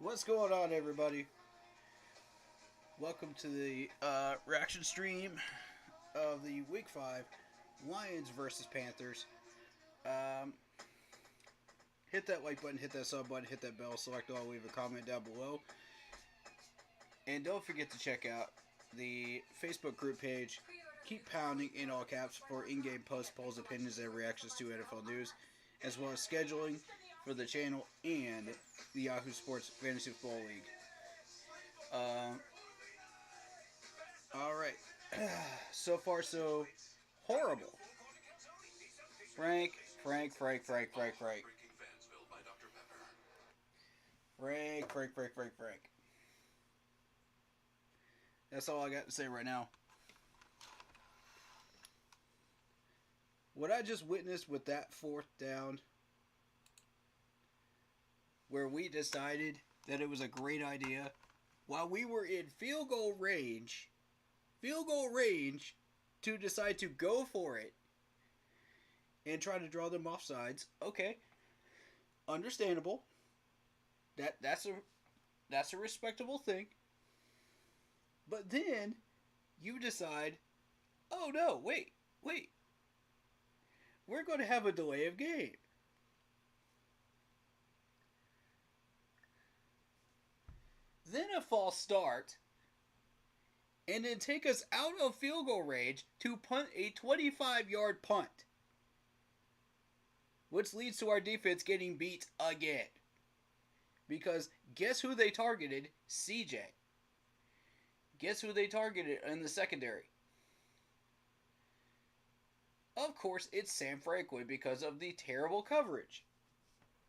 What's going on, everybody? Welcome to the reaction stream of the Week 5 Lions versus Panthers. Um, hit that like button, hit that sub button, hit that bell, select all, leave a comment down below. And don't forget to check out the Facebook group page. Keep pounding in all caps for in-game posts, polls, opinions, and reactions to NFL news, as well as scheduling for the channel and the Yahoo Sports Fantasy Football League. All right. So far, so horrible. Frank, Frank, Frank, Frank, Frank, Frank. Frank, Frank, Frank, Frank, Frank. That's all I got to say right now. What I just witnessed with that fourth down, where we decided that it was a great idea, while we were in field goal range, to decide to go for it and try to draw them off sides. Okay, understandable. That's a respectable thing. But then you decide, oh no, wait. We're going to have a delay of game. Then a false start, and then take us out of field goal range to punt a 25-yard punt, which leads to our defense getting beat again. Because guess who they targeted? CJ. Guess who they targeted in the secondary? Of course, it's Sam Franklin because of the terrible coverage.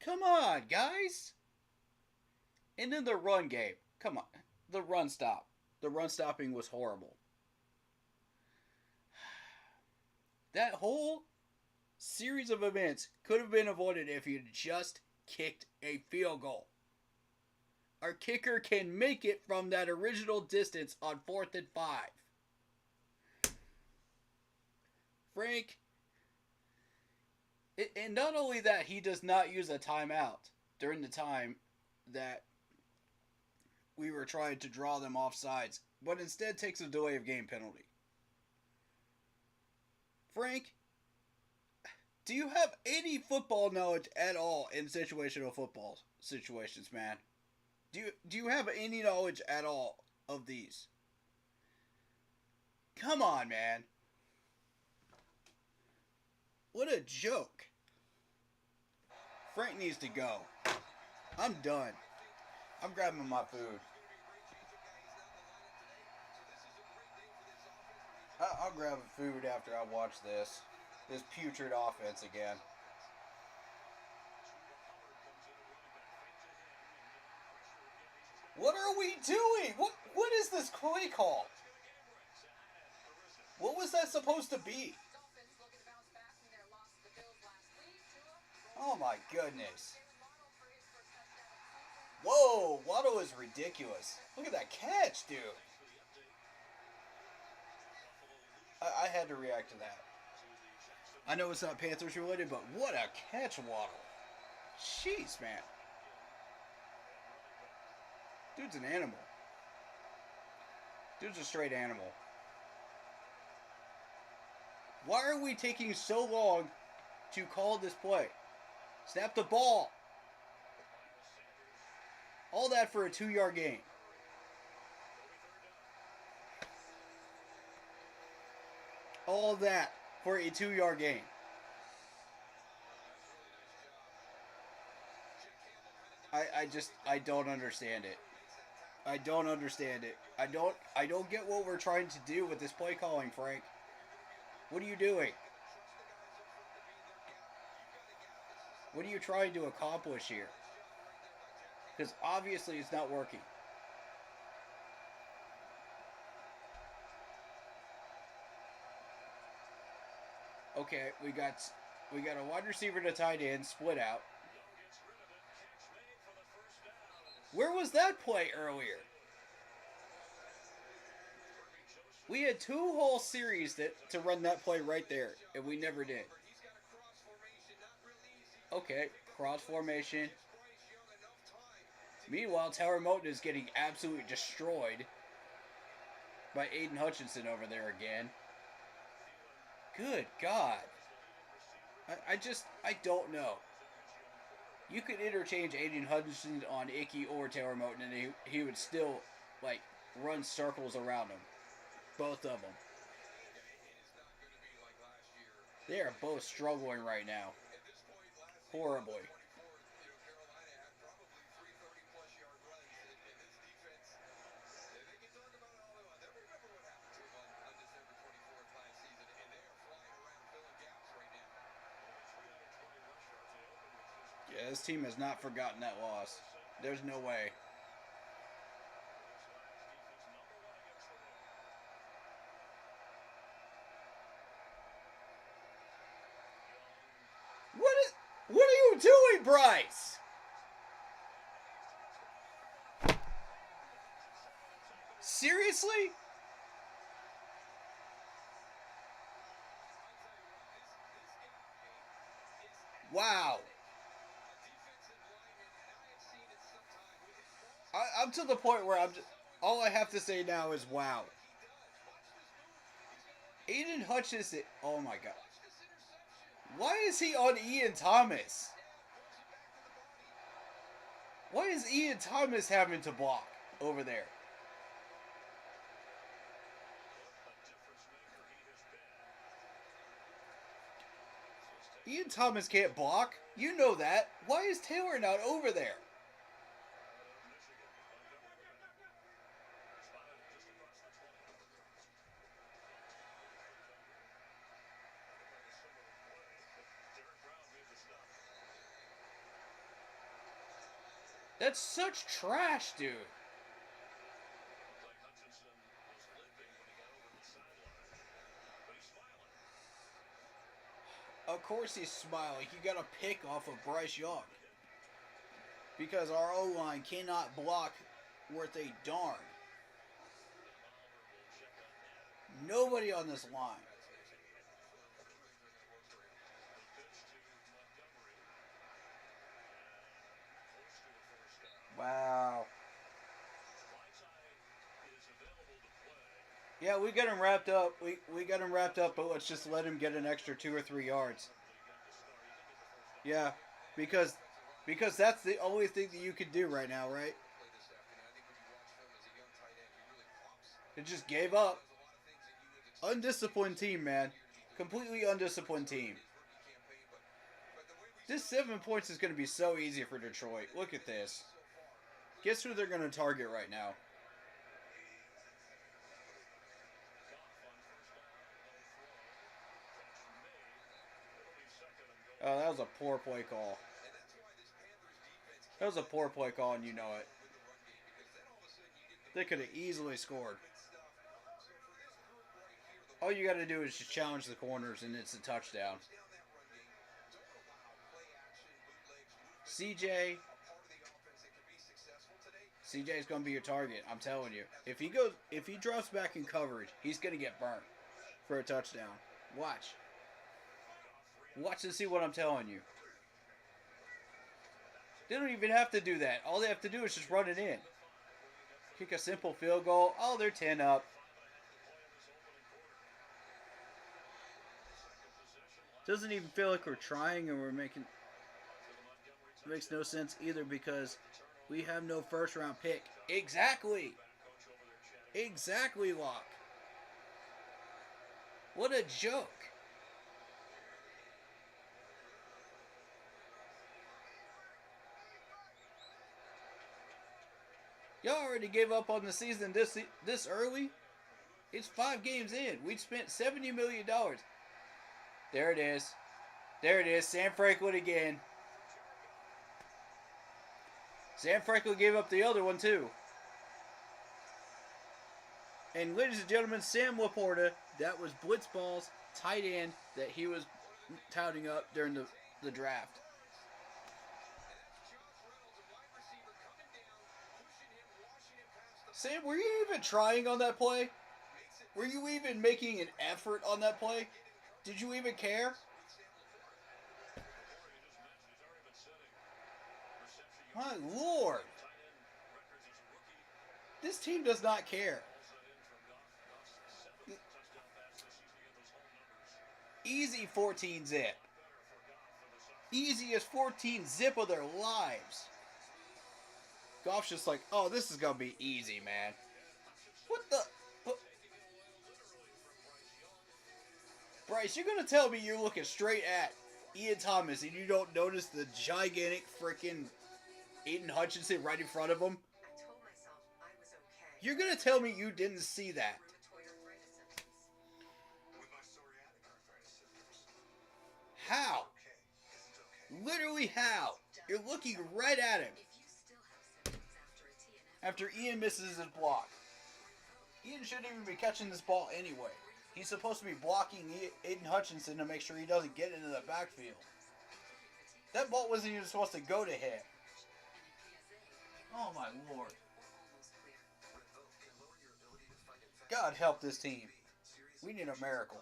Come on, guys! And then the run game. Come on. The run stop. The run stopping was horrible. That whole series of events could have been avoided if you'd just kicked a field goal. Our kicker can make it from that original distance on 4th and 5. Frank, and not only that, he does not use a timeout during the time that we were trying to draw them off sides, but instead takes a delay of game penalty. Frank, do you have any football knowledge at all in situational football situations, man? Do you have any knowledge at all of these? Come on, man. What a joke. Frank needs to go. I'm done. I'm grabbing my food. I'll grab food after I watch this putrid offense again. What are we doing? What is this play call? What was that supposed to be? Oh my goodness. Whoa, Waddle is ridiculous. Look at that catch, dude. I had to react to that. I know it's not Panthers related, but what a catch, Waddle. Jeez, man. Dude's an animal. Dude's a straight animal. Why are we taking so long to call this play? Snap the ball. All that for a 2-yard gain. All that for a 2-yard gain. I don't understand it. I don't understand it. I don't get what we're trying to do with this play calling, Frank. What are you doing? What are you trying to accomplish here? Because obviously it's not working. Okay, we got a wide receiver to tight end split out. Where was that play earlier? We had 2 whole series to run that play right there, and we never did. Okay, cross formation. Meanwhile, Tower Mountain is getting absolutely destroyed by Aiden Hutchinson over there again. Good God. I don't know. You could interchange Aiden Hutchinson on Icky or Tower Mountain, and he would still, like, run circles around him. Both of them. They are both struggling right now. Horribly. Yeah, this team has not forgotten that loss. There's no way. What are you doing, Bryce? Seriously? Wow. I'm to the point where all I have to say now is wow. Aiden Hutchinson. Oh my God. Why is he on Ian Thomas? Why is Ian Thomas having to block over there? Ian Thomas can't block. You know that. Why is Taylor not over there? That's such trash, dude. Of course he's smiling. He got a pick off of Bryce Young. Because our O-line cannot block worth a darn. Nobody on this line. Wow. Yeah, we got him wrapped up. We got him wrapped up, but let's just let him get an extra 2 or 3 yards. Yeah, because that's the only thing that you can do right now, right? It just gave up. Undisciplined team, man. Completely undisciplined team. This 7 points is going to be so easy for Detroit. Look at this. Guess who they're going to target right now? Oh, that was a poor play call. That was a poor play call, and you know it. They could have easily scored. All you got to do is just challenge the corners, and it's a touchdown. CJ is going to be your target. I'm telling you. If he drops back in coverage, he's going to get burnt for a touchdown. Watch. Watch and see what I'm telling you. They don't even have to do that. All they have to do is just run it in. Kick a simple field goal. Oh, they're 10 up. Doesn't even feel like we're trying and we're making... It makes no sense either because we have no first round pick. Exactly. Exactly, Locke. What a joke. Y'all already gave up on the season this early? It's 5 games in. We'd spent $70 million. There it is. There it is. Sam Franklin again. Sam Franklin gave up the other one too. And ladies and gentlemen, Sam Laporta, that was Blitzball's tight end that he was touting up during the draft. Sam, were you even trying on that play? Were you even making an effort on that play? Did you even care? My Lord. This team does not care. Easy 14 zip. Easiest 14 zip of their lives. Goff's just like, oh, this is going to be easy, man. What the? What? Bryce, you're going to tell me you're looking straight at Ian Thomas and you don't notice the gigantic freaking Aiden Hutchinson right in front of him? You're going to tell me you didn't see that. How? Literally how? You're looking right at him. After Ian misses his block. Ian shouldn't even be catching this ball anyway. He's supposed to be blocking Aiden Hutchinson to make sure he doesn't get into the backfield. That ball wasn't even supposed to go to him. Oh my lord. God help this team. We need a miracle.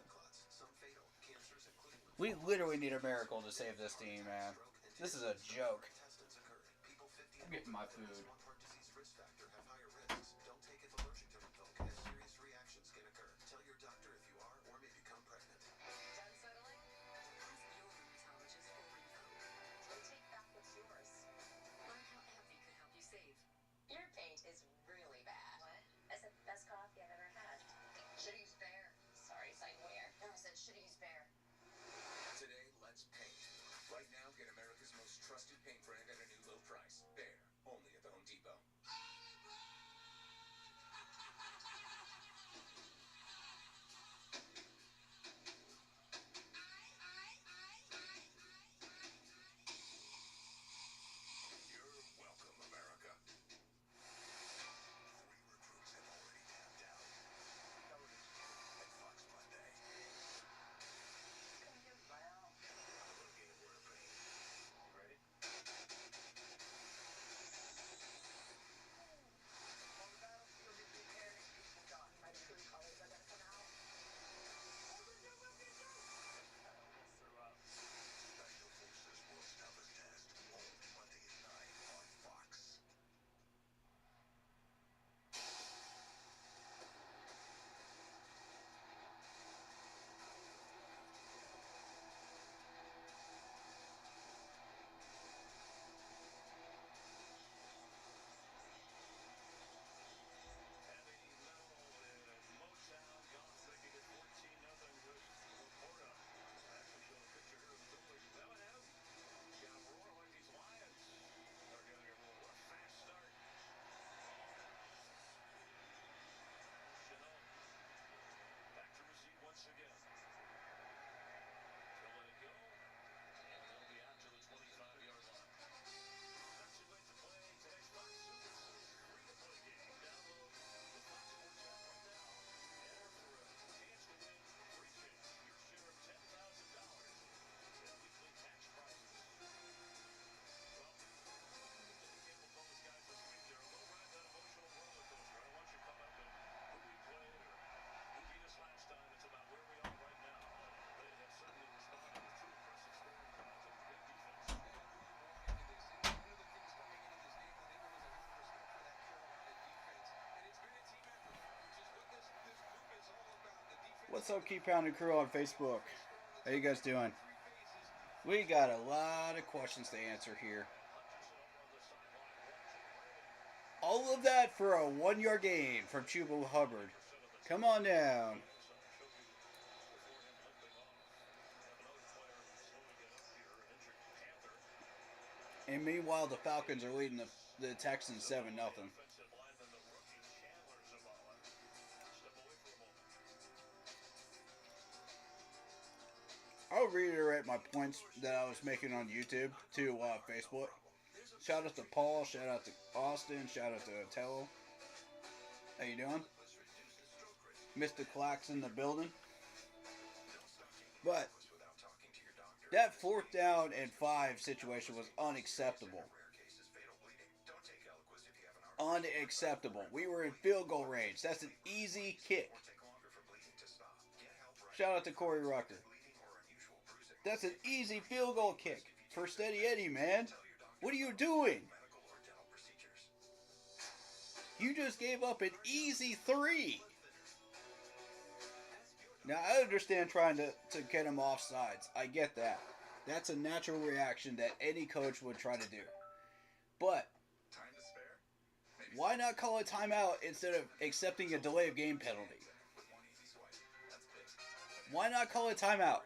We literally need a miracle to save this team, man. This is a joke. I'm getting my food. What's up, Keep Pounding Crew on Facebook? How you guys doing? We got a lot of questions to answer here. All of that for a 1-yard gain from Chuba Hubbard. Come on down. And meanwhile, the Falcons are leading the Texans 7-0. I'll reiterate my points that I was making on YouTube to Facebook. Shout out to Paul, shout out to Austin, shout out to Otello. How you doing? Mr. Clack's in the building. But that 4th down and 5 situation was unacceptable. Unacceptable. We were in field goal range. That's an easy kick. Shout out to Corey Rucker. That's an easy field goal kick for Steady Eddie, man. What are you doing? You just gave up an easy 3. Now, I understand trying to get him off sides. I get that. That's a natural reaction that any coach would try to do. But why not call a timeout instead of accepting a delay of game penalty? Why not call a timeout?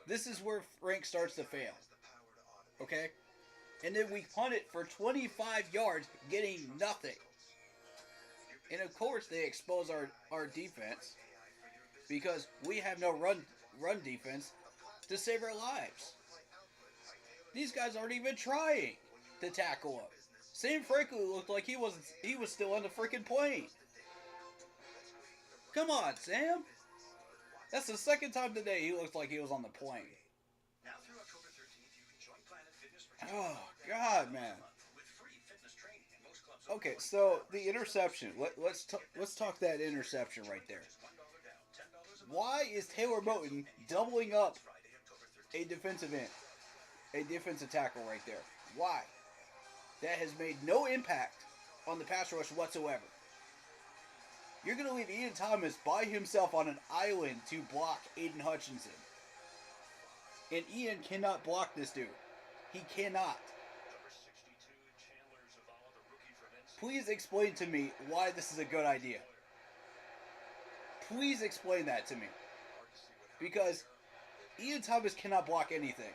This is where Frank starts to fail. Okay? And then we punt it for 25 yards, getting nothing. And of course they expose our defense because we have no run defense to save our lives. These guys aren't even trying to tackle him. Sam frankly looked like he was still on the freaking plane. Come on, Sam. That's the second time today he looks like he was on the plane. Oh, God, man. Okay, so the interception. Let's talk that interception right there. Why is Taylor Moton doubling up a defensive end? A defensive tackle right there. Why? That has made no impact on the pass rush whatsoever. You're going to leave Ian Thomas by himself on an island to block Aiden Hutchinson. And Ian cannot block this dude. He cannot. Please explain to me why this is a good idea. Please explain that to me. Because Ian Thomas cannot block anything.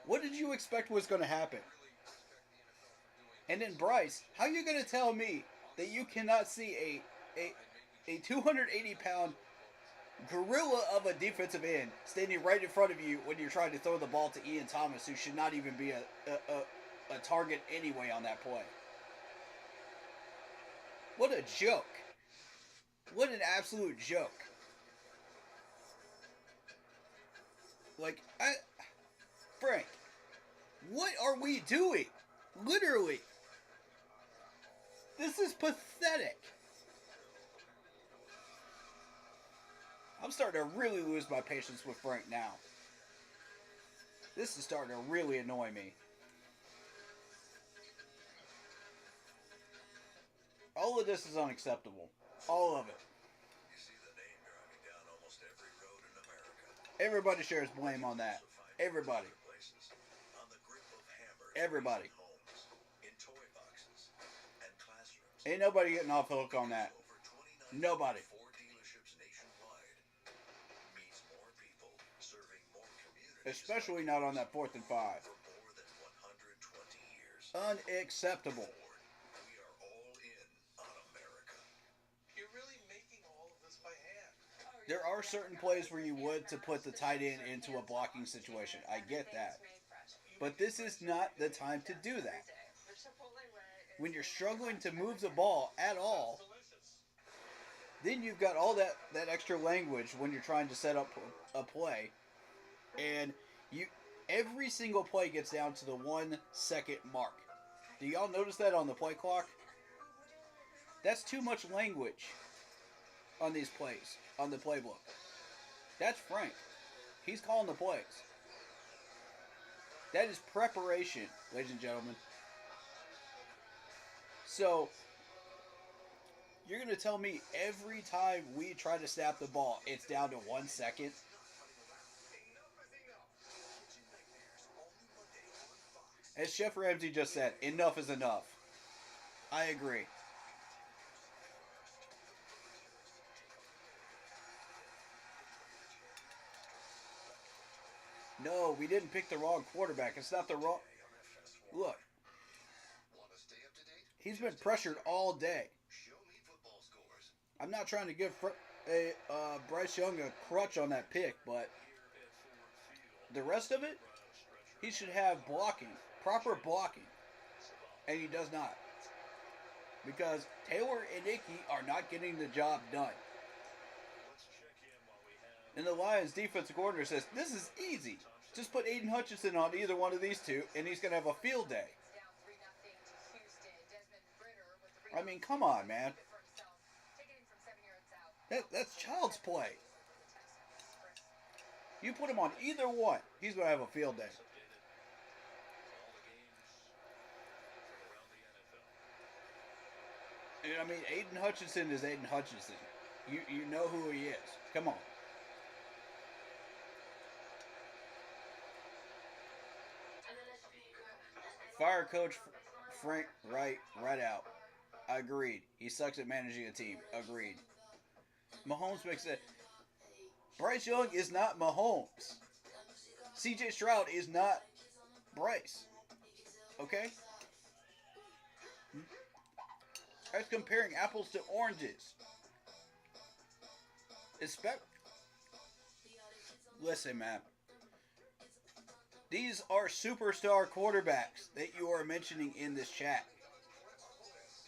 What did you expect was going to happen? And then Bryce, how are you going to tell me that you cannot see a 280-pound gorilla of a defensive end standing right in front of you when you're trying to throw the ball to Ian Thomas, who should not even be a target anyway on that play? What a joke. What an absolute joke. Like, Frank, what are we doing? Literally. This is pathetic. I'm starting to really lose my patience with Frank now. This is starting to really annoy me. All of this is unacceptable. All of it. Everybody shares blame on that. Everybody. Everybody. Ain't nobody getting off the hook on that. Nobody. Especially not on that 4th and 5. Unacceptable. There are certain plays where you would to put the tight end into a blocking situation. I get that. But this is not the time to do that. When you're struggling to move the ball at all, then you've got all that extra language when you're trying to set up a play. And every single play gets down to the 1 second mark. Do y'all notice that on the play clock? That's too much language on these plays, on the playbook. That's Frank. He's calling the plays. That is preparation, ladies and gentlemen. So, you're going to tell me every time we try to snap the ball, it's down to 1 second? As Chef Ramsay just said, enough is enough. I agree. No, we didn't pick the wrong quarterback. It's not the wrong... Look. He's been pressured all day. I'm not trying to give Bryce Young a crutch on that pick, but the rest of it, he should have blocking. Proper blocking. And he does not. Because Taylor and Ickey are not getting the job done. And the Lions defensive coordinator says, this is easy. Just put Aiden Hutchinson on either one of these two, and he's going to have a field day. I mean, come on, man. That's child's play. You put him on either one, he's going to have a field day. And I mean, Aiden Hutchinson is Aiden Hutchinson. You know who he is. Come on. Fire Coach Frank right out. Agreed. He sucks at managing a team. Agreed. Mahomes makes it. Bryce Young is not Mahomes. CJ Stroud is not Bryce. Okay? That's comparing apples to oranges. Expect. Listen, man. These are superstar quarterbacks that you are mentioning in this chat.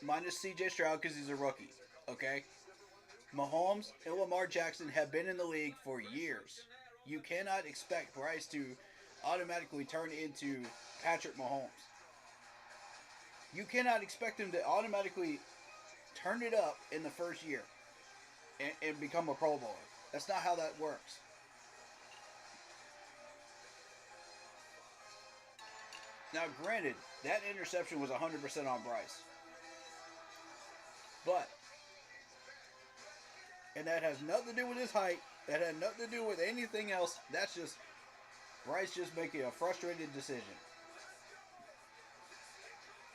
Minus CJ Stroud because he's a rookie. Okay? Mahomes and Lamar Jackson have been in the league for years. You cannot expect Bryce to automatically turn into Patrick Mahomes. You cannot expect him to automatically turn it up in the first year and become a Pro Bowler. That's not how that works. Now, granted, that interception was 100% on Bryce. But, and that has nothing to do with his height. That had nothing to do with anything else. That's just Bryce just making a frustrated decision.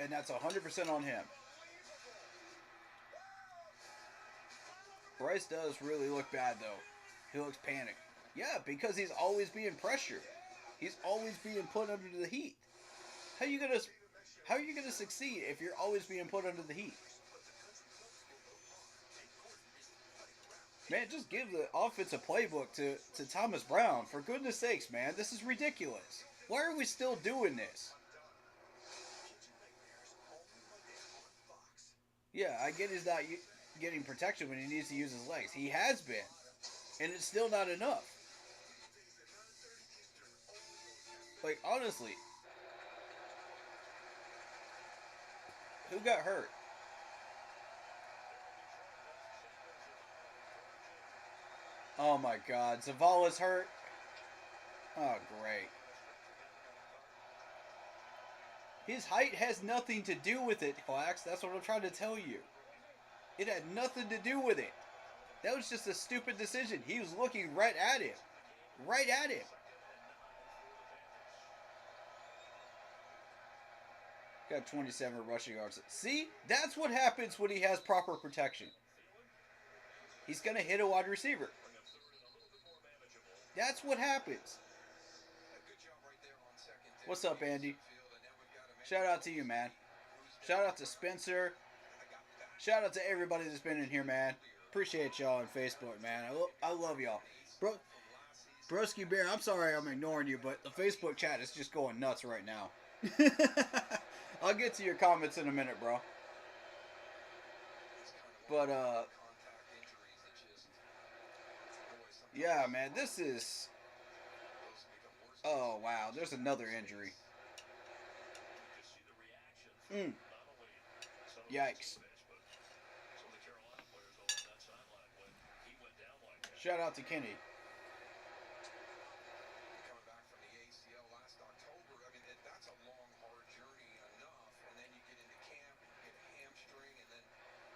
And that's 100% on him. Bryce does really look bad, though. He looks panicked. Yeah, because he's always being pressured. He's always being put under the heat. How are you gonna succeed if you're always being put under the heat? Man, just give the offensive playbook to Thomas Brown. For goodness sakes, man. This is ridiculous. Why are we still doing this? Yeah, I get he's not getting protection when he needs to use his legs. He has been. And it's still not enough. Like, honestly. Who got hurt? Oh my god. Zavala's hurt? Oh, great. His height has nothing to do with it, Clax. That's what I'm trying to tell you. It had nothing to do with it. That was just a stupid decision. He was looking right at him. Right at him. Got 27 rushing yards. See? That's what happens when he has proper protection. He's going to hit a wide receiver. That's what happens. What's up, Andy? Shout out to you, man. Shout out to Spencer. Shout out to everybody that's been in here, man. Appreciate y'all on Facebook, man. I love y'all. Broski Bear, I'm sorry I'm ignoring you, but the Facebook chat is just going nuts right now. I'll get to your comments in a minute, bro. But, yeah, man, this is... Oh, wow, there's another injury. Yikes. Shout out to Kenny.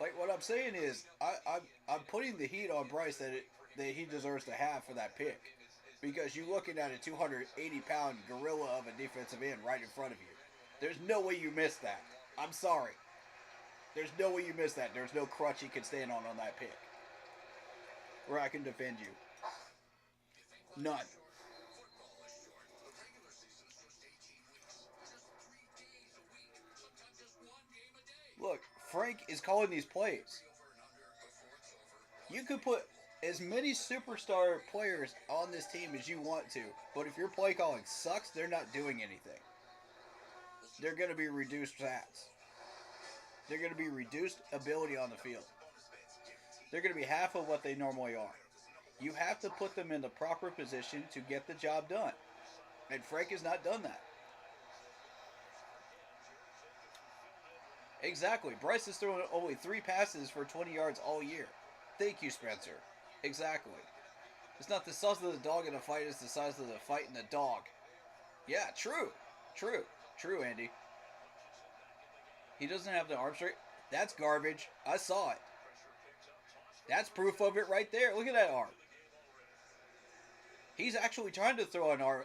Like, what I'm saying is, I'm putting the heat on Bryce that he deserves to have for that pick. Because you're looking at a 280-pound gorilla of a defensive end right in front of you. There's no way you miss that. I'm sorry. There's no way you miss that. There's no crutch he can stand on that pick. Where I can defend you. None. Look, Frank is calling these plays. You could put as many superstar players on this team as you want to, but if your play calling sucks, they're not doing anything. They're going to be reduced stats. They're going to be reduced ability on the field. They're going to be half of what they normally are. You have to put them in the proper position to get the job done. And Frank has not done that. Exactly. Bryce has thrown only 3 passes for 20 yards all year. Thank you, Spencer. Exactly. It's not the size of the dog in a fight, it's the size of the fight in the dog. Yeah, true. True, Andy. He doesn't have the arm strength. That's garbage. I saw it. That's proof of it right there. Look at that arm. He's actually trying to throw a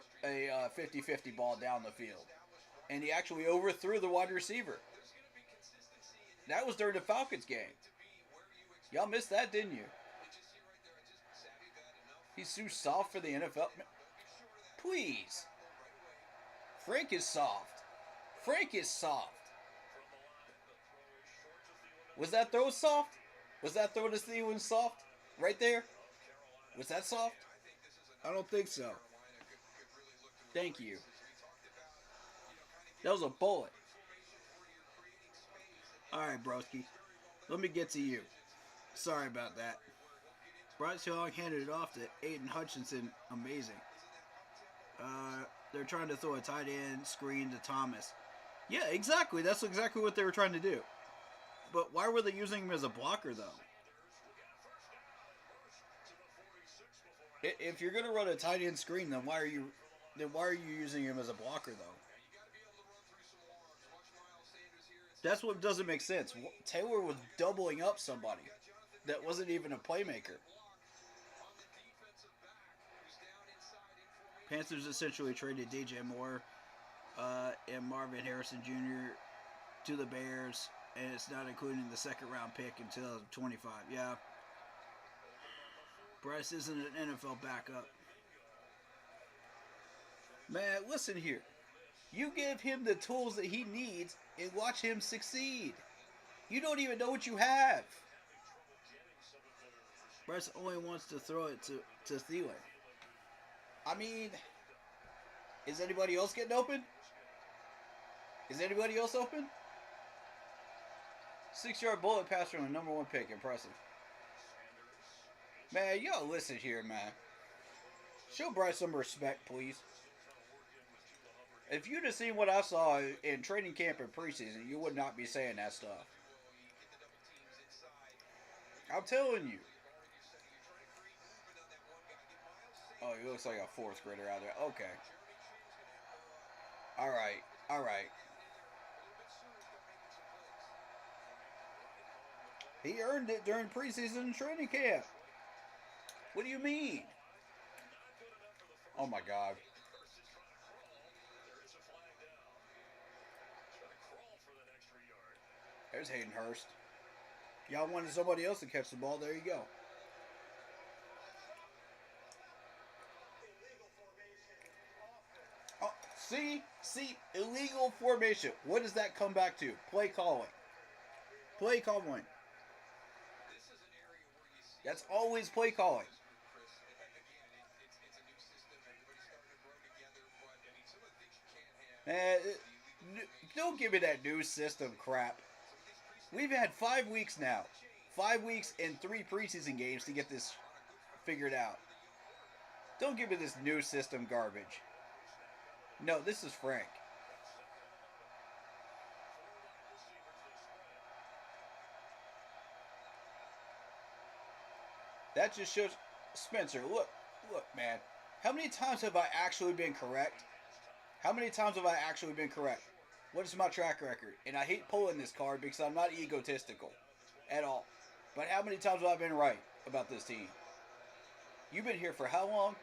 50-50 ball down the field. And he actually overthrew the wide receiver. That was during the Falcons game. Y'all missed that, didn't you? He's too soft for the NFL. Please. Frank is soft. Frank is soft. Was that throw soft? Was that throw to Steven soft? Right there? Was that soft? I don't think so. Thank you. That was a bullet. Alright, broski. Let me get to you. Sorry about that. Bryce Young handed it off to Aiden Hutchinson. Amazing. They're trying to throw a tight end screen to Thomas. Yeah, exactly. That's exactly what they were trying to do. But why were they using him as a blocker, though? If you're gonna run a tight end screen, then why are you using him as a blocker, though? That's what doesn't make sense. Taylor was doubling up somebody that wasn't even a playmaker. Panthers essentially traded DJ Moore and Marvin Harrison Jr. to the Bears, and it's not including the second-round pick until 25. Yeah. Bryce isn't an NFL backup. Man, listen here. You give him the tools that he needs and watch him succeed. You don't even know what you have. Bryce only wants to throw it to Thielen. I mean, is anybody else getting open? Is anybody else open? 6-yard bullet pass from the number 1 pick. Impressive. Man, y'all listen here, man. Show Bryce some respect, please. If you'd have seen what I saw in training camp and preseason, you would not be saying that stuff. I'm telling you. Oh, he looks like a 4th grader out there. Okay. Alright. Alright. He earned it during preseason and training camp. What do you mean? Oh my God. There's Hayden Hurst. Y'all wanted somebody else to catch the ball. There you go. Oh, see, illegal formation. What does that come back to? Play calling. Play calling. That's always play calling. Man, don't give me that new system crap. We've had 5 weeks now. 5 weeks and 3 preseason games to get this figured out. Don't give me this new system garbage. No, this is Frank. That just shows... Spencer, look, man. How many times have I actually been correct? How many times have I actually been correct? What is my track record? And I hate pulling this card because I'm not egotistical at all. But how many times have I been right about this team? You've been here for how long?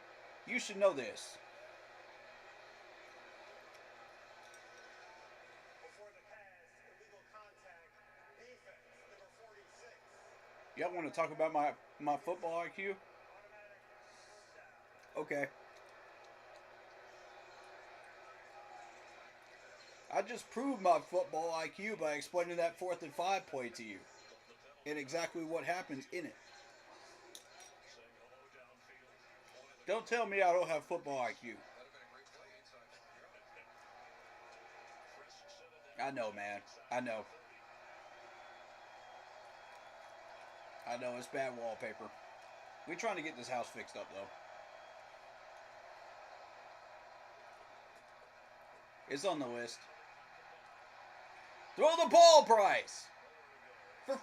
You should know this. Y'all want to talk about my football IQ? Okay. I just proved my football IQ by explaining that 4th and 5 play to you. And exactly what happens in it. Don't tell me I don't have football IQ. I know, man. I know. I know, it's bad wallpaper. We're trying to get this house fixed up, though. It's on the list. Throw the ball, Bryce! For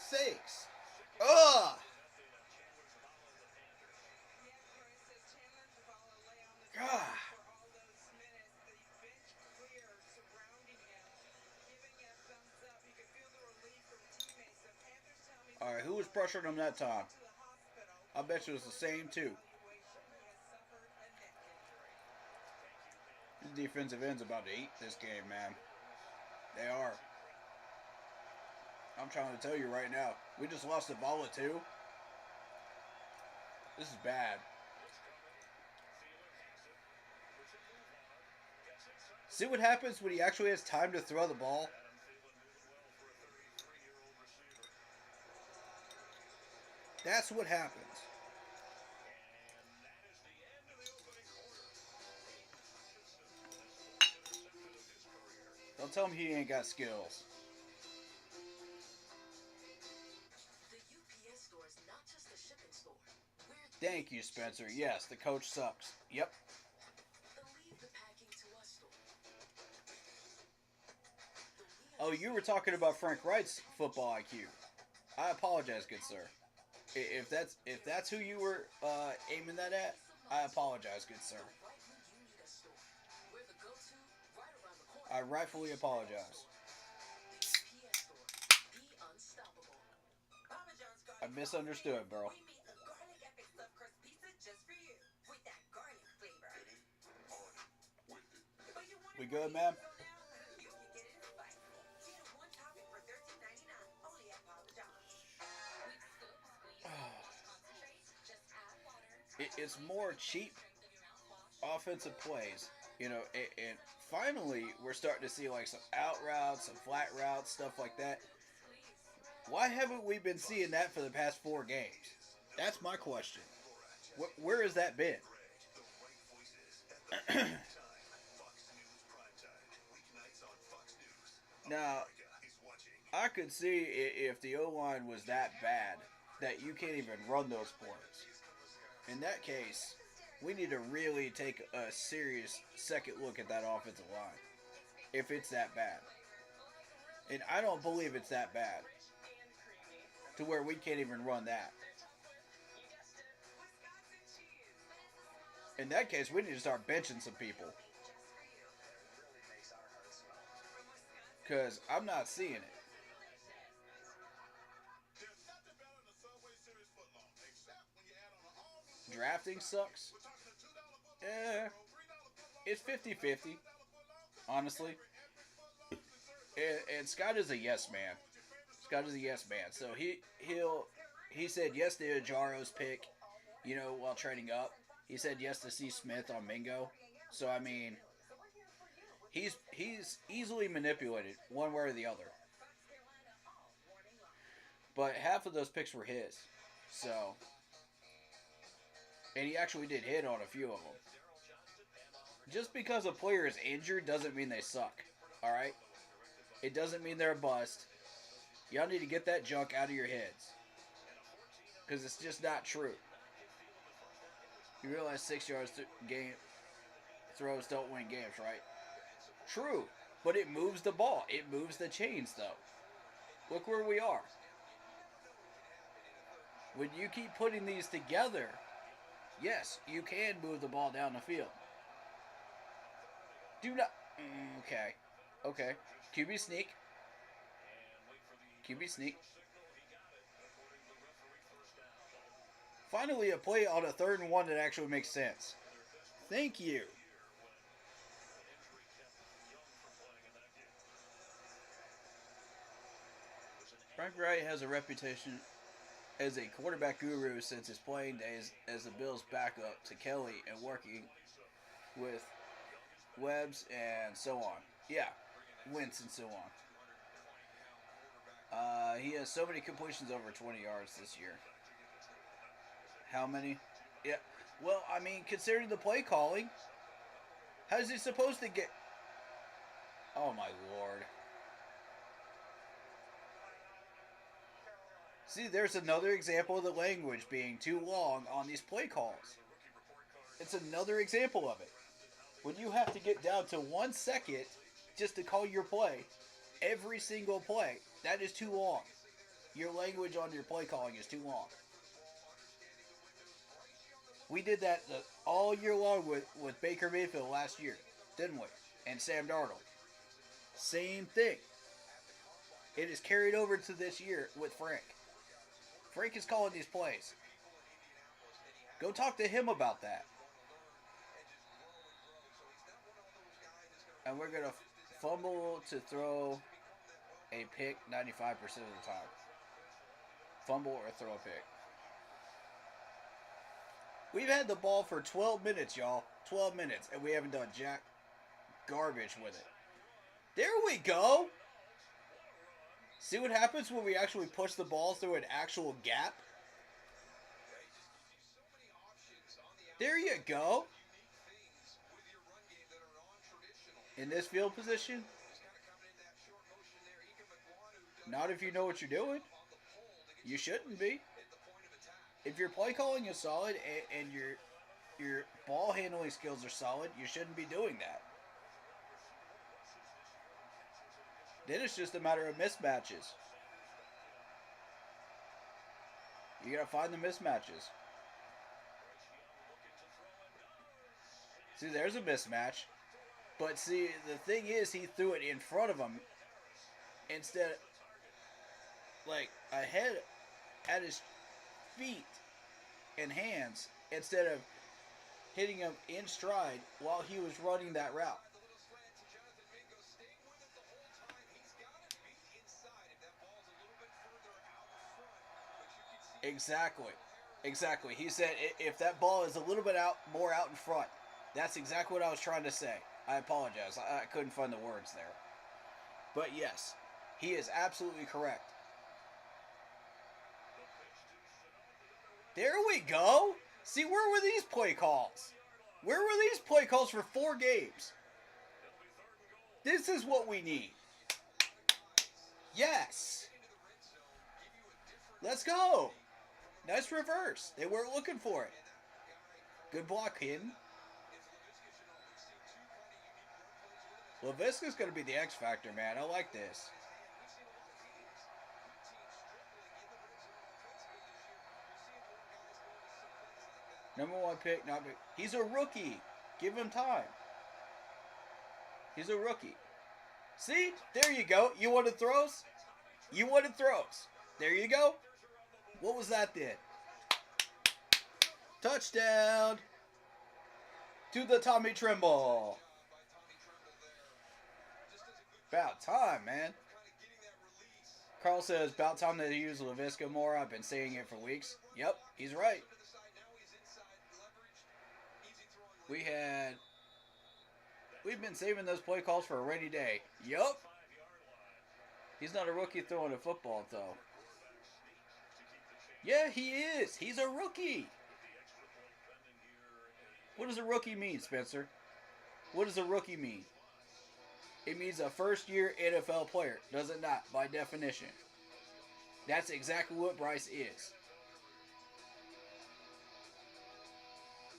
sakes. Ugh! God. pressured him that time. I bet you it was the same too. These defensive ends about to eat this game, man. They are. I'm trying to tell you right now. We just lost to Bala too. This is bad. See what happens when he actually has time to throw the ball? That's what happens. Don't tell him he ain't got skills. Thank you, Spencer. Yes, the coach sucks. Yep. Oh, you were talking about Frank Wright's football IQ. I apologize, good sir. If that's who you were aiming that at, I apologize, good sir. I rightfully apologize. I misunderstood, bro. We good, man? It's more cheap offensive plays, you know, and finally we're starting to see like some out routes, some flat routes, stuff like that. Why haven't we been seeing that for the past 4 games? That's my question. Where has that been? Now, I could see if the O-line was that bad that you can't even run those points. In that case, we need to really take a serious second look at that offensive line. If it's that bad. And I don't believe it's that bad. To where we can't even run that. In that case, we need to start benching some people. Because I'm not seeing it. Drafting sucks. Eh, it's 50-50, honestly. And Scott is a yes man. Scott is a yes man. So he said yes to Ajaro's pick, you know, while trading up. He said yes to C. Smith on Mingo. So I mean, he's easily manipulated one way or the other. But half of those picks were his. So, and he actually did hit on a few of them. Just because a player is injured doesn't mean they suck. All right? It doesn't mean they're a bust. Y'all need to get that junk out of your heads. Because it's just not true. You realize 6 yards game throws don't win games, right? True. But it moves the ball. It moves the chains, though. Look where we are. When you keep putting these together, yes, you can move the ball down the field. Do not... Okay. Okay. QB sneak. QB sneak. Finally, a play on a 3rd and 1 that actually makes sense. Thank you. Frank Wright has a reputation as a quarterback guru since his playing days as the Bills' backup to Kelly and working with Webbs and so on. Yeah, Wentz and so on. He has so many completions over 20 yards this year. How many? Yeah. Well, I mean, considering the play calling, how's he supposed to get... Oh, my Lord. See, there's another example of the language being too long on these play calls. It's another example of it. When you have to get down to 1 second just to call your play, every single play, that is too long. Your language on your play calling is too long. We did that all year long with Baker Mayfield last year, didn't we? And Sam Darnold. Same thing. It is carried over to this year with Frank. Frank is calling these plays. Go talk to him about that. And we're going to fumble to throw a pick 95% of the time. Fumble or throw a pick. We've had the ball for 12 minutes, y'all. 12 minutes, and we haven't done jack garbage with it. There we go. See what happens when we actually push the ball through an actual gap? There you go. In this field position? Not if you know what you're doing. You shouldn't be. If your play calling is solid and your ball handling skills are solid, you shouldn't be doing that. Then it's just a matter of mismatches. You gotta find the mismatches. See, there's a mismatch. But see, the thing is, he threw it in front of him instead, like, ahead at his feet and hands, instead of hitting him in stride while he was running that route. Exactly. He said if that ball is a little bit more out in front. That's exactly what I was trying to say. I apologize. I couldn't find the words there. But yes, he is absolutely correct. There we go. See, where were these play calls? Where were these play calls for 4 games? This is what we need. Yes. Let's go. Nice reverse. They weren't looking for it. Good block, Hayden. LaVisca's going to be the X factor, man. I like this. Number 1 pick, not big. He's a rookie. Give him time. He's a rookie. See? There you go. You wanted throws? You wanted throws. There you go. What was that then? Touchdown to the Tommy Tremble. About time, man. Carl says, about time they use LaVisca more. I've been saying it for weeks. Yep, he's right. We've been saving those play calls for a rainy day. Yup. He's not a rookie throwing a football, though. Yeah, he is. He's a rookie. What does a rookie mean, Spencer? What does a rookie mean? It means a first-year NFL player, does it not, by definition? That's exactly what Bryce is.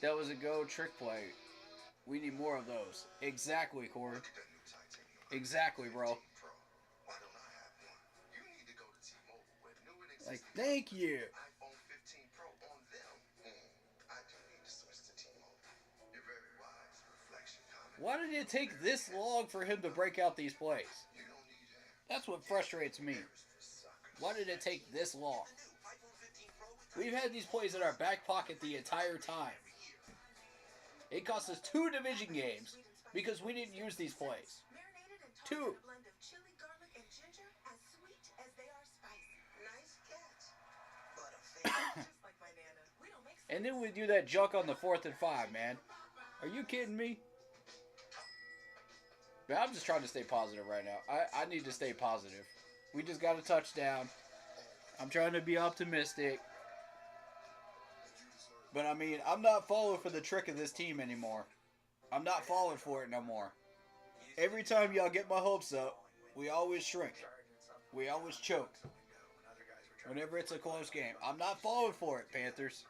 That was a go trick play. We need more of those. Exactly, Corey. Exactly, bro. Like, thank you. Why did it take this long for him to break out these plays? That's what frustrates me. Why did it take this long? We've had these plays in our back pocket the entire time. It cost us 2 division games because we didn't use these plays. 2. And then we do that junk on the 4th and 5, man. Are you kidding me? Man, I'm just trying to stay positive right now. I need to stay positive. We just got a touchdown. I'm trying to be optimistic. But, I mean, I'm not falling for the trick of this team anymore. I'm not falling for it no more. Every time y'all get my hopes up, we always shrink. We always choke. Whenever it's a close game. I'm not falling for it, Panthers.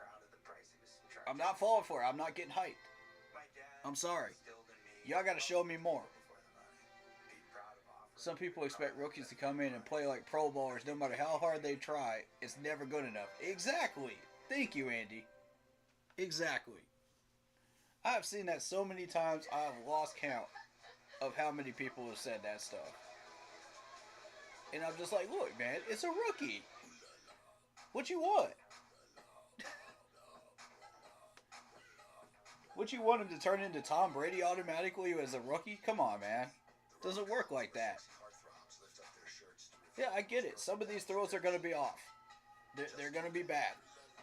I'm not falling for it. I'm not getting hyped. I'm sorry. Y'all got to show me more. Some people expect rookies to come in and play like pro ballers no matter how hard they try. It's never good enough. Exactly. Thank you, Andy. Exactly. I've seen that so many times I have lost count of how many people have said that stuff. And I'm just like, look, man, it's a rookie. What you want? What you want him to turn into Tom Brady automatically as a rookie? Come on, man. Doesn't work like that. Yeah, I get it. Some of these throws are going to be off. They're going to be bad.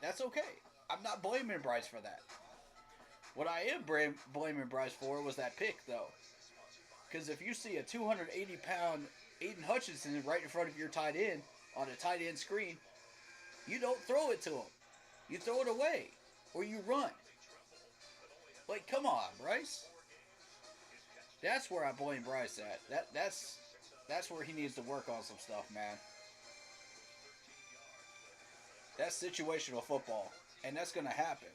That's okay. I'm not blaming Bryce for that. What I am blaming Bryce for was that pick, though. Because if you see a 280-pound Aiden Hutchinson right in front of your tight end on a tight end screen, you don't throw it to him. You throw it away. Or you run. Like, come on, Bryce. That's where I blame Bryce at. That's where he needs to work on some stuff, man. That's situational football. And that's going to happen.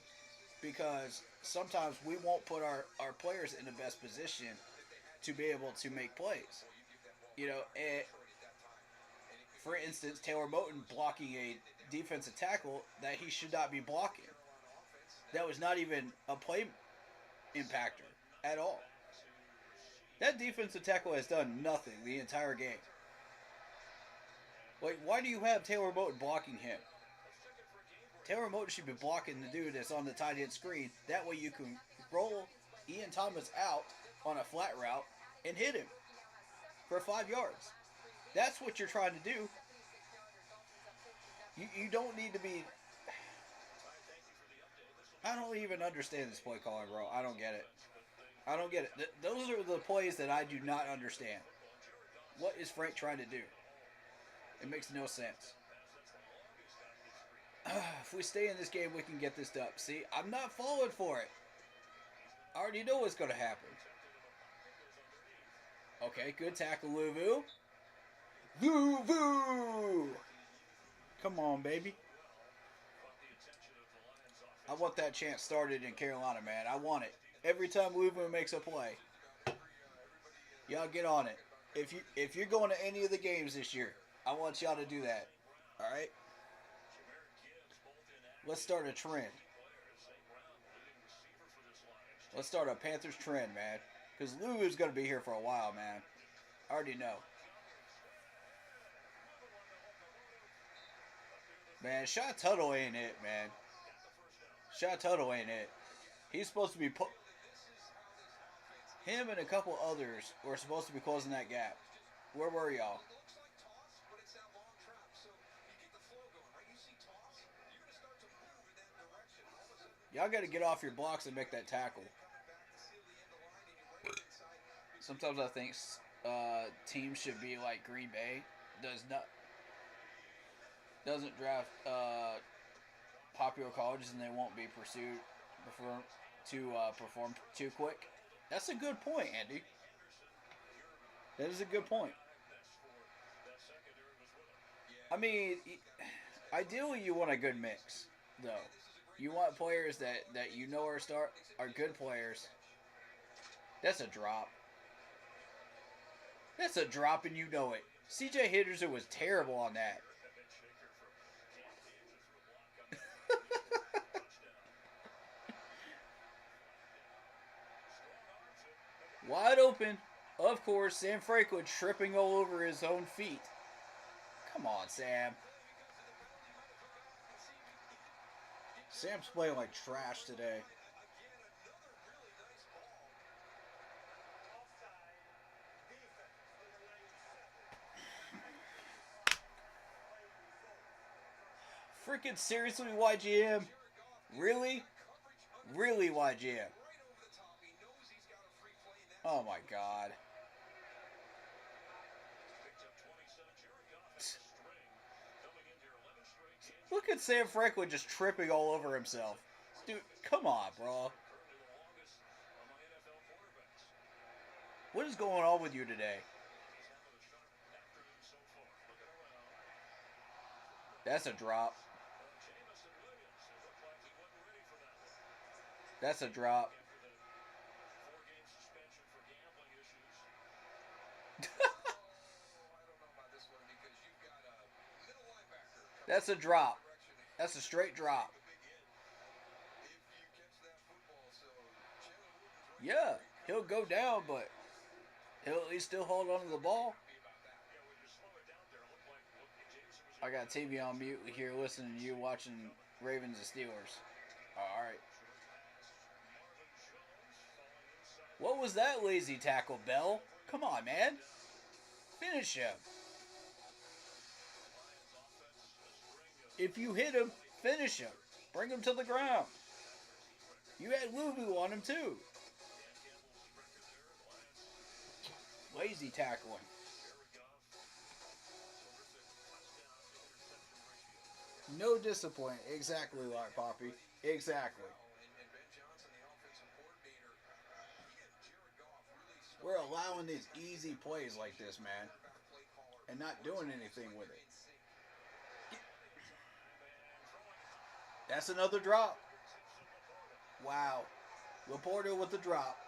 Because sometimes we won't put our players in the best position to be able to make plays. You know, and for instance, Taylor Moton blocking a defensive tackle that he should not be blocking. That was not even a play impactor at all. That defensive tackle has done nothing the entire game. Like, why do you have Taylor Moton blocking him? Taylor Moton should be blocking the dude that's on the tight end screen. That way you can roll Ian Thomas out on a flat route and hit him for 5 yards. That's what you're trying to do. You don't need to be... I don't even understand this play calling, bro. I don't get it. I don't get it. Those are the plays that I do not understand. What is Frank trying to do? It makes no sense. If we stay in this game, we can get this done. See, I'm not falling for it. I already know what's going to happen. Okay, good tackle, Luvu. Luvu! Come on, baby. I want that chant started in Carolina, man. I want it. Every time Luvu makes a play. Y'all get on it. If you're going to any of the games this year, I want y'all to do that. Alright? Let's start a trend. Let's start a Panthers trend, man. Because Luvu's going to be here for a while, man. I already know. Man, Shot Tuttle ain't it, man. Shot Tuttle ain't it. He's supposed to be... Him and a couple others were supposed to be closing that gap. Where were y'all? Y'all got to get off your blocks and make that tackle. Sometimes I think teams should be like Green Bay. Doesn't draft popular colleges and they won't be pursued perform too quick. That's a good point, Andy. That is a good point. I mean, ideally you want a good mix, though. You want players that you know are good players. That's a drop. That's a drop and you know it. CJ Henderson was terrible on that. Wide open. Of course, Sam Franklin tripping all over his own feet. Come on, Sam. Sam's playing like trash today. Freaking seriously, YGM? Really? Really, YGM? Oh my God. Look at Sam Franklin just tripping all over himself. Dude, come on, bro. What is going on with you today? That's a drop. That's a drop. That's a drop. That's a straight drop. Yeah, he'll go down, but he'll at least still hold on to the ball. I got TV on mute here listening to you watching Ravens and Steelers. Alright. What was that lazy tackle, Bell? Come on, man. Finish him. If you hit him, finish him. Bring him to the ground. You had Lulu on him, too. Lazy tackling. No discipline. Exactly like Poppy. Exactly. We're allowing these easy plays like this, man. And not doing anything with it. That's another drop. Wow. Laporta with the drop.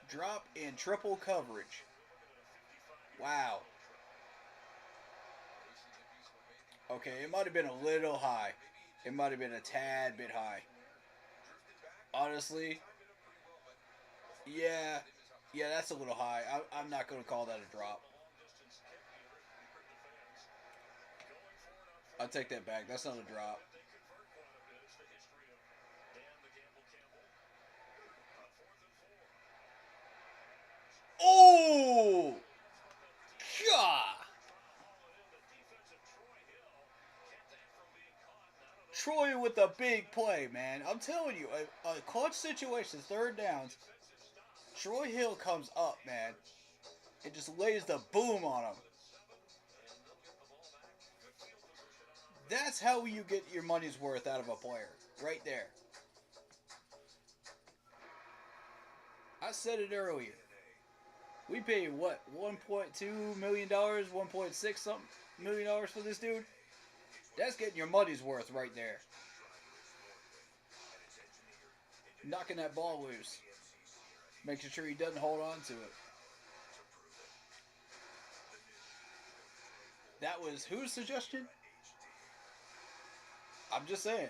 Drop in triple coverage. Wow. Okay, it might have been a little high. It might have been a tad bit high. Honestly, yeah, that's a little high. I'm not going to call that a drop. I'll take that back. That's not a drop. Oh! God! Troy with a big play, man. I'm telling you, a clutch situation, third downs. Troy Hill comes up, man. It just lays the boom on him. That's how you get your money's worth out of a player. Right there. I said it earlier. We paid what? $1.2 million, $1.6 something million for this dude? That's getting your money's worth right there. Knocking that ball loose. Making sure he doesn't hold on to it. That was whose suggestion? I'm just saying.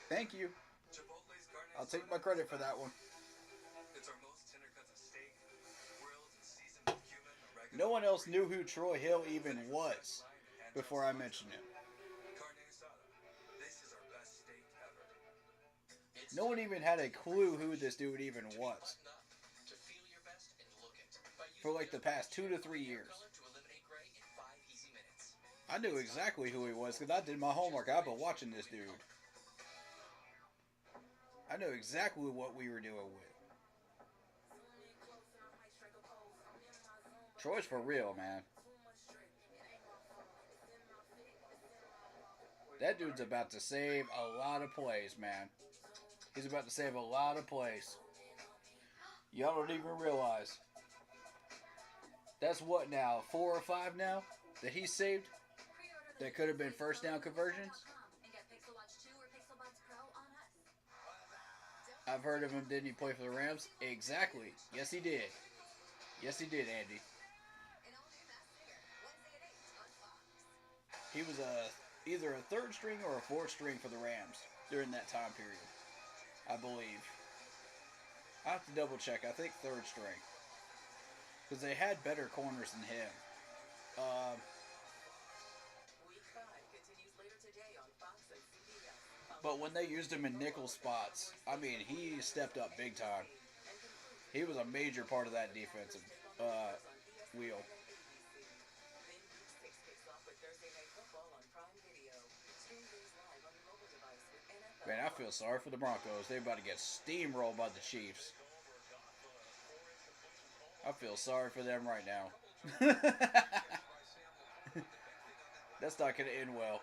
Thank you. I'll take my credit for that one. No one else knew who Troy Hill even was before I mentioned him. No one even had a clue who this dude even was. For like the past 2 to 3 years. I knew exactly who he was because I did my homework. I've been watching this dude. I knew exactly what we were doing with. Troy's for real, man. That dude's about to save a lot of plays, man. He's about to save a lot of plays. Y'all don't even realize. That's what now? 4 or 5 now that he saved? That could have been first down conversions? I've heard of him. Didn't he play for the Rams? Exactly. Yes, he did. Yes, he did, Andy. He was either a third string or a fourth string for the Rams during that time period, I believe. I have to double check. I think third string. Because they had better corners than him. But when they used him in nickel spots, I mean, he stepped up big time. He was a major part of that defensive wheel. Man, I feel sorry for the Broncos. They're about to get steamrolled by the Chiefs. I feel sorry for them right now. That's not going to end well.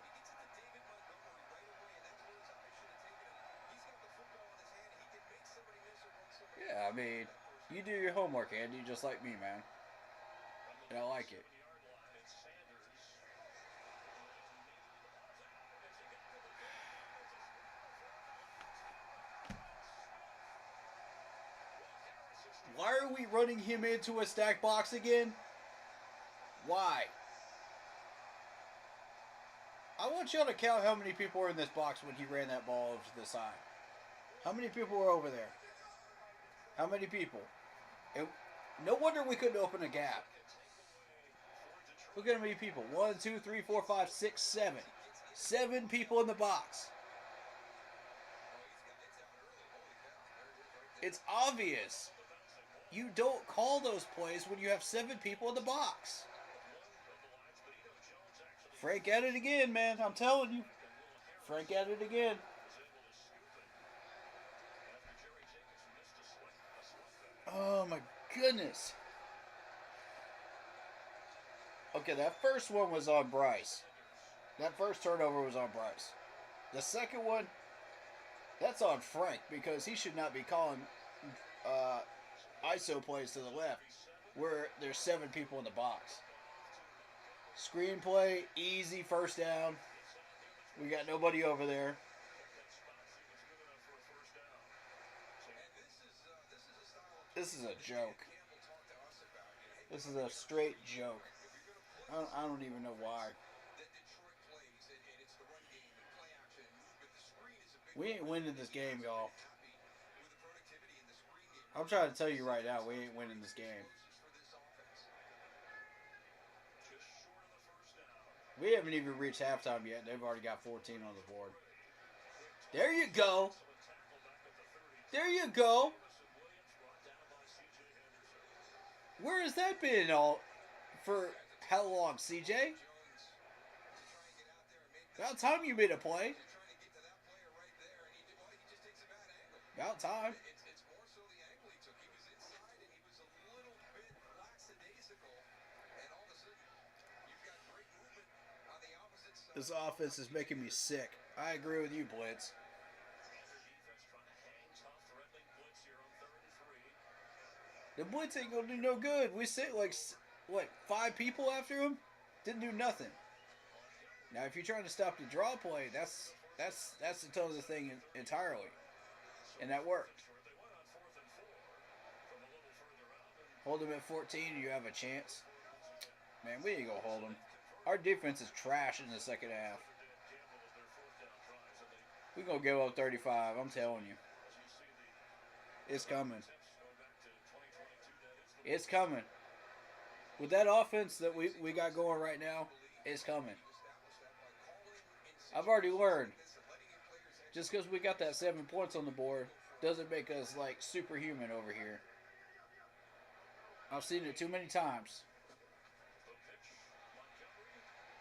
Yeah, I mean, you do your homework, Andy, just like me, man. And I like it. Why are we running him into a stack box again? Why? I want y'all to count how many people were in this box when he ran that ball over to the side. How many people were over there? How many people? No wonder we couldn't open a gap. Look at how many people. 1, 2, 3, 4, 5, 6, 7. 7 people in the box. It's obvious. You don't call those plays when you have 7 people in the box. Frank at it again, man. I'm telling you. Frank at it again. Oh my goodness. Okay, that first one was on Bryce. That first turnover was on Bryce. The second one, that's on Frank because he should not be calling ISO plays to the left where there's 7 people in the box. Screenplay, easy first down. We got nobody over there. This is a joke. This is a straight joke. I don't even know why. We ain't winning this game, y'all. I'm trying to tell you right now, we ain't winning this game. We haven't even reached halftime yet. They've already got 14 on the board. There you go. There you go. Where has that been all for how long, CJ? About time you made a play. About time. This offense is making me sick. I agree with you, Blitz. The Blitz ain't gonna do no good. We sit like, what, 5 people after him? Didn't do nothing. Now, if you're trying to stop the draw play, that's the tone of the thing entirely. And that worked. Hold him at 14, you have a chance. Man, we ain't gonna hold him. Our defense is trash in the second half. We're gonna give up 35, I'm telling you. It's coming. It's coming. With that offense that we got going right now, it's coming. I've already learned. Just because we got that 7 points on the board doesn't make us like superhuman over here. I've seen it too many times.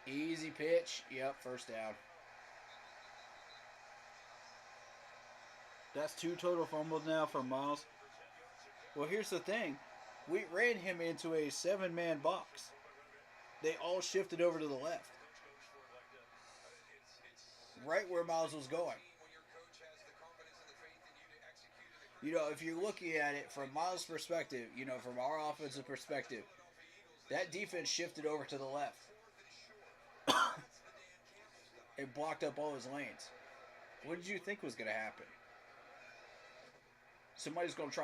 Easy pitch. Yep, first down. That's 2 total fumbles now from Miles. Well, here's the thing. We ran him into a 7-man box. They all shifted over to the left. Right where Miles was going. You know, if you're looking at it from Miles' perspective, you know, from our offensive perspective, that defense shifted over to the left. It blocked up all his lanes. What did you think was going to happen? Somebody's going to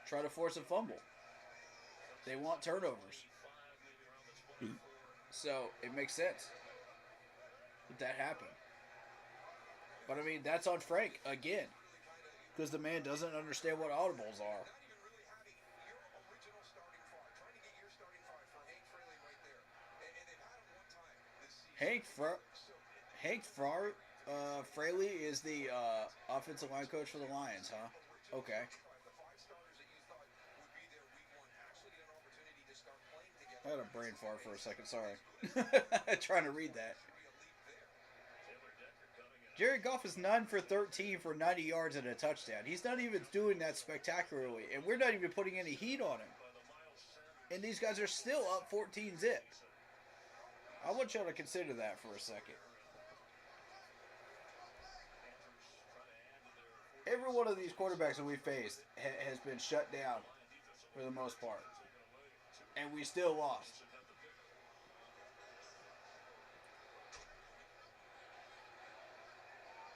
try to force a fumble. They want turnovers. So, it makes sense that happened. But, I mean, that's on Frank, again. Because the man doesn't understand what audibles are. Hank Fraley is the offensive line coach for the Lions, huh? Okay. I had a brain fart for a second, sorry. Trying to read that. Jared Goff is 9 for 13 for 90 yards and a touchdown. He's not even doing that spectacularly, and we're not even putting any heat on him. And these guys are still up 14-zip. I want y'all to consider that for a second. Every one of these quarterbacks that we faced has been shut down for the most part. And we still lost.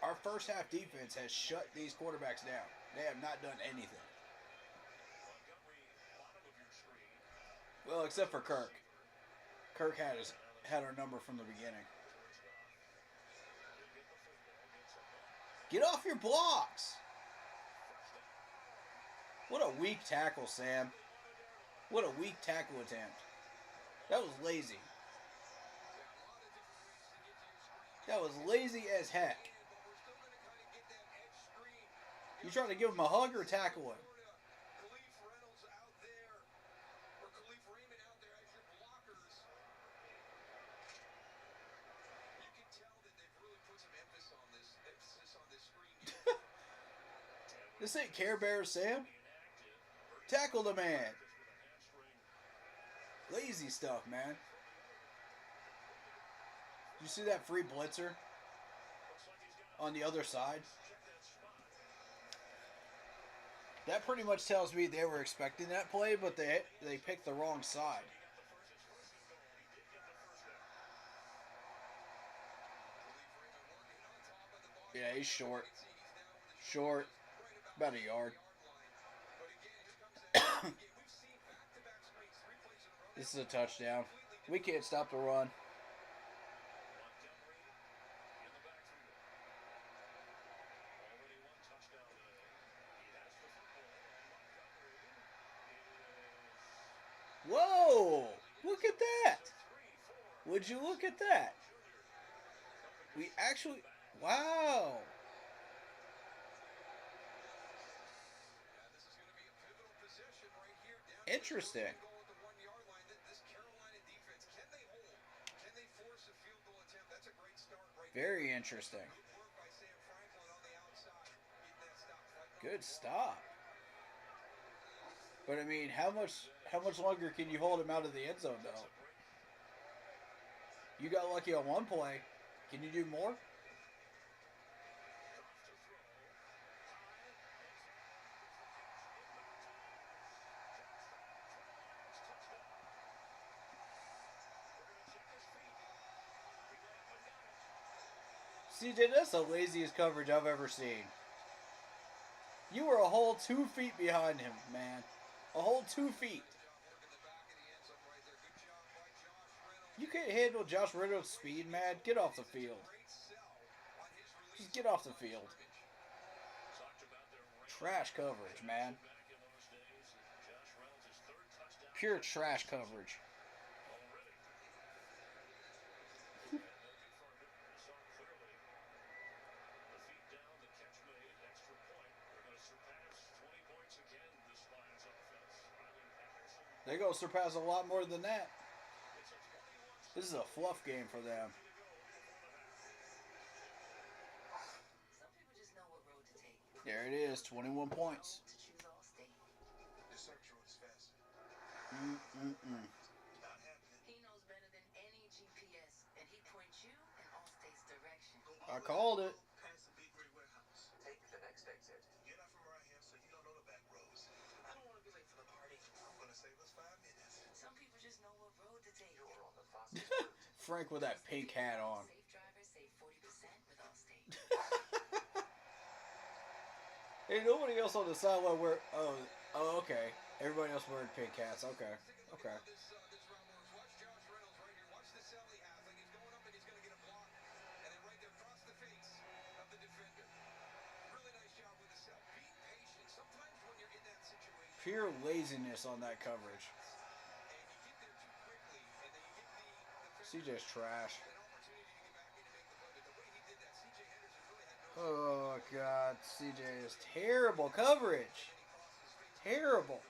Our first half defense has shut these quarterbacks down. They have not done anything. Well, except for Kirk. Kirk had our number from the beginning. Get off your blocks. What a weak tackle, Sam. What a weak tackle attempt. That was lazy. That was lazy as heck. You trying to give him a hug or tackle him? This ain't Care Bear Sam. Tackle the man. Lazy stuff, man. You see that free blitzer on the other side? That pretty much tells me they were expecting that play, but they picked the wrong side. Yeah, he's short. Short. About a yard. This is a touchdown. We can't stop the run. Whoa! Look at that! Would you look at that? We actually... Wow! Interesting. Very interesting. Good stop. But I mean, how much longer can you hold him out of the end zone though? You got lucky on one play. Can you do more? CJ, that's the laziest coverage I've ever seen. You were a whole 2 feet behind him, man. A whole 2 feet. You can't handle Josh Reynolds' speed, man. Get off the field. Just get off the field. Trash coverage, man. Pure trash coverage. They're going to surpass a lot more than that. This is a fluff game for them. There it is, 21 points. Mm-mm-mm. I called it. Frank with that pink hat on. Hey, nobody else on the sideline wear. Oh, okay. Everybody else wearing pink hats. Okay, okay. Pure laziness on that coverage. CJ's trash. Oh, God. CJ is terrible coverage. Terrible.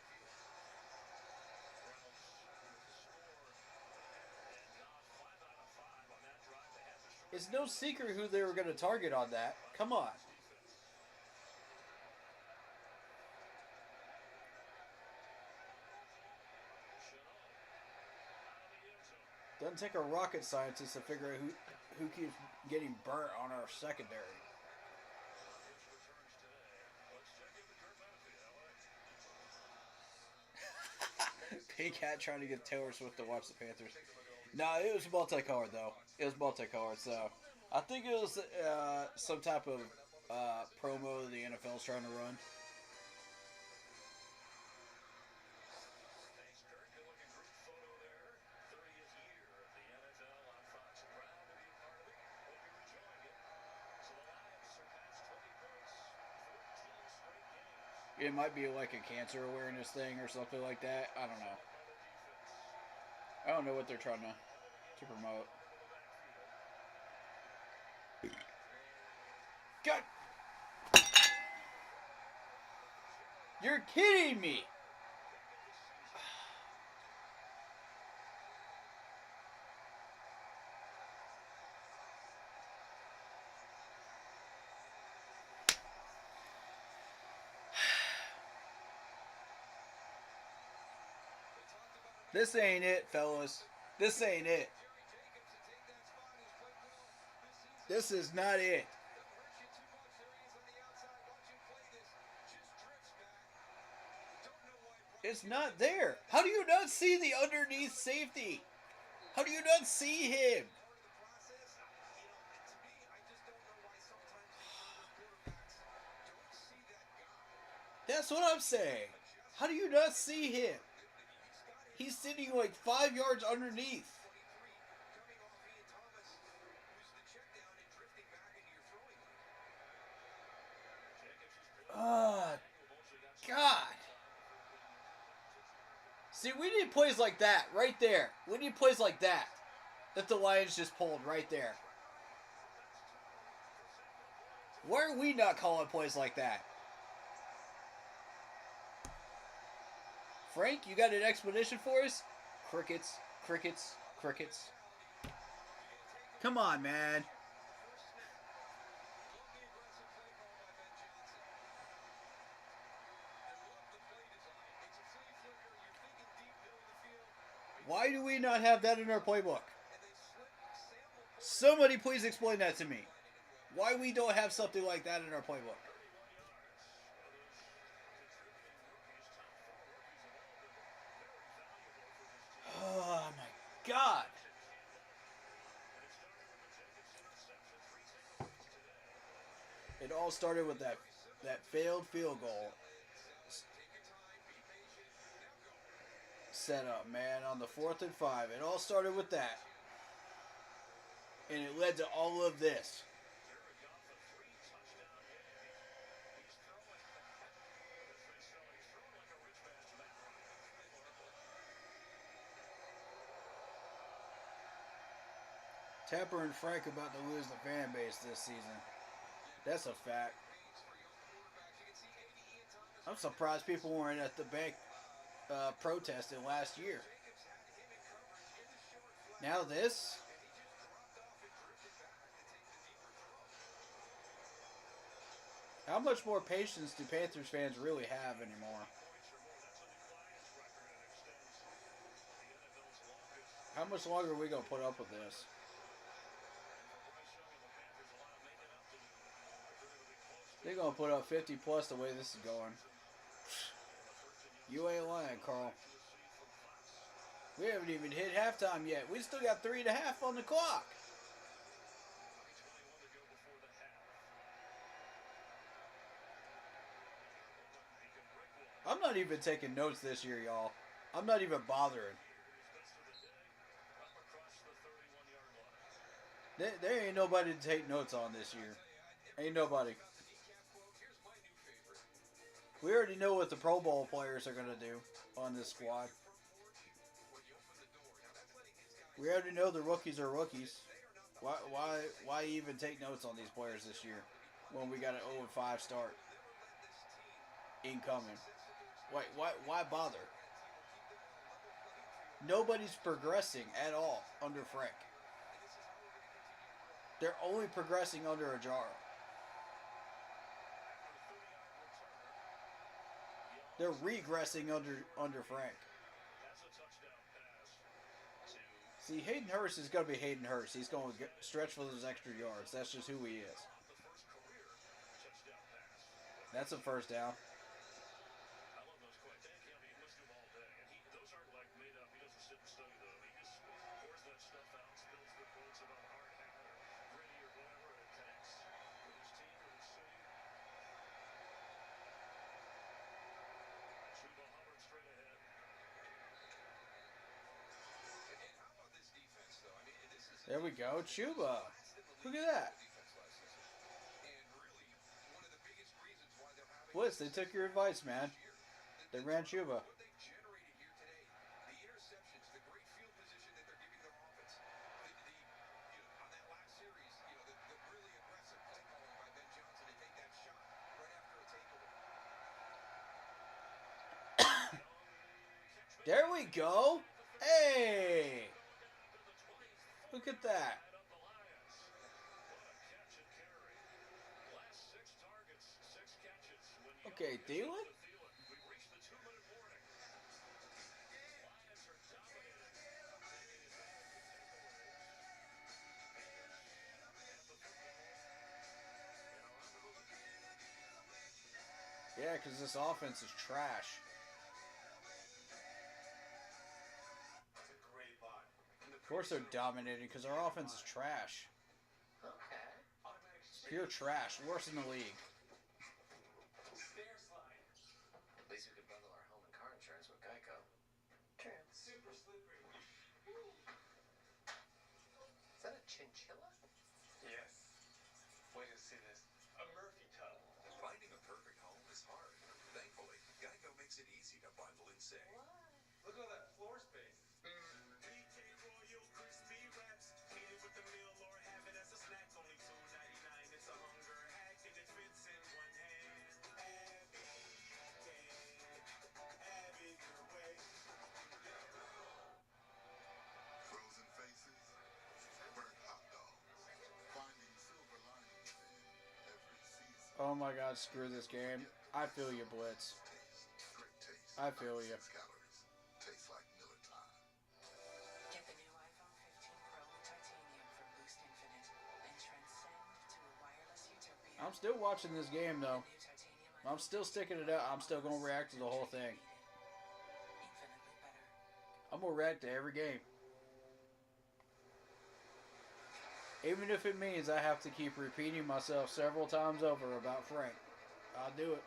It's no secret who they were going to target on that. Come on. Doesn't take a rocket scientist to figure out who keeps getting burnt on our secondary. Pink hat trying to get Taylor Swift to watch the Panthers. Nah, it was multicolored though. It was multicolored, so I think it was some type of promo the NFL's trying to run. It might be like a cancer awareness thing or something like that. I don't know. I don't know what they're trying to promote. God, you're kidding me! This ain't it, fellas. This ain't it. This is not it. It's not there. How do you not see the underneath safety? How do you not see him? That's what I'm saying. How do you not see him? He's sitting like 5 yards underneath. Oh, God. See, we need plays like that right there. We need plays like that the Lions just pulled right there. Why are we not calling plays like that? Frank, you got an explanation for us? Crickets, crickets, crickets. Come on, man. Why do we not have that in our playbook? Somebody please explain that to me. Why we don't have something like that in our playbook? Oh my God. It all started with that failed field goal set up, man, on the 4th and 5. It all started with that. And it led to all of this. Tapper and Frank about to lose the fan base this season. That's a fact. I'm surprised people weren't at the bank protesting last year. Now this? How much more patience do Panthers fans really have anymore? How much longer are we going to put up with this? They're going to put up 50 plus the way this is going. You ain't lying, Carl. We haven't even hit halftime yet. We still got 3.5 on the clock. I'm not even taking notes this year, y'all. I'm not even bothering. There ain't nobody to take notes on this year. Ain't nobody. We already know what the Pro Bowl players are going to do on this squad. We already know the rookies are rookies. Why even take notes on these players this year when we got an 0-5 start incoming? Why bother? Nobody's progressing at all under Frank. They're only progressing under Ajara. They're regressing under Frank. See, Hayden Hurst is going to be Hayden Hurst. He's going to stretch for those extra yards. That's just who he is. That's a first down. There we go. Chuba. Look at that. Blitz, they took your advice, man. They ran Chuba. There we go. Hey! Look at that. Okay, Thielen? Yeah, because this offense is trash. Of course they're dominating because our offense is trash. It's pure trash. Worse in the league. Oh my god, screw this game. I feel you, Blitz. I feel you. I'm still watching this game, though. I'm still sticking it out. I'm still going to react to the whole thing. I'm going to react to every game. Even if it means I have to keep repeating myself several times over about Frank. I'll do it.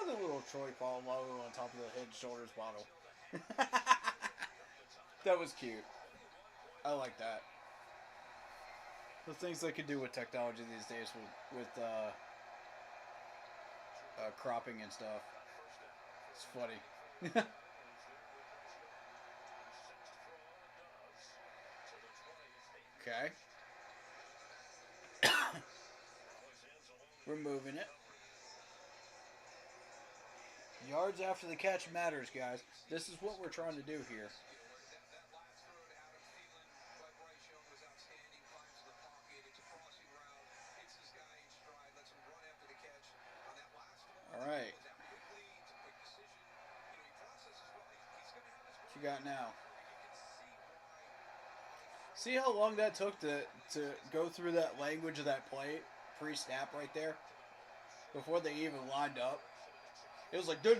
The little Troy Paul logo on top of the Head and Shoulders bottle. That was cute. I like that. The things they can do with technology these days with cropping and stuff. It's funny. Okay. We're moving it. Yards after the catch matters, guys. This is what we're trying to do here. All right. What you got now? See how long that took to go through that language of that play pre-snap right there? Before they even lined up? It was like... It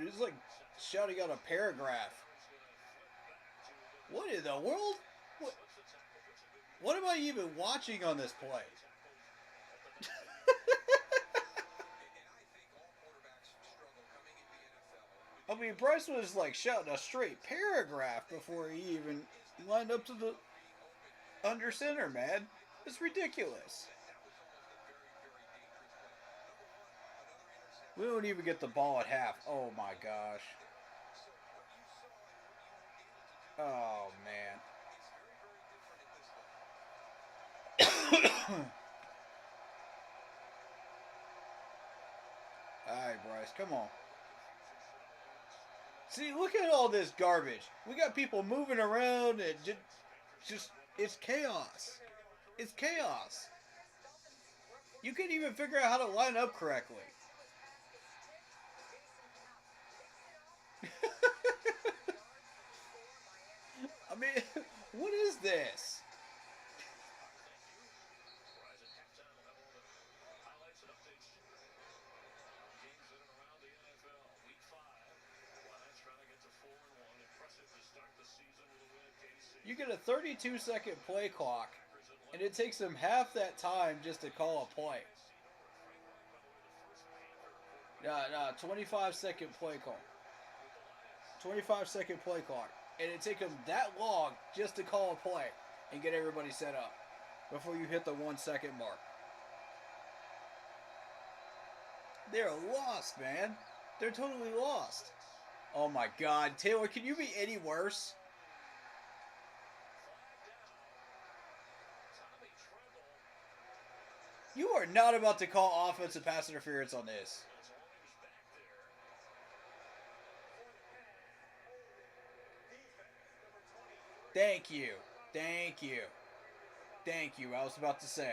was like shouting out a paragraph. What in the world? What am I even watching on this play? I mean, Bryce was like shouting a straight paragraph before he even lined up to the under center, man. It's ridiculous. We don't even get the ball at half. Oh my gosh. Oh man. Alright, Bryce, come on. See, look at all this garbage. We got people moving around and just it's chaos. It's chaos. You can't even figure out how to line up correctly. I mean, what is this? You get a 32-second play clock, and it takes them half that time just to call a play. No, 25-second play call. 25-second play clock. And it takes them that long just to call a play and get everybody set up before you hit the 1 second mark. They're lost, man. They're totally lost. Oh my God. Taylor, can you be any worse? You are not about to call offensive pass interference on this. Thank you. Thank you. Thank you. I was about to say.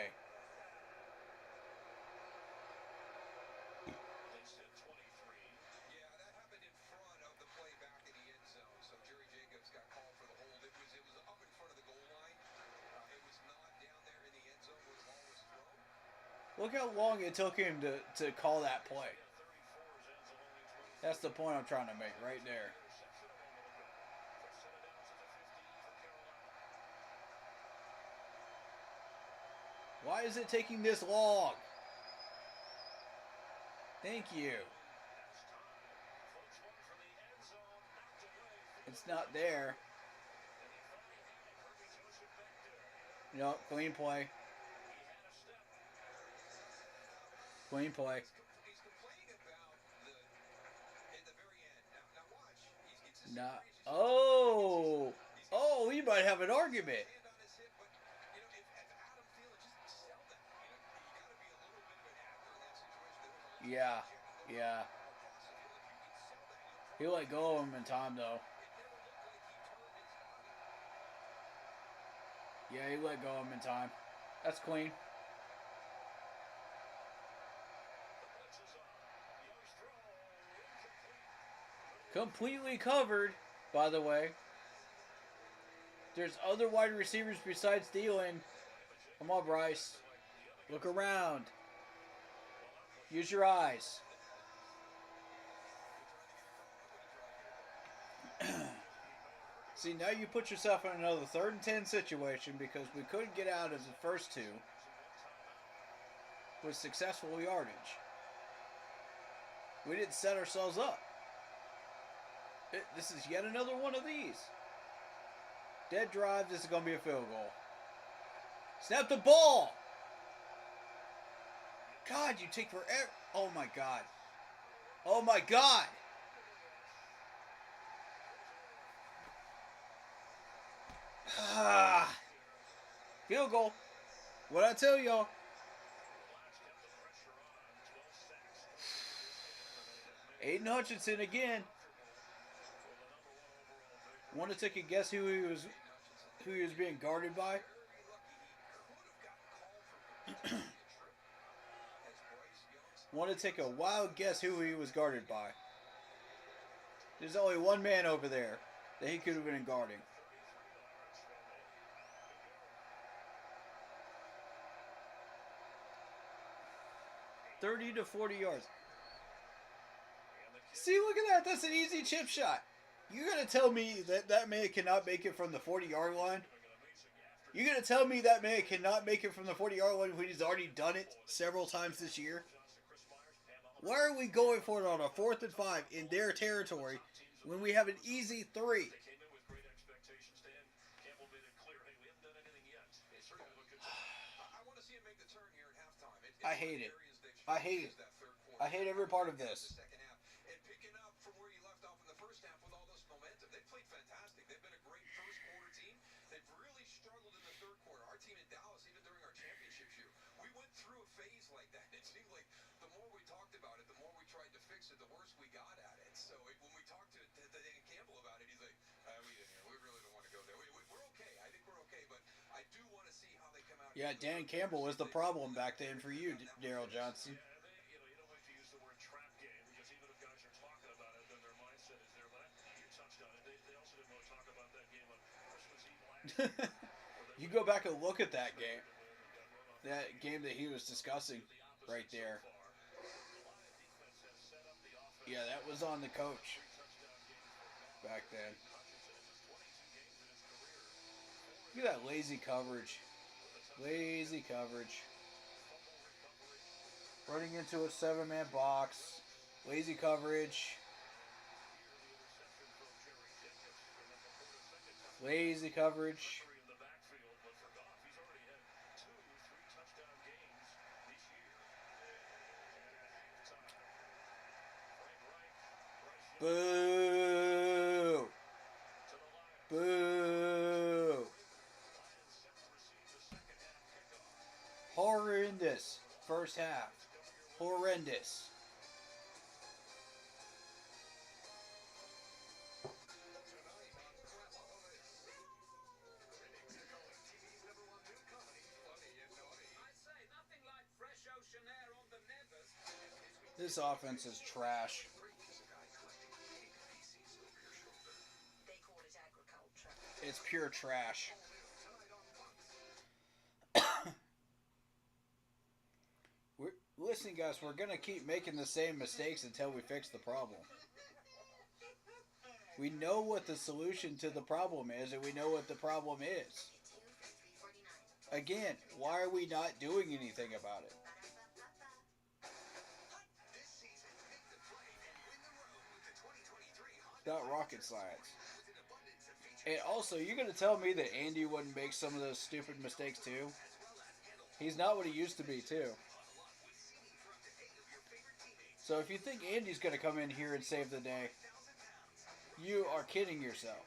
Look how long it took him to call that play. That's the point I'm trying to make right there. Why is it taking this long? Thank you. It's not there. No, clean play. Clean play. Nah. Oh! Oh, we might have an argument. Yeah. Yeah. He let go of him in time, though. Yeah, he let go of him in time. That's clean. Completely covered, by the way. There's other wide receivers besides Thielen. Come on, Bryce. Look around. Use your eyes. See, now you put yourself in another 3rd and 10 situation because we couldn't get out of the first two with successful yardage. We didn't set ourselves up. This is yet another one of these. Dead drive, this is going to be a field goal. Snap the ball! God, you take forever. Oh my God. Oh my God. Field goal. What'd I tell y'all? Aiden Hutchinson again. Want to take a guess who he was being guarded by? Want to take a wild guess who he was guarded by? There's only one man over there that he could have been guarding. 30 to 40 yards. See, look at that. That's an easy chip shot. You're going to tell me that man cannot make it from the 40-yard line? You're going to tell me that man cannot make it from the 40-yard line when he's already done it several times this year? Why are we going for it on a 4th and 5 in their territory when we have an easy 3? I hate it. I hate it. I hate every part of this. Yeah, Dan Campbell was the problem back then for you, Daryl Johnson. You go back and look at that game. That game that he was discussing right there. Yeah, that was on the coach back then. Look at that lazy coverage. Lazy coverage. Running into a 7-man box. Lazy coverage. Lazy coverage. Boo! Boo! Horrendous first half. Horrendous. This offense is trash. It's pure trash. Listen, guys, we're going to keep making the same mistakes until we fix the problem. We know what the solution to the problem is, and we know what the problem is. Again, why are we not doing anything about it? Not rocket science. And also, you're going to tell me that Andy wouldn't make some of those stupid mistakes too? He's not what he used to be, too. So if you think Andy's going to come in here and save the day, you are kidding yourself.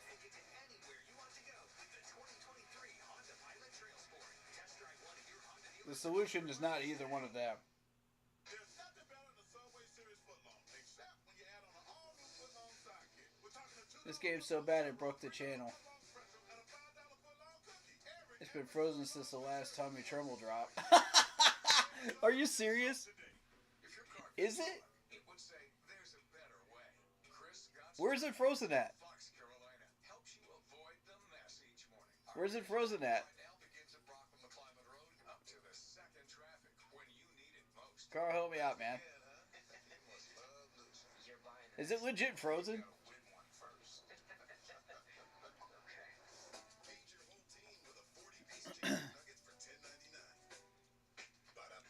The solution is not either one of them. This game's so bad it broke the channel. It's been frozen since the last Tommy Tremble drop. Are you serious? Is it? Where's it frozen at? Where's it frozen at? Carl, help me out, man. Is it legit frozen?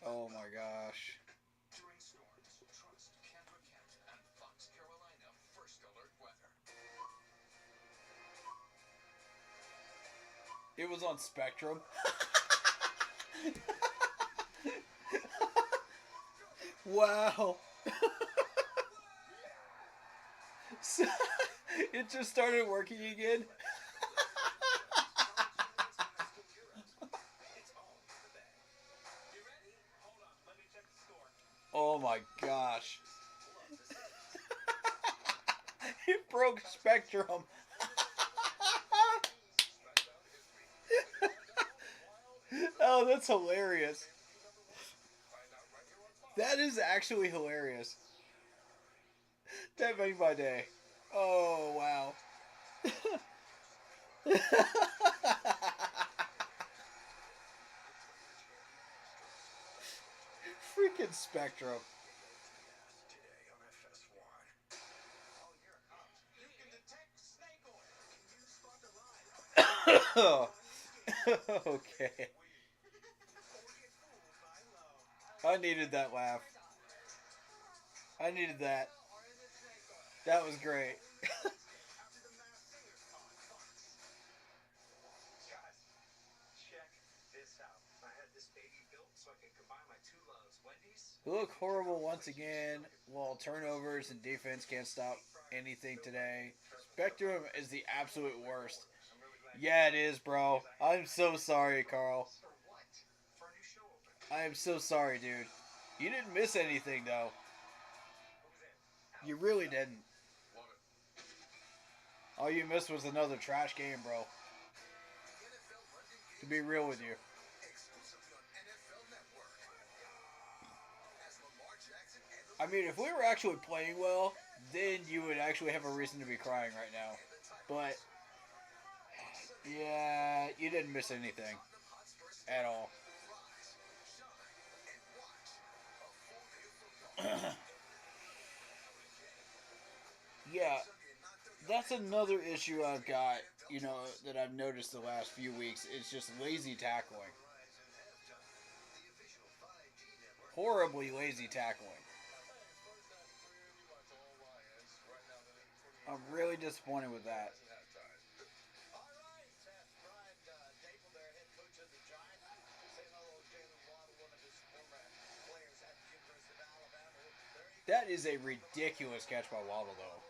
Oh my gosh. It was on Spectrum. Wow. So, it just started working again. Oh my gosh. It broke Spectrum. Oh, that's hilarious. That is actually hilarious. That made my day. Oh, wow. Freaking Spectrum. Okay. I needed that laugh. I needed that. That was great. We look horrible once again. Well, turnovers and defense can't stop anything today. Spectrum is the absolute worst. Yeah, it is, bro. I'm so sorry, Carl. I am so sorry, dude. You didn't miss anything, though. You really didn't. All you missed was another trash game, bro. To be real with you. I mean, if we were actually playing well, then you would actually have a reason to be crying right now. But, yeah, you didn't miss anything. At all. Yeah, that's another issue I've got. that I've noticed the last few weeks is just lazy tackling. Horribly lazy tackling. I'm really disappointed with that. That is a ridiculous catch by Waddle, though.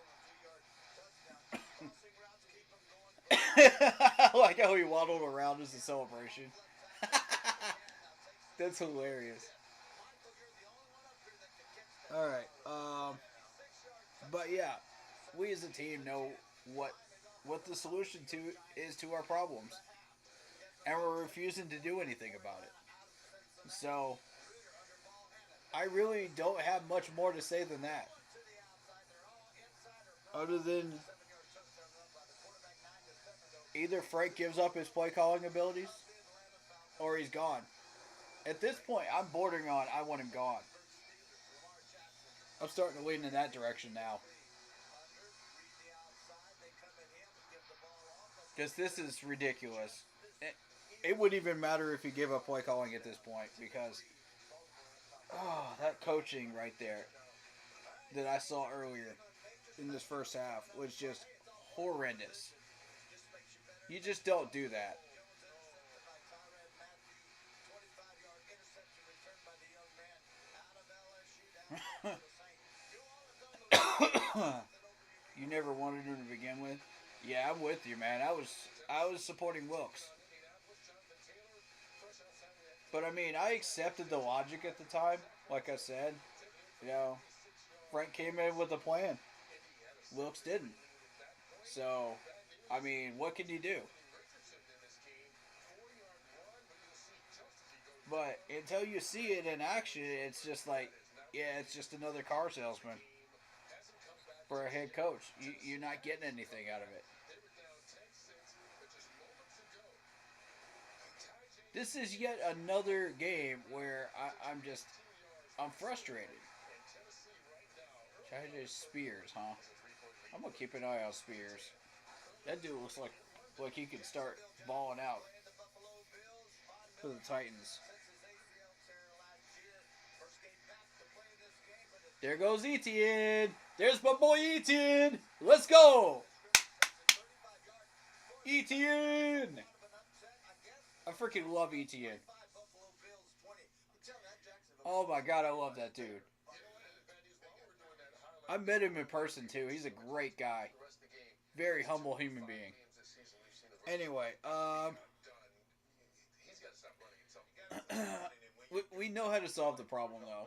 I like how he waddled around as a celebration. That's hilarious. All right. But yeah, we as a team know what what the solution to our problems, and we're refusing to do anything about it. So I really don't have much more to say than that, other than either Frank gives up his play calling abilities or he's gone. At this point, I'm bordering on I want him gone. I'm starting to lean in that direction now. Because this is ridiculous. It wouldn't even matter if he gave up play calling at this point because that coaching right there that I saw earlier in this first half was just horrendous. You just don't do that. You never wanted him to begin with. Yeah, I'm with you, man. I was supporting Wilkes, but I mean, I accepted the logic at the time. Like I said, you know, Frank came in with a plan. Wilkes didn't. So, I mean, what can you do? But until you see it in action, it's just like, yeah, it's just another car salesman for a head coach. You're not getting anything out of it. This is yet another game where I'm frustrated. Chad Spears, huh? I'm gonna keep an eye on Spears. That dude looks like he could start balling out for the Titans. There goes Etienne. There's my boy Etienne. Let's go, Etienne. I freaking love Etienne. Oh my god, I love that dude. I met him in person too. He's a great guy. Very humble human being. Anyway, we know how to solve the problem though.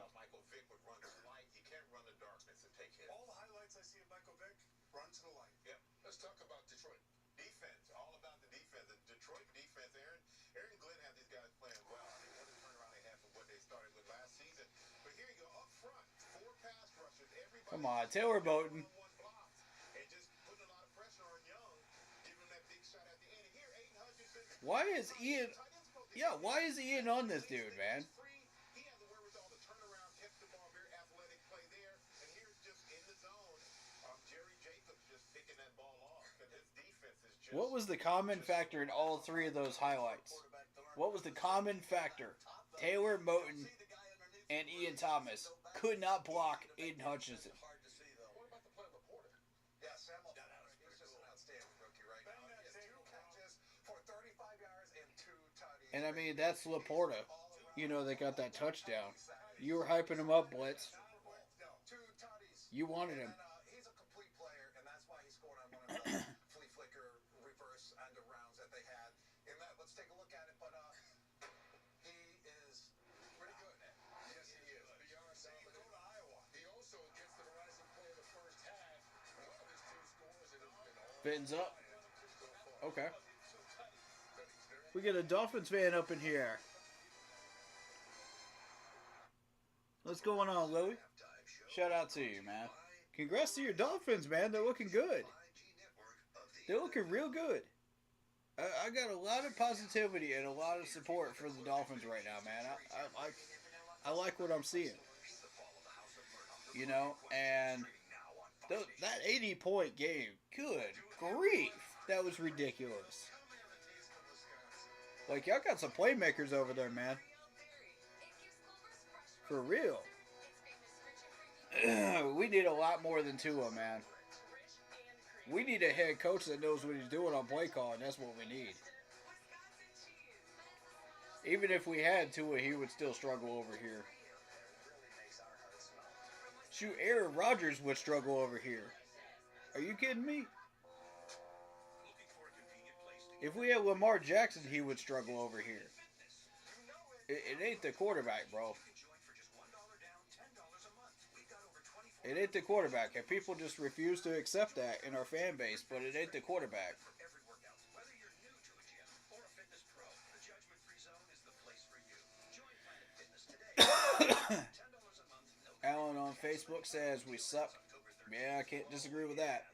Come on, Taylor Bowden. Why is Ian? Yeah, why is Ian on this dude, man? What was the common factor in all three of those highlights? What was the common factor? Taylor Moton and Ian Thomas could not block Aiden Hutchinson. And I mean, that's Laporta. They got that touchdown. You were hyping him up, Blitz. You wanted him. Fittens up. Okay. We get a Dolphins fan up in here. What's going on, Louie? Shout out to you, man. Congrats to your Dolphins, man. They're looking good. They're looking real good. I got a lot of positivity and a lot of support for the Dolphins right now, man. I like what I'm seeing. And that 80-point game, good grief. That was ridiculous. Like, y'all got some playmakers over there, man. For real. We need a lot more than Tua, man. We need a head coach that knows what he's doing on play calling. That's what we need. Even if we had Tua, he would still struggle over here. Shoot, Aaron Rodgers would struggle over here. Are you kidding me? If we had Lamar Jackson, he would struggle over here. It ain't the quarterback, bro. It ain't the quarterback. And people just refuse to accept that in our fan base, but it ain't the quarterback. Alan on Facebook says we suck. Yeah, I can't disagree with that.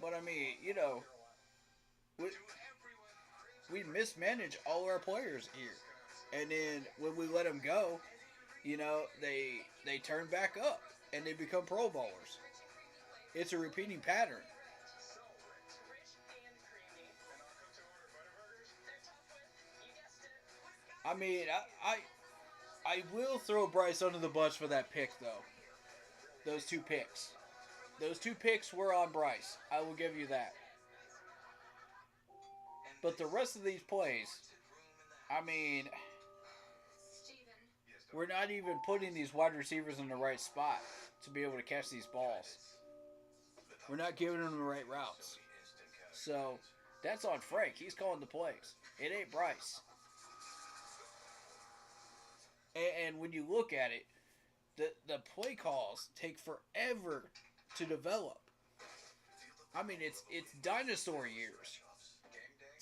But I mean, you know, we mismanage all our players here. And then when we let them go, you know, they turn back up and they become Pro Bowlers. It's a repeating pattern. I mean, I will throw Bryce under the bus for that pick, though. Those two picks. Those two picks were on Bryce. I will give you that. But the rest of these plays, I mean, we're not even putting these wide receivers in the right spot to be able to catch these balls. We're not giving them the right routes. So, that's on Frank. He's calling the plays. It ain't Bryce. And when you look at it, the play calls take forever to develop. I mean, it's dinosaur years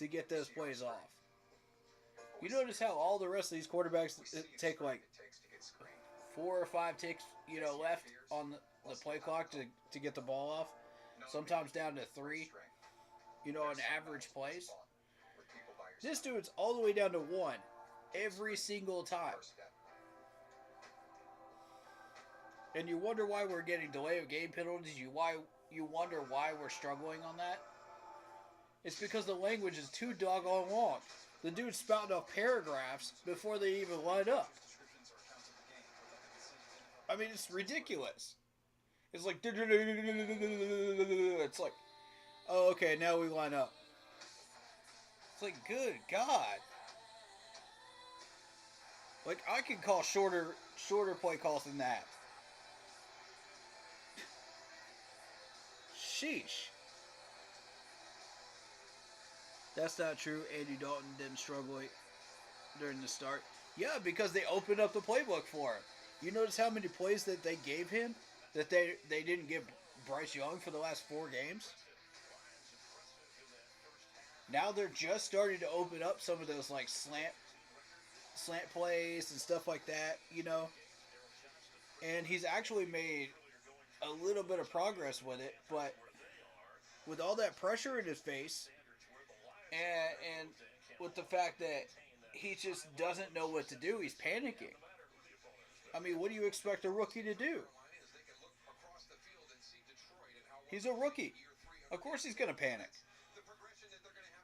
to get those plays off. You notice how all the rest of these quarterbacks take like 4 or 5 ticks, you know, left on the play clock to get the ball off. Sometimes down to 3, you know, on average plays. This dude's all the way down to 1 every single time. And you wonder why we're getting delay of game penalties. You wonder why we're struggling on that. It's because the language is too doggone long. The dude's spouting off paragraphs before they even line up. I mean, it's ridiculous. It's like, it's like, oh, okay, now we line up. It's like, good God. Like, I can call shorter play calls than that. Sheesh. That's not true. Andy Dalton didn't struggle during the start. Yeah, because they opened up the playbook for him. You notice how many plays that they gave him that they didn't give Bryce Young for the last 4 games? Now they're just starting to open up some of those like slant plays and stuff like that, you know. And he's actually made a little bit of progress with it, but with all that pressure in his face, and with the fact that he just doesn't know what to do, he's panicking. I mean, what do you expect a rookie to do? He's a rookie. Of course he's going to panic.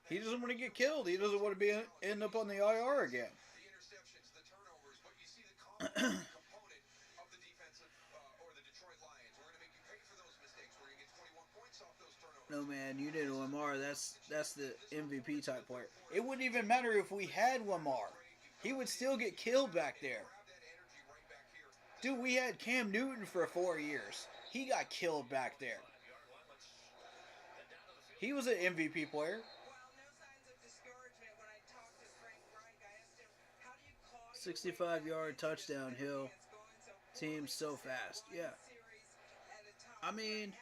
He doesn't want to get killed. He doesn't want to end up on the IR again. No, man, you did Lamar. That's the MVP type player. It wouldn't even matter if we had Lamar. He would still get killed back there. Dude, we had Cam Newton for 4 years. He got killed back there. He was an MVP player. 65-yard touchdown, Hill. Team's so fast. Yeah. I mean,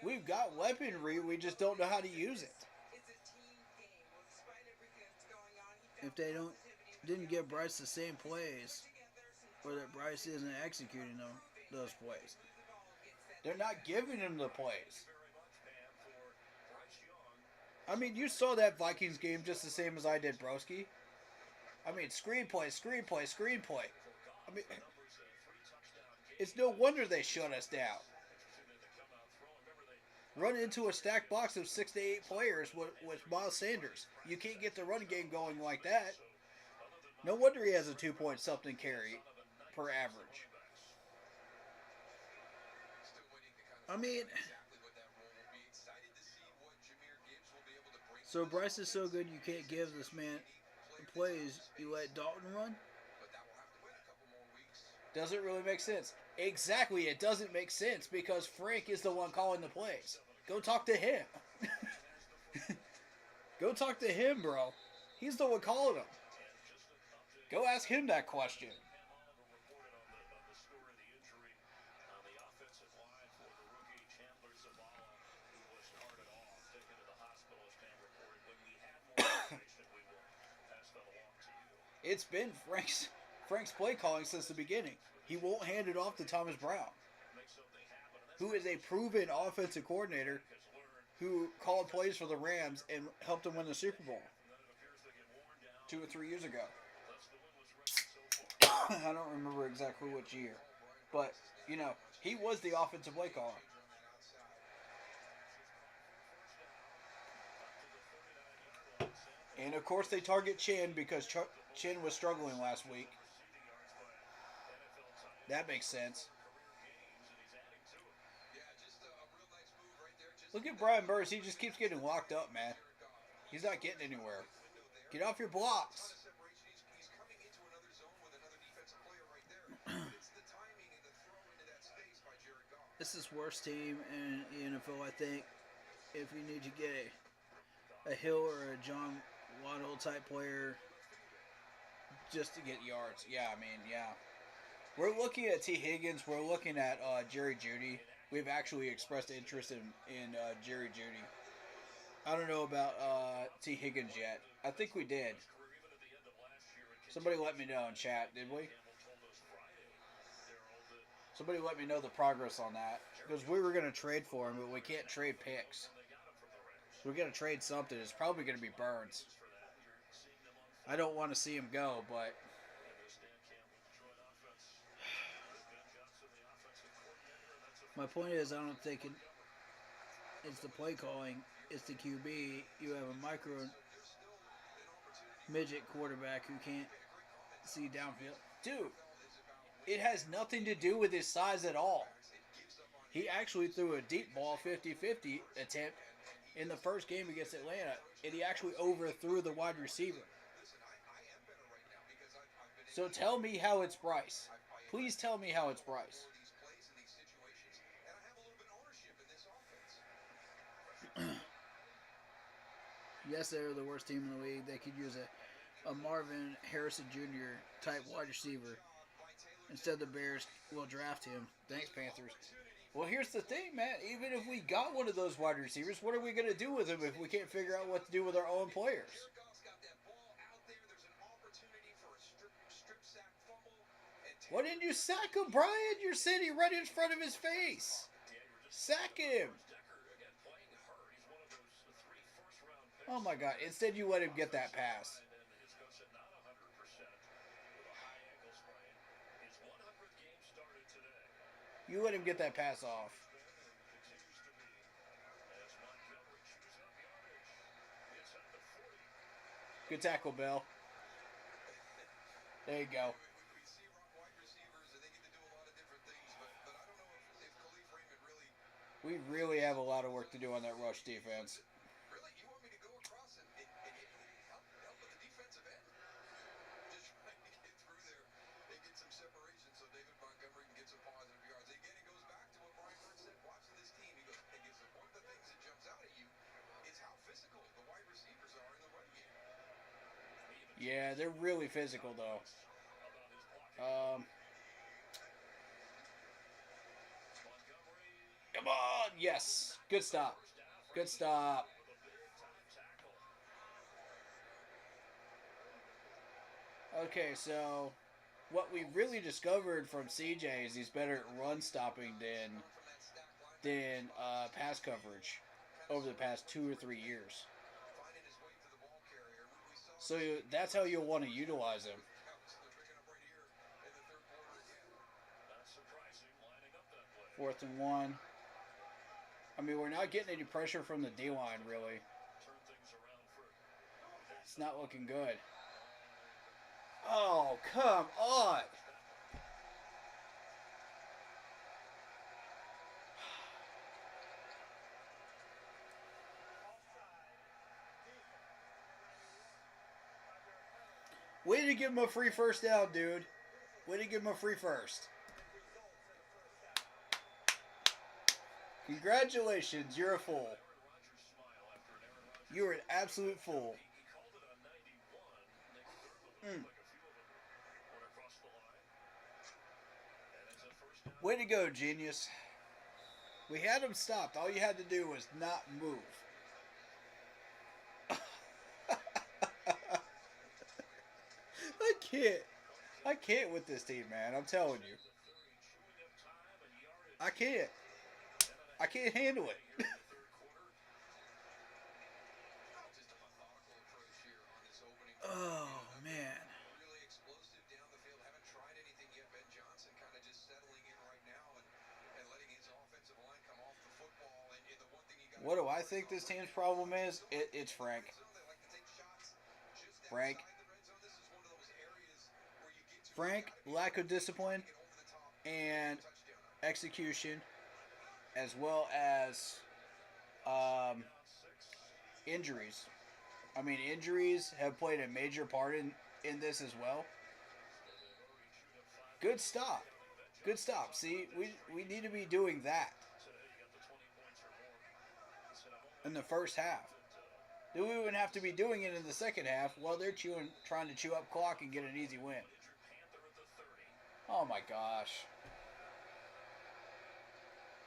we've got weaponry, we just don't know how to use it. If they didn't give Bryce the same plays, or that Bryce isn't executing those plays, they're not giving him the plays. I mean, you saw that Vikings game just the same as I did, broski. I mean, screenplay. I mean, it's no wonder they shut us down. run into a stacked box of 6 to 8 players with Miles Sanders. You can't get the run game going like that. No wonder he has a 2 point something carry per average. I mean, so Bryce is so good you can't give this man plays. You let Dalton run? Doesn't really make sense. Exactly, it doesn't make sense because Frank is the one calling the plays. Go talk to him. Go talk to him, bro. He's the one calling them. Go ask him that question. It's been Frank's play calling since the beginning. He won't hand it off to Thomas Brown, who is a proven offensive coordinator who called plays for the Rams and helped them win the Super Bowl 2 or 3 years ago. I don't remember exactly which year, but he was the offensive play caller. And of course, they target Chin because Chin was struggling last week. That makes sense. Look at Brian Burns. He just keeps getting locked up, man. He's not getting anywhere. Get off your blocks. This is worst team in the NFL, I think. If you need to get a Hill or a John Waddle type player just to get yards. Yeah, I mean, yeah. We're looking at T. Higgins. We're looking at Jerry Jeudy. We've actually expressed interest in Jerry Jeudy. I don't know about T. Higgins yet. I think we did. Somebody let me know in chat, did we? Somebody let me know the progress on that. Because we were going to trade for him, but we can't trade picks. So we're going to trade something. It's probably going to be Burns. I don't want to see him go, but my point is I don't think it's the play calling. It's the QB. You have a micro midget quarterback who can't see downfield. Dude, it has nothing to do with his size at all. He actually threw a deep ball 50-50 attempt in the first game against Atlanta, and he actually overthrew the wide receiver. So tell me how it's Bryce. Please tell me how it's Bryce. Yes, they're the worst team in the league. They could use a Marvin Harrison Jr. type wide receiver. Instead, the Bears will draft him. Thanks, Panthers. Well, here's the thing, man. Even if we got one of those wide receivers, what are we going to do with him if we can't figure out what to do with our own players? Why didn't you sack him, Brian? You're sitting right in front of his face. Sack him. Oh, my God. Instead, you let him get that pass. You let him get that pass off. Good tackle, Bell. There you go. We really have a lot of work to do on that rush defense. Yeah, they're really physical, though. Come on! Yes! Good stop. Good stop. Okay, so what we really discovered from CJ is he's better at run stopping than pass coverage over the past 2 or 3 years. So that's how you'll want to utilize him. Fourth and 1. I mean, we're not getting any pressure from the D line, really. It's not looking good. Oh, come on. Way to give him a free first down, dude. Way to give him a free first. Congratulations, you're a fool. You're an absolute fool. Mm. Way to go, genius. We had him stopped. All you had to do was not move. I can't. I can't with this team, man. I'm telling you. I can't. I can't handle it. Oh, man. What do I think this team's problem is? It's Frank. Frank. Frank, lack of discipline and execution, as well as um, injuries. I mean, injuries have played a major part in this as well. Good stop. Good stop. See, we need to be doing that in the first half. Do we even have to be doing it in the second half while they're trying to chew up clock and get an easy win? Oh my gosh.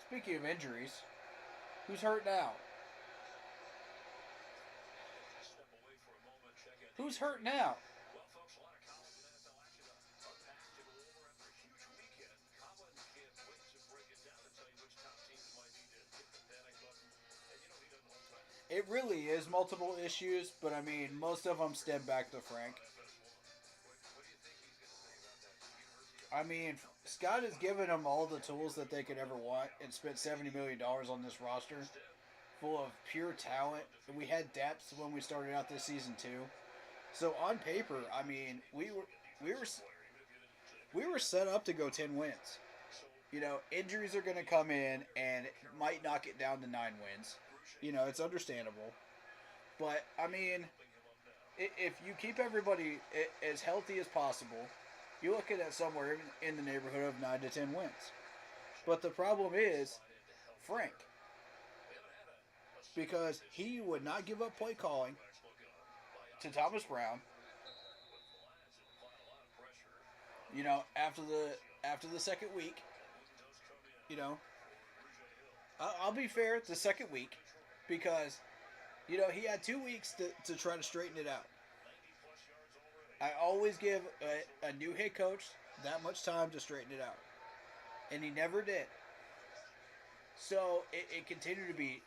Speaking of injuries, who's hurt now? Who's hurt now? It really is multiple issues, but I mean, most of them stem back to Frank. I mean, Scott has given them all the tools that they could ever want and spent $70 million on this roster full of pure talent. We had depth when we started out this season too. So on paper, I mean, we were we were set up to go 10 wins. You know, injuries are going to come in and it might knock it down to 9 wins. You know, it's understandable. But I mean, if you keep everybody as healthy as possible, you're looking at somewhere in the neighborhood of 9 to 10 wins. But the problem is Frank, because he would not give up play calling to Thomas Brown. You know, after the second week, you know, I'll be fair. The second week, because you know he had 2 weeks to try to straighten it out. I always give a new head coach that much time to straighten it out, and he never did. So it continued to be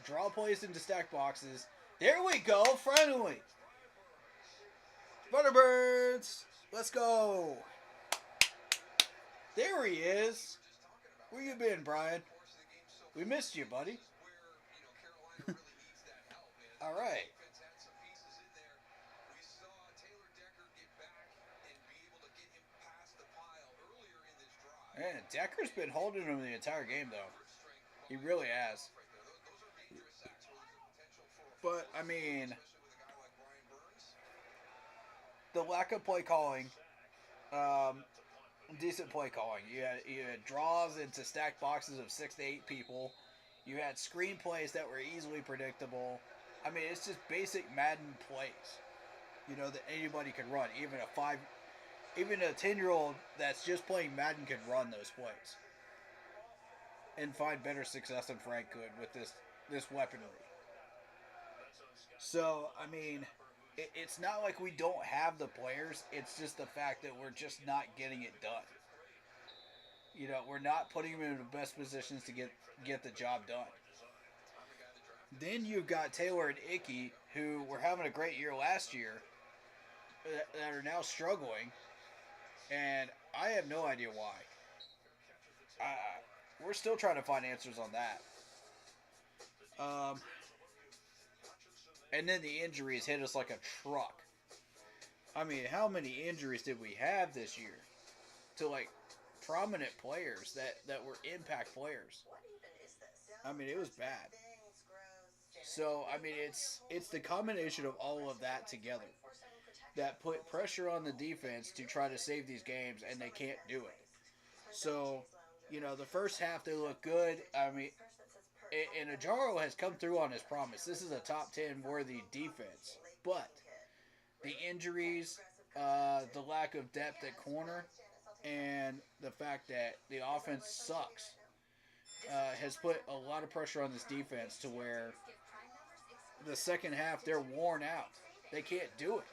draw plays into stack boxes. There we go, finally. Butterbirds, let's go. There he is. Where you been, Brian? We missed you, buddy. All right. Man, Decker's been holding him the entire game, though. He really has. But, I mean, the lack of play calling, um, decent play calling. You had draws into stacked boxes of 6 to 8 people. You had screenplays that were easily predictable. I mean, it's just basic Madden plays. You know that anybody can run. Even a 10-year-old that's just playing Madden can run those plays and find better success than Frank could with this weaponry. So I mean, it's not like we don't have the players. It's just the fact that we're just not getting it done. You know, we're not putting them in the best positions to get the job done. Then you've got Taylor and Icky, who were having a great year last year, that are now struggling, and I have no idea why. We're still trying to find answers on that. Um, and then the injuries hit us like a truck. I mean, how many injuries did we have this year to like prominent players that were impact players? I mean, it was bad. So I mean, it's the combination of all of that together that put pressure on the defense to try to save these games, and they can't do it. So, the first half they look good. I mean, and Ajaro has come through on his promise. This is a top 10 worthy defense, but the injuries, the lack of depth at corner, and the fact that the offense sucks has put a lot of pressure on this defense to where the second half they're worn out. They can't do it.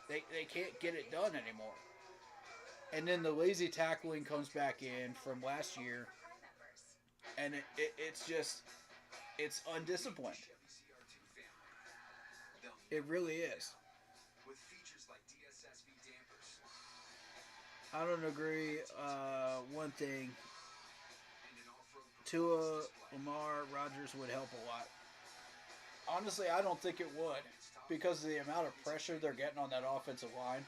They can't get it done anymore. And then the lazy tackling comes back in from last year, and it's just it's undisciplined. It really is. I don't agree. One thing, Tua, Lamar, Rodgers would help a lot. Honestly, I don't think it would because of the amount of pressure they're getting on that offensive line.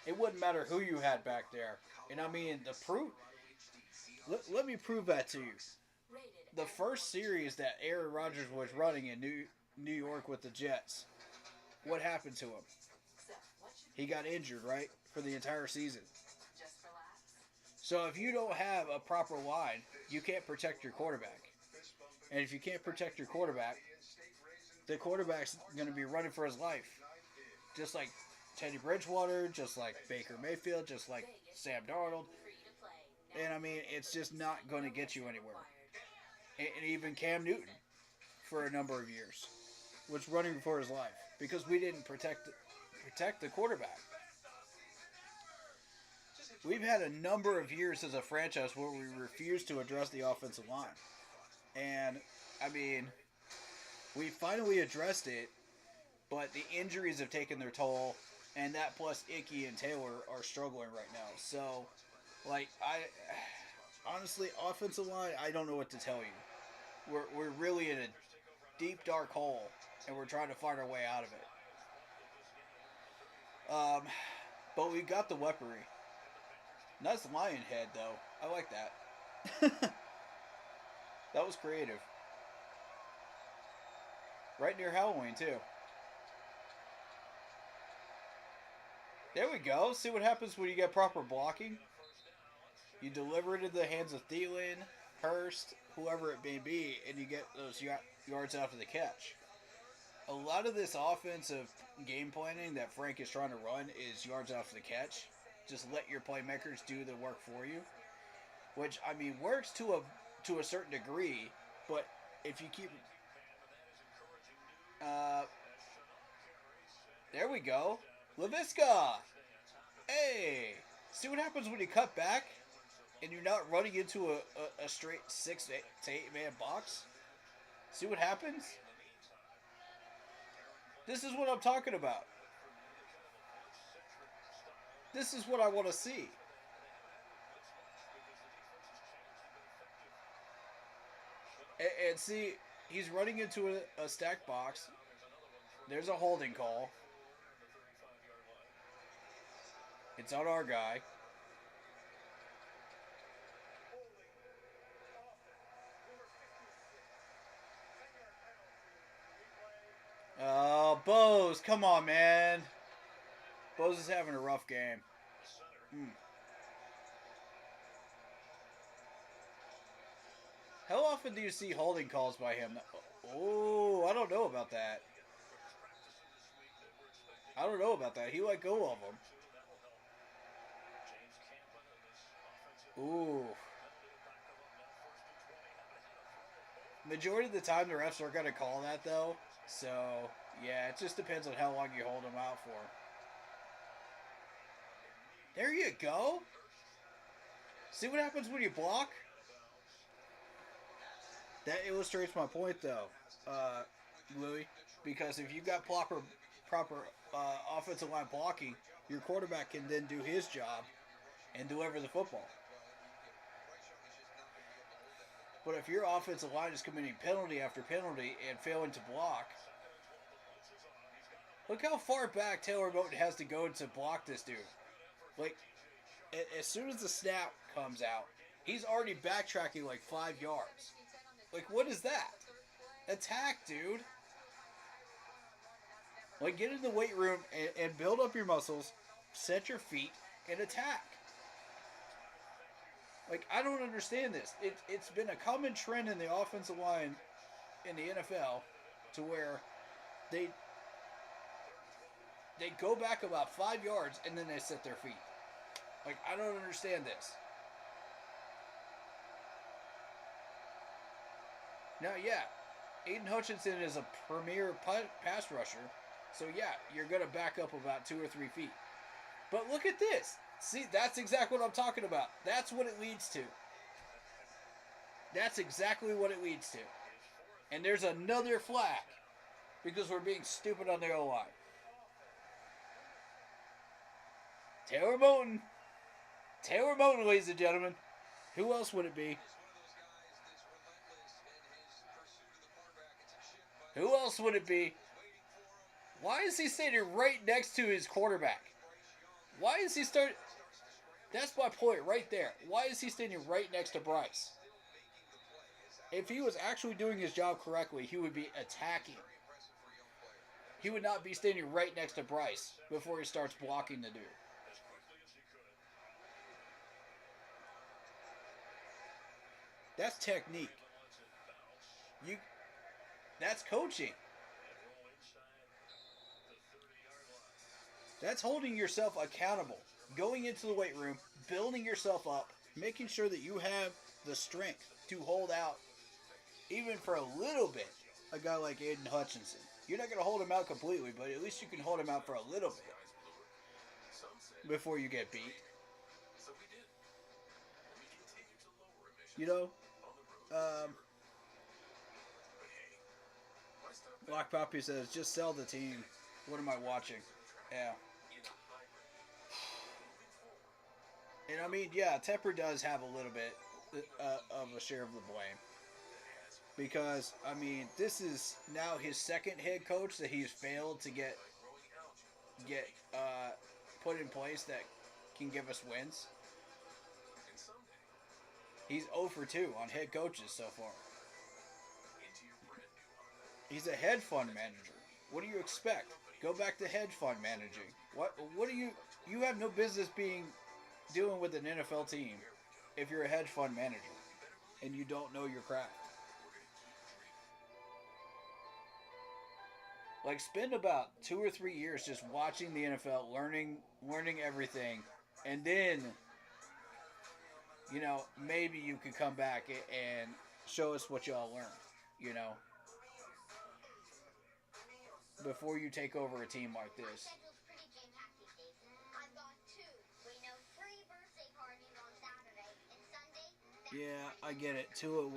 It wouldn't matter who you had back there. And I mean, the proof. Let me prove that to you. The first series that Aaron Rodgers was running in New York with the Jets, what happened to him? He got injured, right, for the entire season. So if you don't have a proper line, you can't protect your quarterback. And if you can't protect your quarterback, the quarterback's going to be running for his life. Just like Teddy Bridgewater, just like Baker Mayfield, just like Sam Darnold. And I mean, it's just not going to get you anywhere. And even Cam Newton, for a number of years, was running for his life because we didn't protect the quarterback. We've had a number of years as a franchise where we refuse to address the offensive line. And, I mean, we finally addressed it, but the injuries have taken their toll, and that plus Icky and Taylor are struggling right now. So, like, honestly, offensive line, I don't know what to tell you. We're really in a deep, dark hole, and we're trying to find our way out of it. But we've got the weaponry. Nice lion head, though. I like that. That was creative. Right near Halloween, too. There we go. See what happens when you get proper blocking? You deliver it into the hands of Thielen, Hurst, whoever it may be, and you get those yards after the catch. A lot of this offensive game planning that Frank is trying to run is yards after the catch. Just let your playmakers do the work for you, which I mean works to a certain degree. But if you keep, there we go, Laviska. Hey, see what happens when you cut back and you're not running into a straight 6 to 8 man box. See what happens? This is what I'm talking about. This is what I want to see. And see, he's running into a stacked box. There's a holding call. It's on our guy. Bose, come on, man. Bose is having a rough game. How often do you see holding calls by him? Oh, I don't know about that. I don't know about that. He let go of them. Ooh. Majority of the time, the refs are going to call that, though. So, yeah, it just depends on how long you hold them out for. There you go. See what happens when you block? That illustrates my point, though, Louis. Because if you've got proper offensive line blocking, your quarterback can then do his job and deliver the football. But if your offensive line is committing penalty after penalty and failing to block, look how far back Taylor Moton has to go to block this dude. Like, as soon as the snap comes out, he's already backtracking like 5 yards. Like, what is that? Attack, dude. Like, get in the weight room and build up your muscles, set your feet, and attack. Like, I don't understand this. It's been a common trend in the offensive line in the NFL to where they go back about 5 yards and then they set their feet. Like, I don't understand this. Now, yeah, Aiden Hutchinson is a premier pass rusher. So, yeah, you're going to back up about 2 or 3 feet. But look at this. See, that's exactly what I'm talking about. That's what it leads to. That's exactly what it leads to. And there's another flag because we're being stupid on the O-line. Taylor Moton. Taylor Moton, ladies and gentlemen. Who else would it be? Who else would it be? Why is he standing right next to his quarterback? Why is he starting? That's my point right there. Why is he standing right next to Bryce? If he was actually doing his job correctly, he would be attacking. He would not be standing right next to Bryce before he starts blocking the dude. That's technique. That's coaching. That's holding yourself accountable. Going into the weight room, building yourself up, making sure that you have the strength to hold out, even for a little bit, a guy like Aiden Hutchinson. You're not going to hold him out completely, but at least you can hold him out for a little bit before you get beat. You know, Black Poppy says, just sell the team. What am I watching? Yeah. And I mean, yeah, Tepper does have a little bit of a share of the blame. Because, I mean, this is now his second head coach that he's failed to get put in place that can give us wins. He's 0 for 2 on head coaches so far. He's a hedge fund manager. What do you expect? Go back to hedge fund managing. What do you have no business dealing with an NFL team if you're a hedge fund manager and you don't know your craft. Like, spend about 2 or 3 years just watching the NFL, learning everything, and then, you know, maybe you could come back and show us what y'all learned, you know, before you take over a team like this. Yeah, I get it. Tua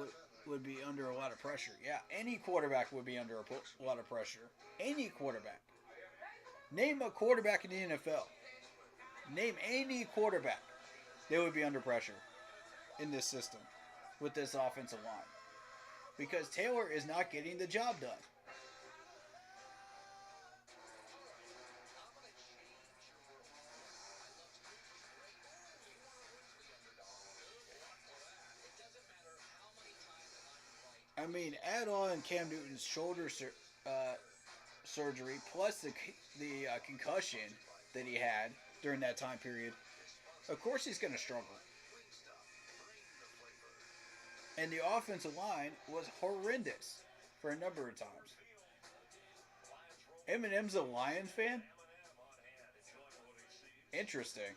would be under a lot of pressure. Yeah, any quarterback would be under a lot of pressure. Any quarterback. Name a quarterback in the NFL. Name any quarterback. They would be under pressure in this system with this offensive line. Because Taylor is not getting the job done. I mean, add on Cam Newton's shoulder surgery plus the concussion that he had during that time period. Of course he's going to struggle. And the offensive line was horrendous for a number of times. Eminem's a Lions fan? Interesting.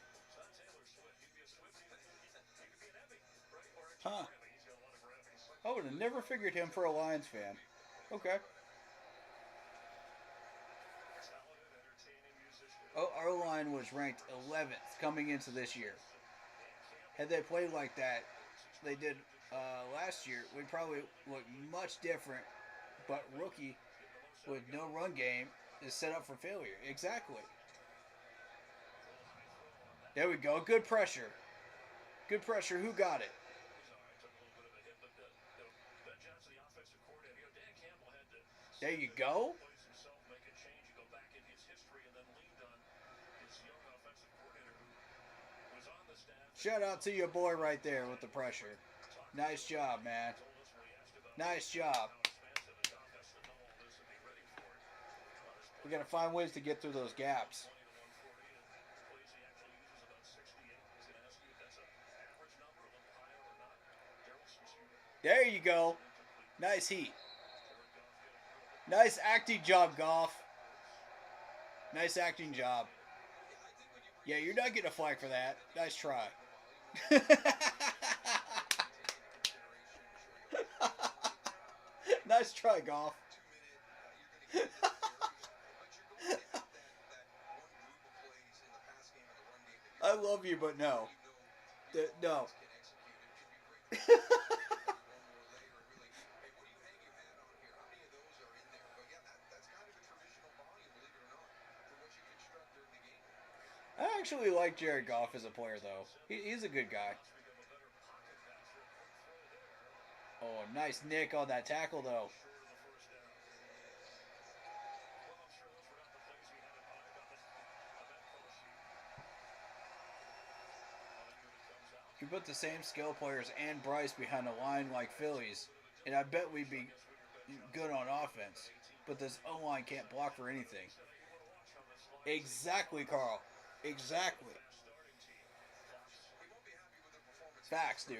Huh. I would have never figured him for a Lions fan. Okay. Oh, our line was ranked 11th coming into this year. Had they played like that, they did last year, we'd probably look much different. But rookie with no run game is set up for failure. Exactly. There we go. Good pressure. Good pressure. Who got it? There you go. Shout out to your boy right there with the pressure. Nice job, man. Nice job. We got to find ways to get through those gaps. There you go. Nice heat. Nice acting job, Goff. Nice acting job. Yeah, you're not getting a flag for that. Nice try. Nice try, Goff. I love you, but no. No. I actually like Jared Goff as a player, though. He's a good guy. Oh, nice nick on that tackle, though. You put the same skill players and Bryce behind a line like Phillies, and I bet we'd be good on offense. But this O-line can't block for anything. Exactly, Carl. Exactly. Facts, dude.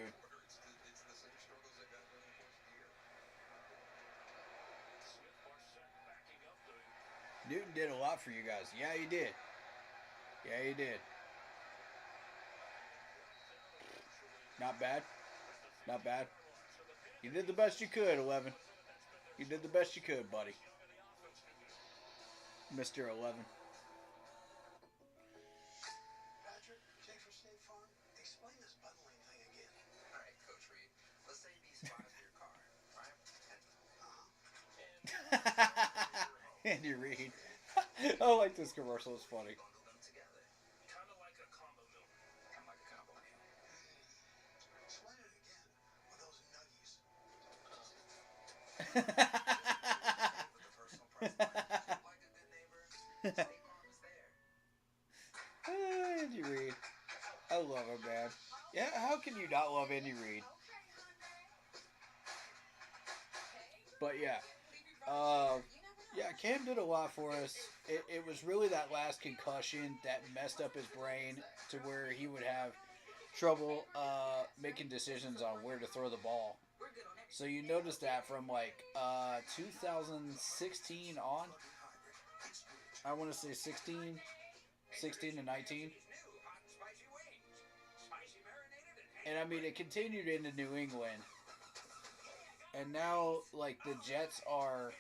Newton did a lot for you guys. Yeah, he did. Yeah, he did. Not bad. Not bad. You did the best you could, 11. You did the best you could, buddy. Mr. 11. Andy Reid. I like this commercial. It's funny. Andy Reid. I love him, man. Yeah, how can you not love Andy Reid? But yeah, yeah, Cam did a lot for us. It was really that last concussion that messed up his brain to where he would have trouble making decisions on where to throw the ball. So you notice that from like 2016 on. I want to say 16 to 19. And I mean, it continued into New England. And now, like, the Jets are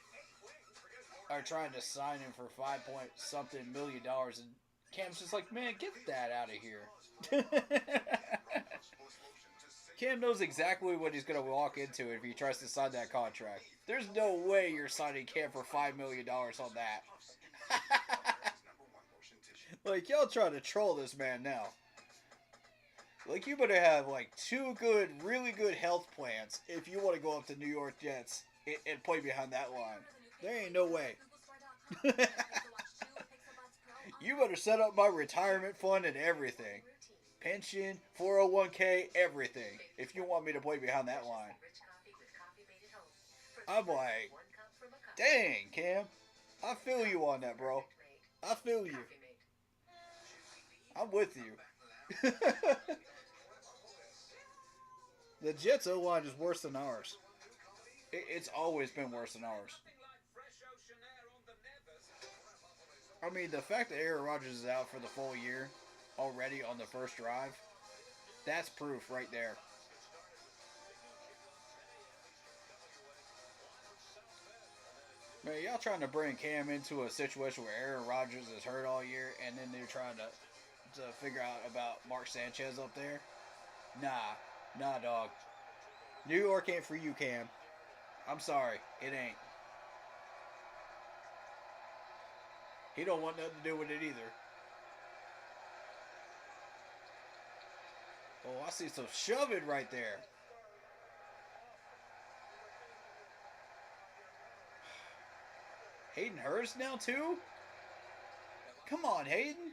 trying to sign him for 5 point something million dollars, and Cam's just like, man, get that out of here. Cam knows exactly what he's gonna walk into if he tries to sign that contract. There's no way you're signing Cam for $5 million on that. Like, y'all trying to troll this man now. Like, you better have, like, two good, really good health plans if you want to go up to New York Jets and play behind that line. There ain't no way. You better set up my retirement fund and everything. Pension, 401k, everything. If you want me to play behind that line. I'm like, dang, Cam. I feel you on that, bro. I feel you. I'm with you. The Jets' O-line is worse than ours. It's always been worse than ours. I mean, the fact that Aaron Rodgers is out for the full year already on the first drive, that's proof right there. Man, y'all trying to bring Cam into a situation where Aaron Rodgers is hurt all year, and then they're trying to figure out about Mark Sanchez up there? Nah, dog. New York ain't for you, Cam. I'm sorry, it ain't. He don't want nothing to do with it either. Oh, I see some shoving right there. Hayden Hurst now too? Come on, Hayden.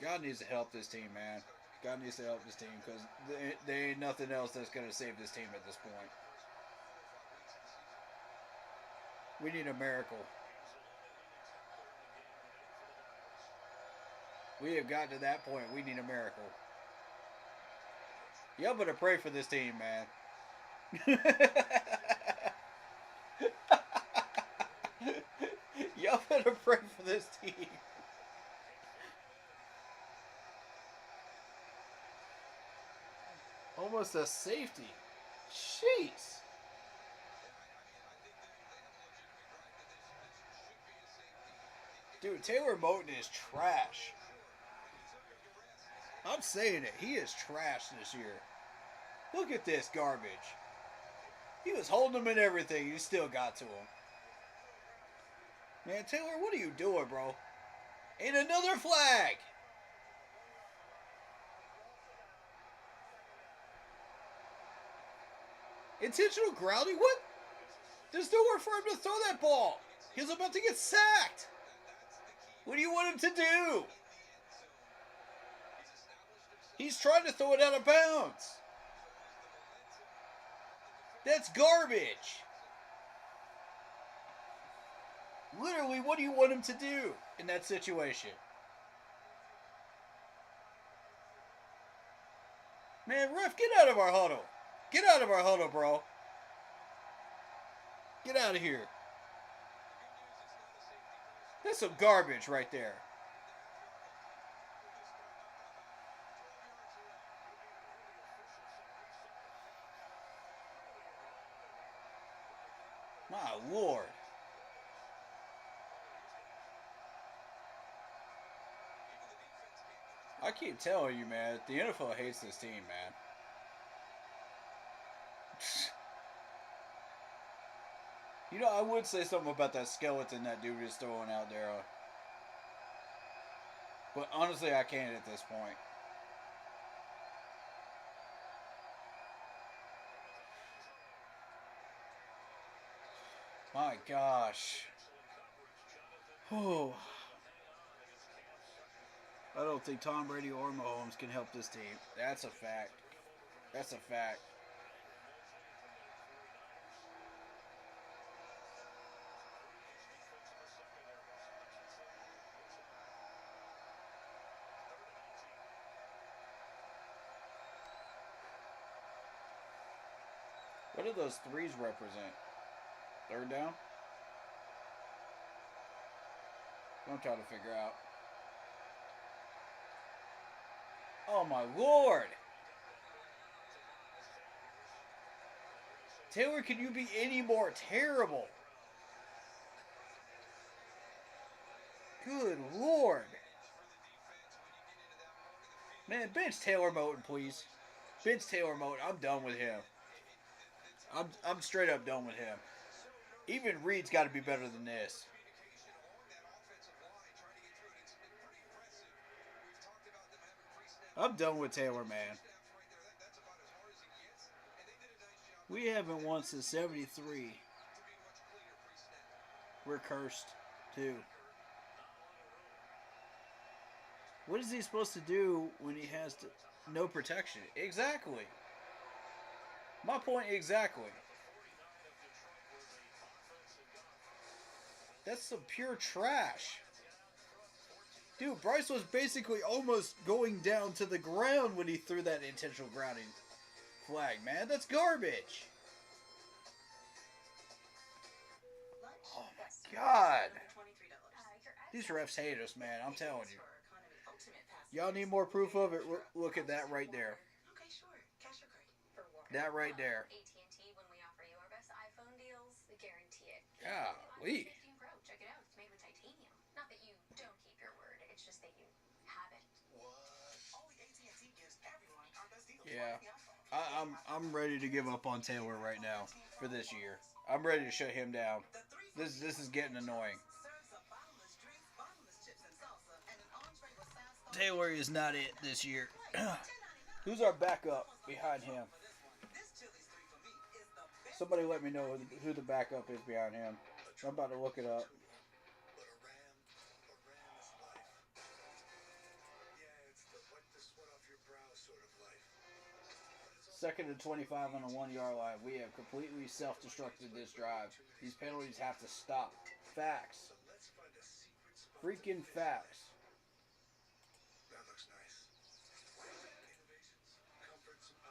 God needs to help this team, man. God needs to help this team because there ain't nothing else that's going to save this team at this point. We need a miracle. We have gotten to that point. We need a miracle. Y'all better pray for this team, man. Y'all better pray for this team. Almost a safety. Jeez. Dude, Taylor Moton is trash. I'm saying it. He is trash this year. Look at this garbage. He was holding him and everything. He still got to him. Man, Taylor, what are you doing, bro? And another flag. Intentional grounding? What? There's nowhere for him to throw that ball. He's about to get sacked. What do you want him to do? He's trying to throw it out of bounds. That's garbage. Literally, what do you want him to do in that situation? Man, ref, get out of our huddle. Get out of our huddle, bro. Get out of here. That's some garbage right there. My Lord. I keep telling you, man, the NFL hates this team, man. You know, I would say something about that skeleton that dude is throwing out there. But honestly, I can't at this point. My gosh. Oh. I don't think Tom Brady or Mahomes can help this team. That's a fact. That's a fact. What do those threes represent? Third down? I'm trying to figure out. Oh my Lord! Taylor, can you be any more terrible? Good Lord. Man, bench Taylor Moton, please. Bench Taylor Moton. I'm done with him. I'm straight up done with him. Even Reed's got to be better than this. I'm done with Taylor, man. We haven't won since 73. We're cursed, too. What is he supposed to do when he has no protection? Exactly. My point exactly. That's some pure trash. Dude, Bryce was basically almost going down to the ground when he threw that intentional grounding flag, man. That's garbage. Oh my God. These refs hate us, man. I'm telling you. Y'all need more proof of it? Look at that right there. That right there. Golly. Yeah. I'm ready to give up on Taylor right now for this year. I'm ready to shut him down. This is getting annoying. Taylor is not it this year. Who's our backup behind him? Somebody let me know who the backup is behind him. I'm about to look it up. Second and 25 on the 1 yard line. We have completely self-destructed this drive. These penalties have to stop. Facts. Freaking facts.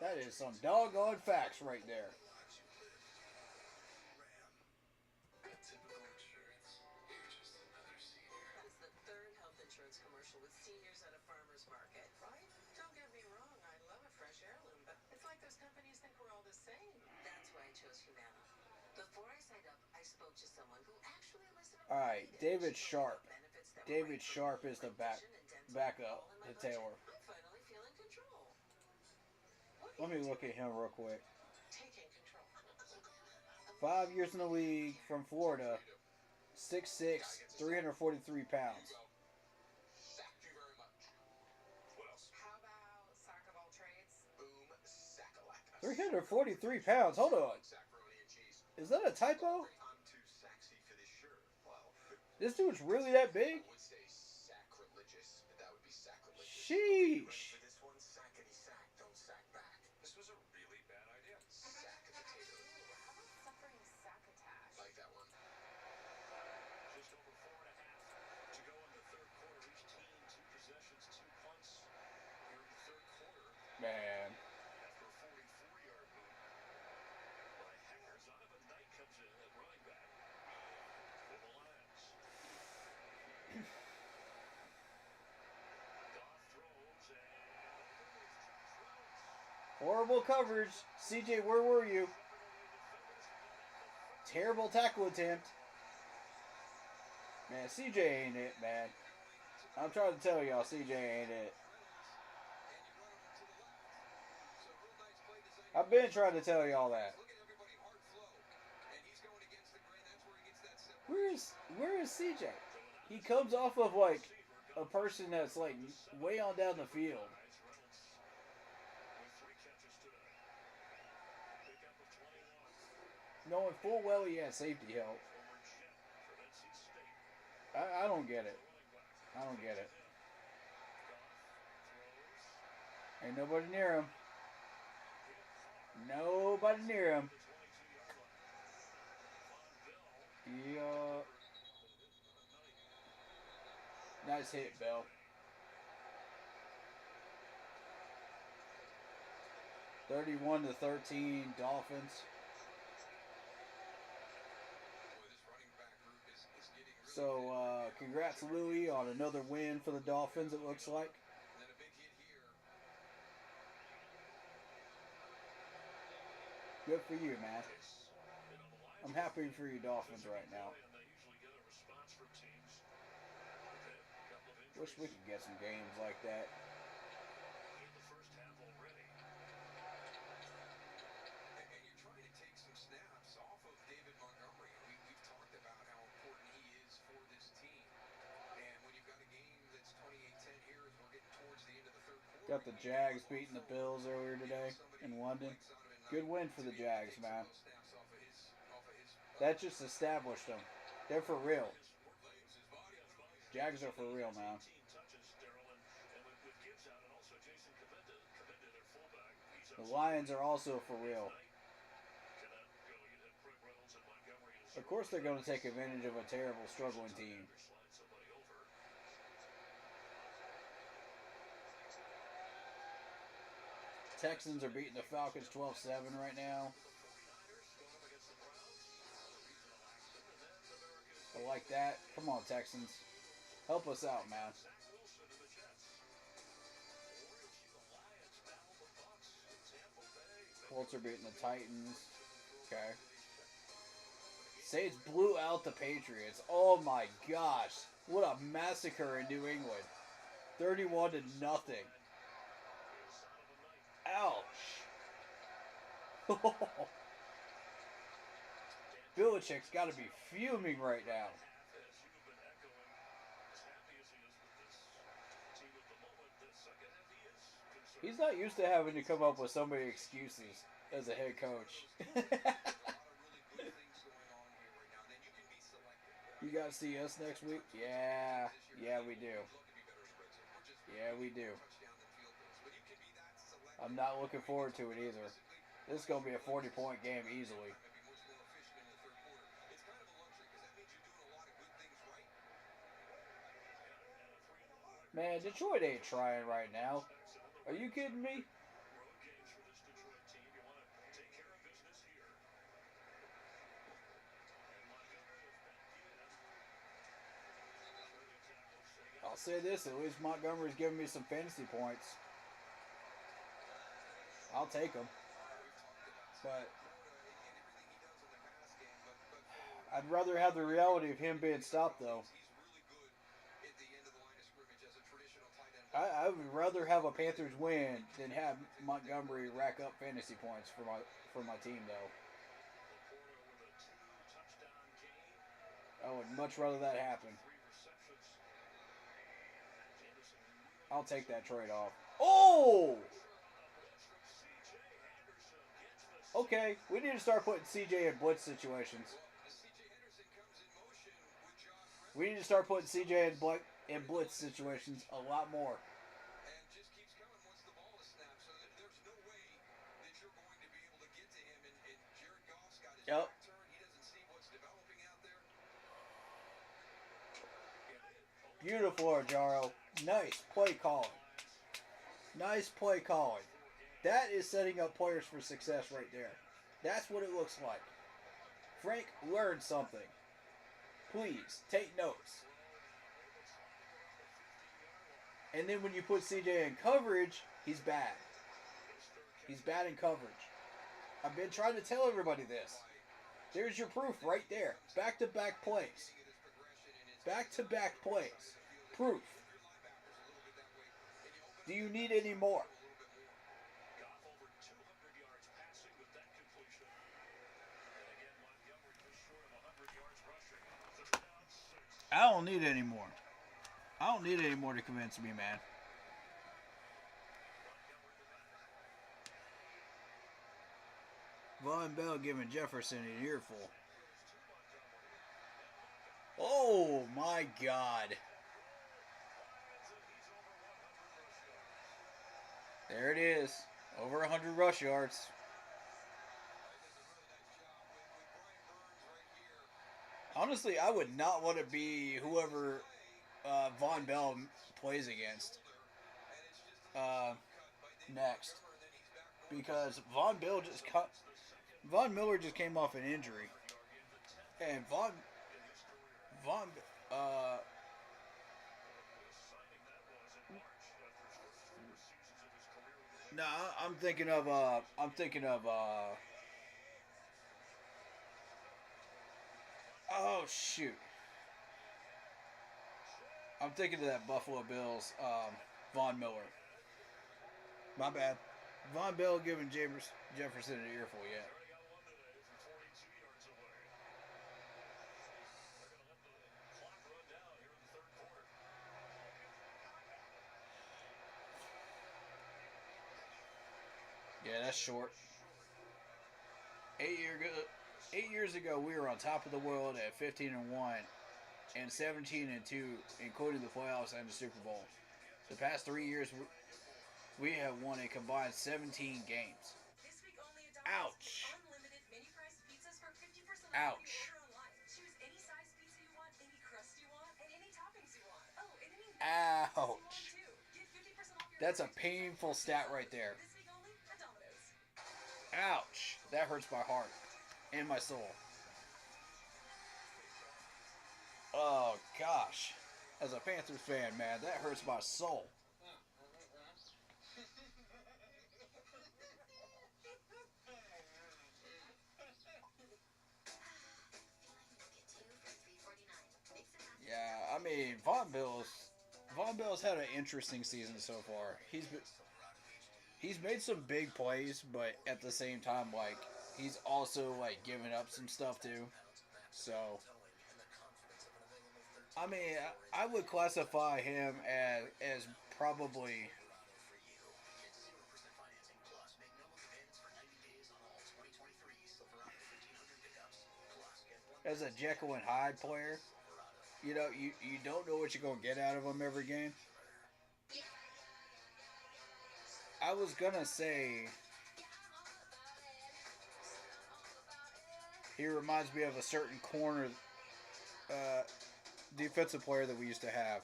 That is some doggone facts right there. All right, David Sharp. David Sharp is the backup to Taylor. Let me look at him real quick. 5 years in the league from Florida. 6'6", 343 pounds. 343 pounds. Hold on. Is that a typo? This dude's really that big? Sheesh. Man. Horrible coverage. CJ, where were you? Terrible tackle attempt. Man, CJ ain't it, man. I'm trying to tell y'all, CJ ain't it. I've been trying to tell y'all that. Where is CJ? He comes off of like a person that's like way on down the field. Knowing full well he has safety help. I don't get it. I don't get it. Ain't nobody near him. Nobody near him. Yeah. Nice hit, Bell. (31-13) Dolphins. So, congrats, Louie, on another win for the Dolphins, it looks like. Good for you, man. I'm happy for you Dolphins right now. Wish we could get some games like that. Got the Jags beating the Bills earlier today in London. Good win for the Jags, man. That just established them. They're for real. Jags are for real now. The Lions are also for real. Of course they're going to take advantage of a terrible, struggling team. Texans are beating the Falcons 12-7 right now. I like that. Come on, Texans. Help us out, man. Colts are beating the Titans. Okay. Saints blew out the Patriots. Oh my gosh. What a massacre in New England. 31-0. Ouch. Belichick's got to be fuming right now. He's not used to having to come up with so many excuses as a head coach. You guys see us next week? Yeah, yeah, we do. Yeah, we do. I'm not looking forward to it either. This is going to be a 40-point game easily. Man, Detroit ain't trying right now. Are you kidding me? I'll say this, at least Montgomery's giving me some fantasy points. I'll take them. But I'd rather have the reality of him being stopped, though. I would rather have a Panthers win than have Montgomery rack up fantasy points for my team, though. I would much rather that happen. I'll take that trade off. Oh! Okay, we need to start putting CJ in blitz situations. We need to start putting CJ in blitz situations a lot more. Yep. Beautiful, Arjaro. Nice play calling. Nice play calling. That is setting up players for success right there. That's what it looks like. Frank, learn something. Please, take notes. And then when you put CJ in coverage, he's bad. He's bad in coverage. I've been trying to tell everybody this. There's your proof right there. Back-to-back plays. Back-to-back plays. Proof. Do you need any more? I don't need any more. I don't need any more to convince me, man. Von Bell giving Jefferson an earful. Oh my God. There it is. Over 100 rush yards. Honestly, I would not want to be whoever Von Bell plays against next, because Von Miller just came off an injury, and Von no, oh shoot, I'm thinking of that Buffalo Bills Von Miller. My bad. Von Bell giving Jefferson an earful yet. Yeah, that's short. 8 year ago, 8 years ago, we were on top of the world at 15-1 and 17-2, including the playoffs and the Super Bowl. The past 3 years, we have won a combined 17 games. Ouch. Ouch. Ouch. That's a painful stat right there. Ouch. That hurts my heart and my soul. Oh, gosh. As a Panthers fan, man, that hurts my soul. Yeah, I mean, Von Bell's had an interesting season so far. He's made some big plays, but at the same time, like, he's also like giving up some stuff too. So, I mean, I would classify him as probably as a Jekyll and Hyde player. You know, you don't know what you're gonna get out of him every game. I was gonna say he reminds me of a certain corner uh, defensive player that we used to have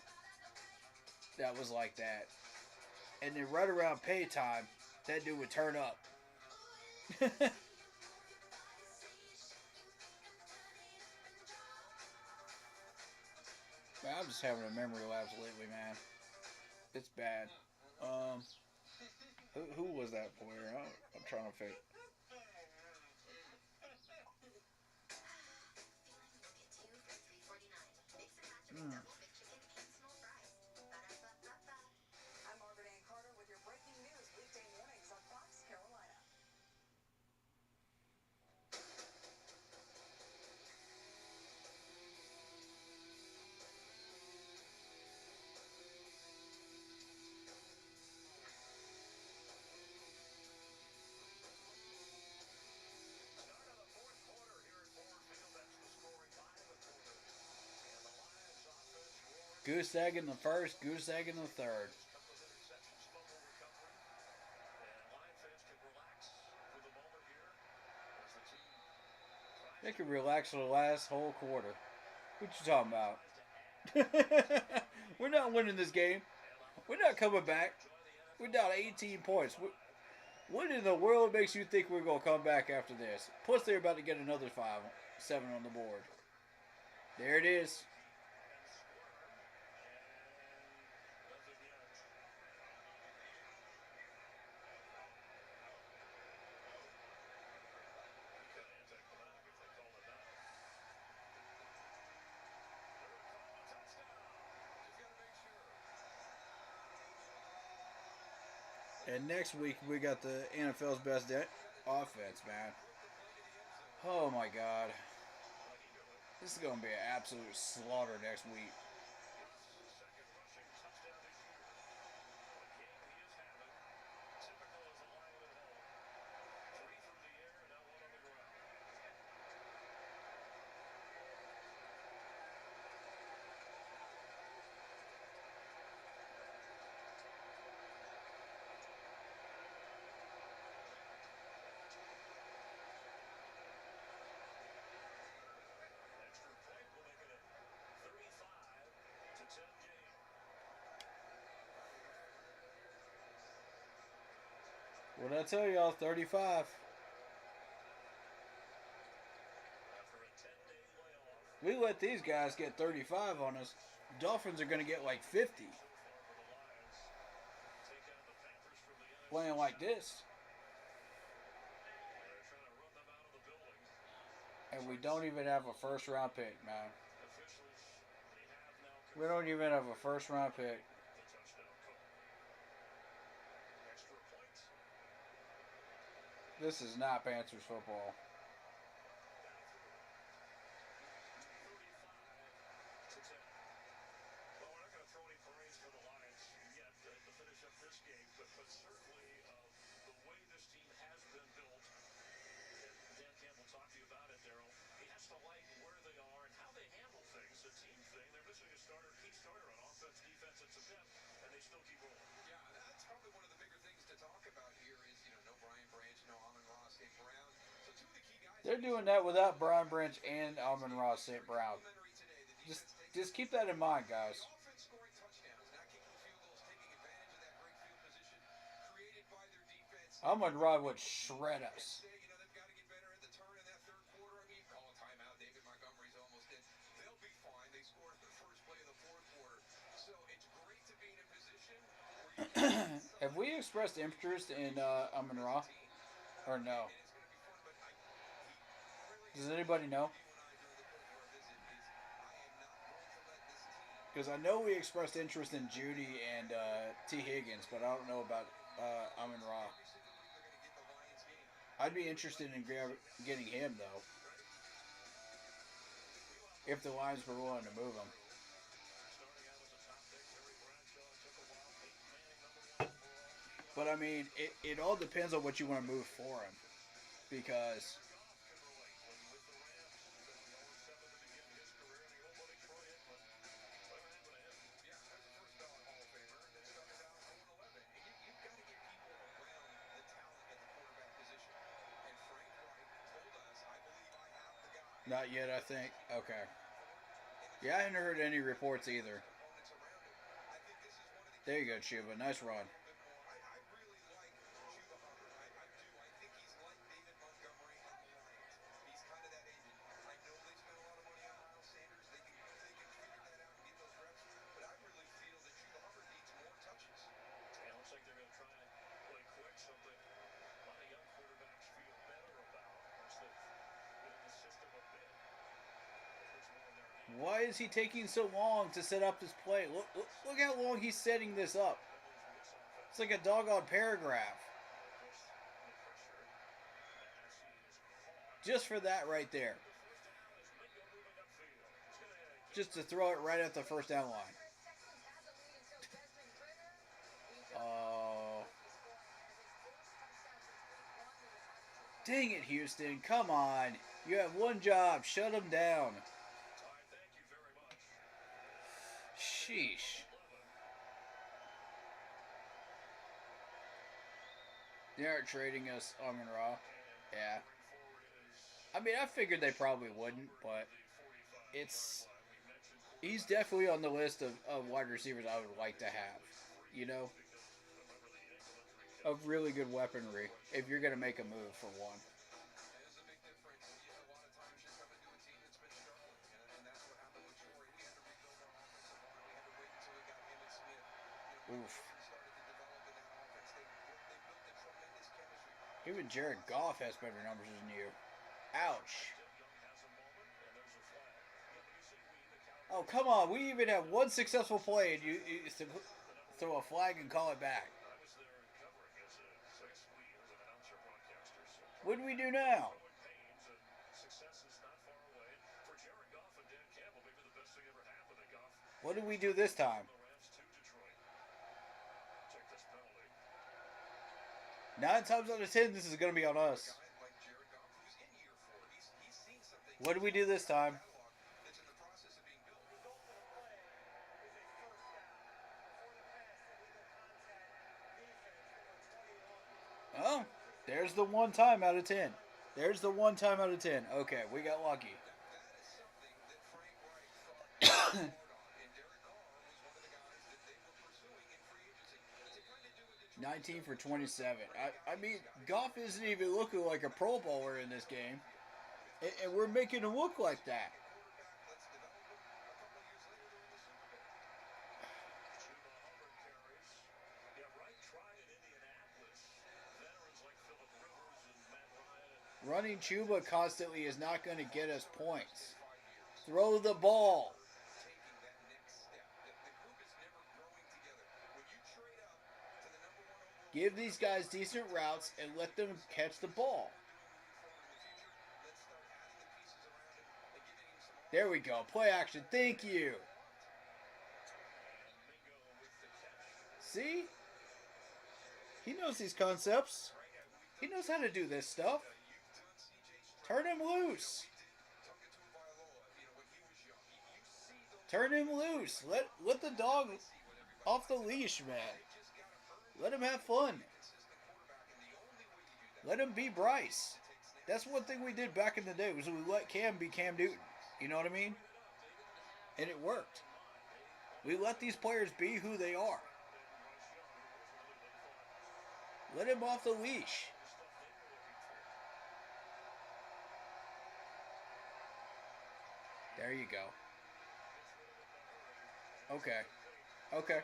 that was like that. And then right around pay time, that dude would turn up. Man, I'm just having a memory lapse lately, man. It's bad. Um, who was that player? I'm trying to think. Mm. Goose egg in the first, goose egg in the third. They can relax for the last whole quarter. What you talking about? We're not winning this game. We're not coming back. We're down 18 points. What in the world makes you think we're going to come back after this? Plus, they're about to get another 7 on the board. There it is. And next week, we got the NFL's best offense, man. Oh, my God. This is going to be an absolute slaughter next week. What did I tell y'all? 35. We let these guys get 35 on us. Dolphins are going to get like 50. Playing like this. And we don't even have a first round pick, man. We don't even have a first round pick. This is not Panthers football. They're doing that without Brian Branch and Amon-Ra St. Brown. Just keep that in mind, guys. Amon-Ra would shred us. Have we expressed interest in Amon-Ra? Or no? Does anybody know? Because I know we expressed interest in Judy and T. Higgins, but I don't know about Amon-Ra. I'd be interested in getting him, though. If the Lions were willing to move him. But, I mean, it all depends on what you want to move for him. Because Not yet, I think. Okay. Yeah, I hadn't heard any reports either. There you go, Chuba. Nice run. Why is he taking so long to set up this play? Look how long he's setting this up. It's like a doggone paragraph. Just for that right there. Just to throw it right at the first down line. Oh. Dang it, Houston. Come on. You have one job. Shut them down. Sheesh. They aren't trading us Amon Ra. Yeah. I mean, I figured they probably wouldn't, but he's definitely on the list of wide receivers I would like to have. You know? Of really good weaponry if you're going to make a move for one. Oof. Even Jared Goff has better numbers than you. Ouch. Oh, come on. We even have one successful play and you throw a flag and call it back. What do we do now? What did we do this time? 9 times out of 10, this is going to be on us. What did we do this time? Oh, there's the 1 time out of 10. There's the 1 time out of 10. Okay, we got lucky. 19 for 27. I mean, Goff isn't even looking like a Pro Bowler in this game. And we're making him look like that. Running Chuba constantly is not going to get us points. Throw the ball. Give these guys decent routes and let them catch the ball. There we go. Play action. Thank you. See? He knows these concepts. He knows how to do this stuff. Turn him loose. Turn him loose. Let the dog off the leash, man. Let him have fun. Let him be Bryce. That's one thing we did back in the day was we let Cam be Cam Newton. You know what I mean? And it worked. We let these players be who they are. Let him off the leash. There you go. Okay. Okay.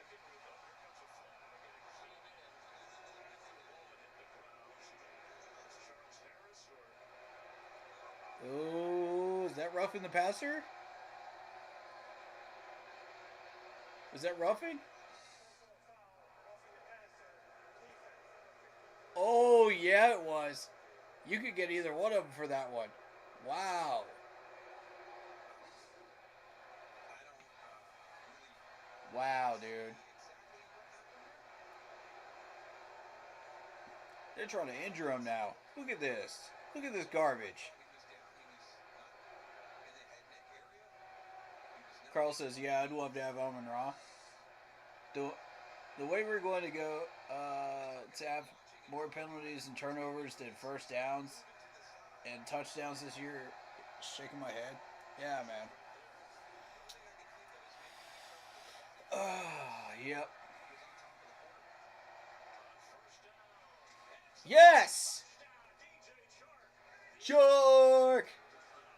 Oh, is that roughing the passer? Is that roughing? Oh, yeah, it was. You could get either one of them for that one. Wow. Wow, dude. They're trying to injure him now. Look at this. Look at this garbage. Carl says, yeah, I'd love to have Amon Ra. The way we're going to go to have more penalties and turnovers than first downs and touchdowns this year Shaking my head. Yeah, man. Yep. Yes! Shark!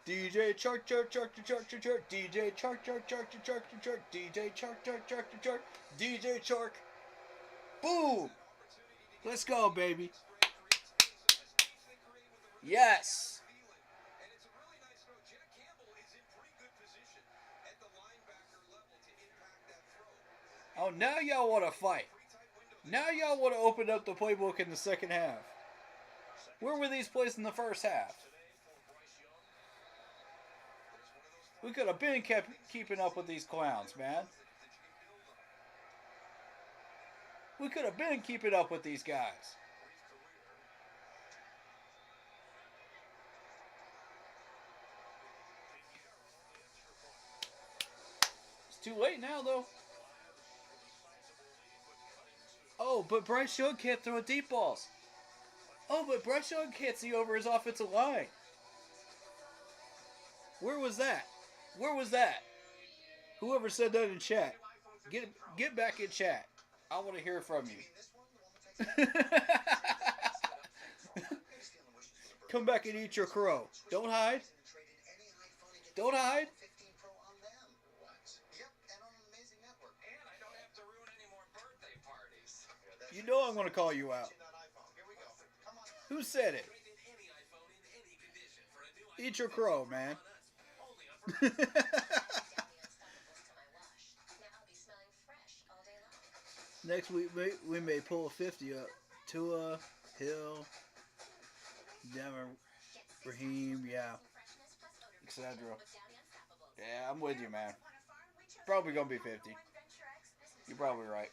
DJ Shark, Shark, Shark, Shark, Shark, Shark, DJ Shark, Shark, Shark, Shark, Shark, DJ Shark, Shark, Shark, Shark, DJ Shark. Boom! Let's go, baby. Yes! Oh, now y'all want to fight. Now y'all want to open up the playbook in the second half. Where were these plays in the first half? We could have been kept keeping up with these clowns, man. We could have been keeping up with these guys. It's too late now, though. Oh, but Bryce Young can't throw deep balls. Oh, but Bryce Young can't see over his offensive line. Where was that? Where was that? Whoever said that in chat, get back in chat. I want to hear from you. Come back and eat your crow. Don't hide. Don't hide. You know I'm going to call you out. Who said it? Eat your crow, man. Next week we may pull a 50 up. Tua, Hill, Denver, Raheem, yeah, etc. Yeah, I'm with you, man. Probably gonna be 50. You're probably right.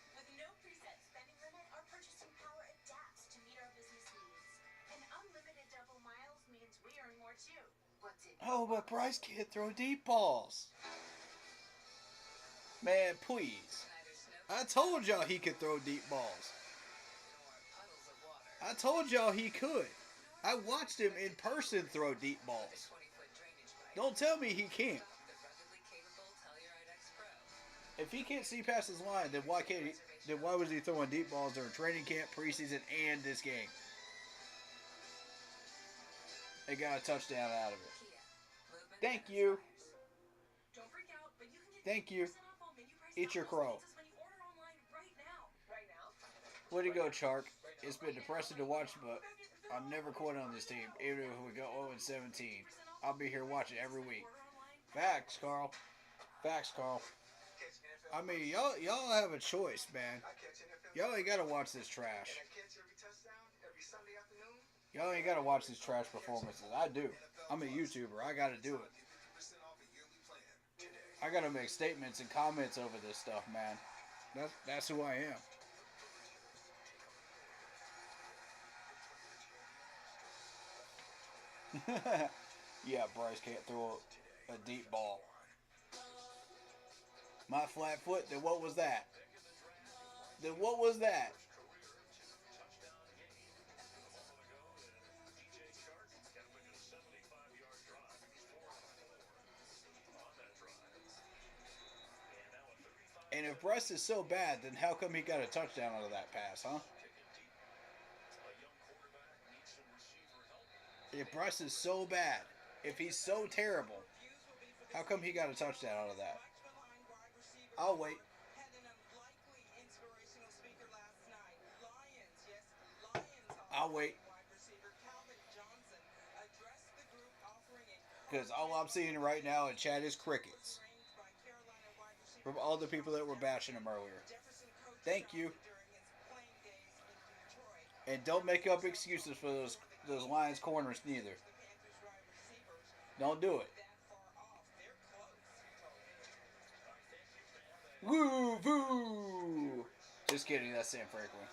Oh, but Bryce can't throw deep balls. Man, please. I told y'all he could throw deep balls. I told y'all he could. I watched him in person throw deep balls. Don't tell me he can't. If he can't see past his line, then why can't he? Then why was he throwing deep balls during training camp, preseason, and this game? They got a touchdown out of it. Thank you. Thank you. Eat your crow. Way to go, Chark. It's been depressing to watch, but I'm never quitting on this team, even if we go 0-17. I'll be here watching every week. Facts, Carl. Facts, Carl. I mean, y'all have a choice, man. Y'all ain't gotta watch this trash. Y'all ain't gotta watch these trash performances. I do. I'm a YouTuber. I gotta do it. I gotta make statements and comments over this stuff, man. That's who I am. Yeah, Bryce can't throw a deep ball. My flat foot, then what was that? Then what was that? And if Bryce is so bad, then how come he got a touchdown out of that pass, huh? If Bryce is so bad, if he's so terrible, how come he got a touchdown out of that? I'll wait. I'll wait. Because all I'm seeing right now in chat is crickets. From all the people that were bashing him earlier. Thank you. And don't make up excuses for those Lions corners neither. Don't do it. Woo, woo. Just kidding, that's Sam Franklin.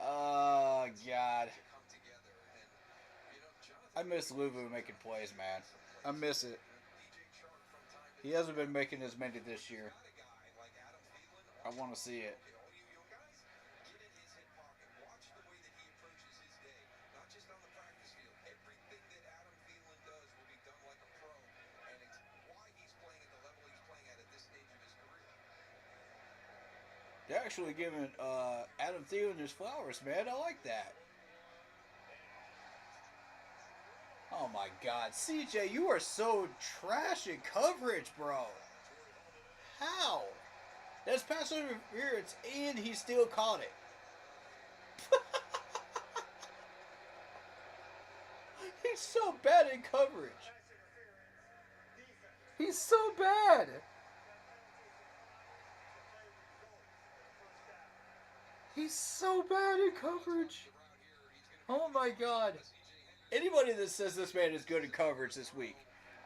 Oh, God. I miss Luvu making plays, man. I miss it. He hasn't been making as many this year. I want to see it. They're actually giving Adam Thielen his flowers, man. I like that. Oh my God, CJ, you are so trash in coverage, bro. How? That's pass interference, and he still caught it. He's so bad in coverage. He's so bad. He's so bad in coverage. Oh my God. Anybody that says this man is good in coverage this week,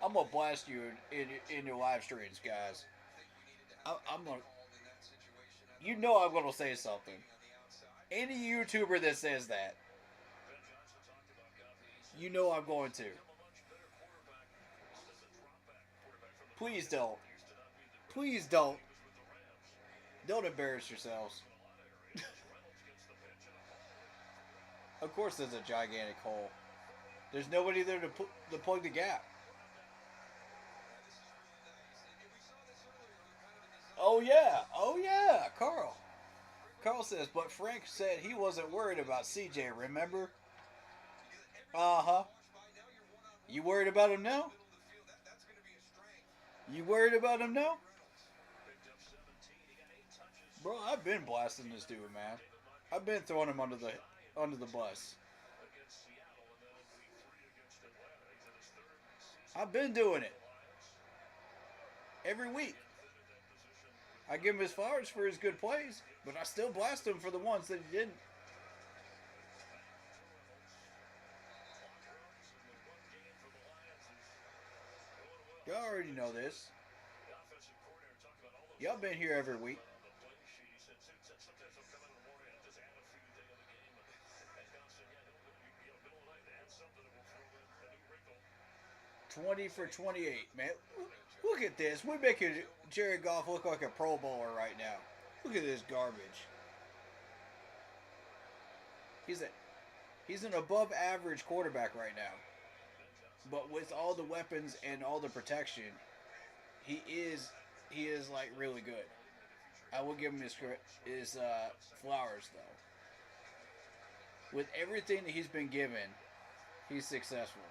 I'm gonna blast you in your live streams, guys. I'm gonna. You know I'm gonna say something. Any YouTuber that says that, you know I'm going to. Please don't. Please don't. Don't embarrass yourselves. Of course, there's a gigantic hole. There's nobody there to plug the gap. Oh yeah, Carl. Carl says, but Frank said he wasn't worried about CJ. Remember? Uh huh. You worried about him now? You worried about him now? Bro, I've been blasting this dude, man. I've been throwing him under the bus. I've been doing it every week. I give him his flowers for his good plays, but I still blast him for the ones that he didn't. Y'all already know this. Y'all been here every week. 20 for 28, man. Look at this. We're making Jared Goff look like a Pro Bowler right now. Look at this garbage. He's an above average quarterback right now. But with all the weapons and all the protection, he is like really good. I will give him his flowers though. With everything that he's been given, he's successful.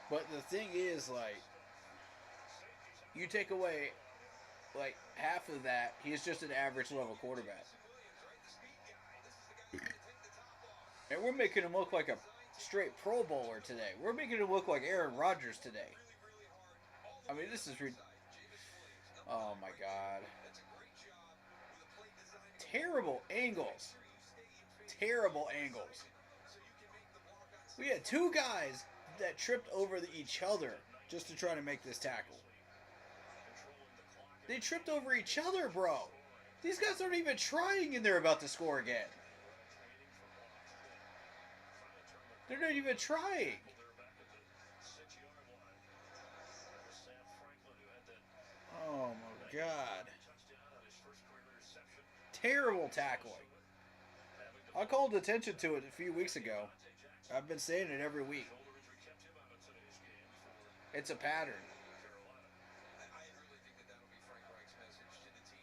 But the thing is, like, you take away like half of that, he's just an average level quarterback. And we're making him look like a straight Pro Bowler today. We're making him look like Aaron Rodgers today. I mean, this is oh my God. Terrible angles. Terrible angles. We had two guys that tripped over each other just to try to make this tackle. They tripped over each other, bro. These guys aren't even trying and they're about to score again. They're not even trying. Oh my God. Terrible tackling. I called attention to it a few weeks ago. I've been saying it every week. It's a pattern.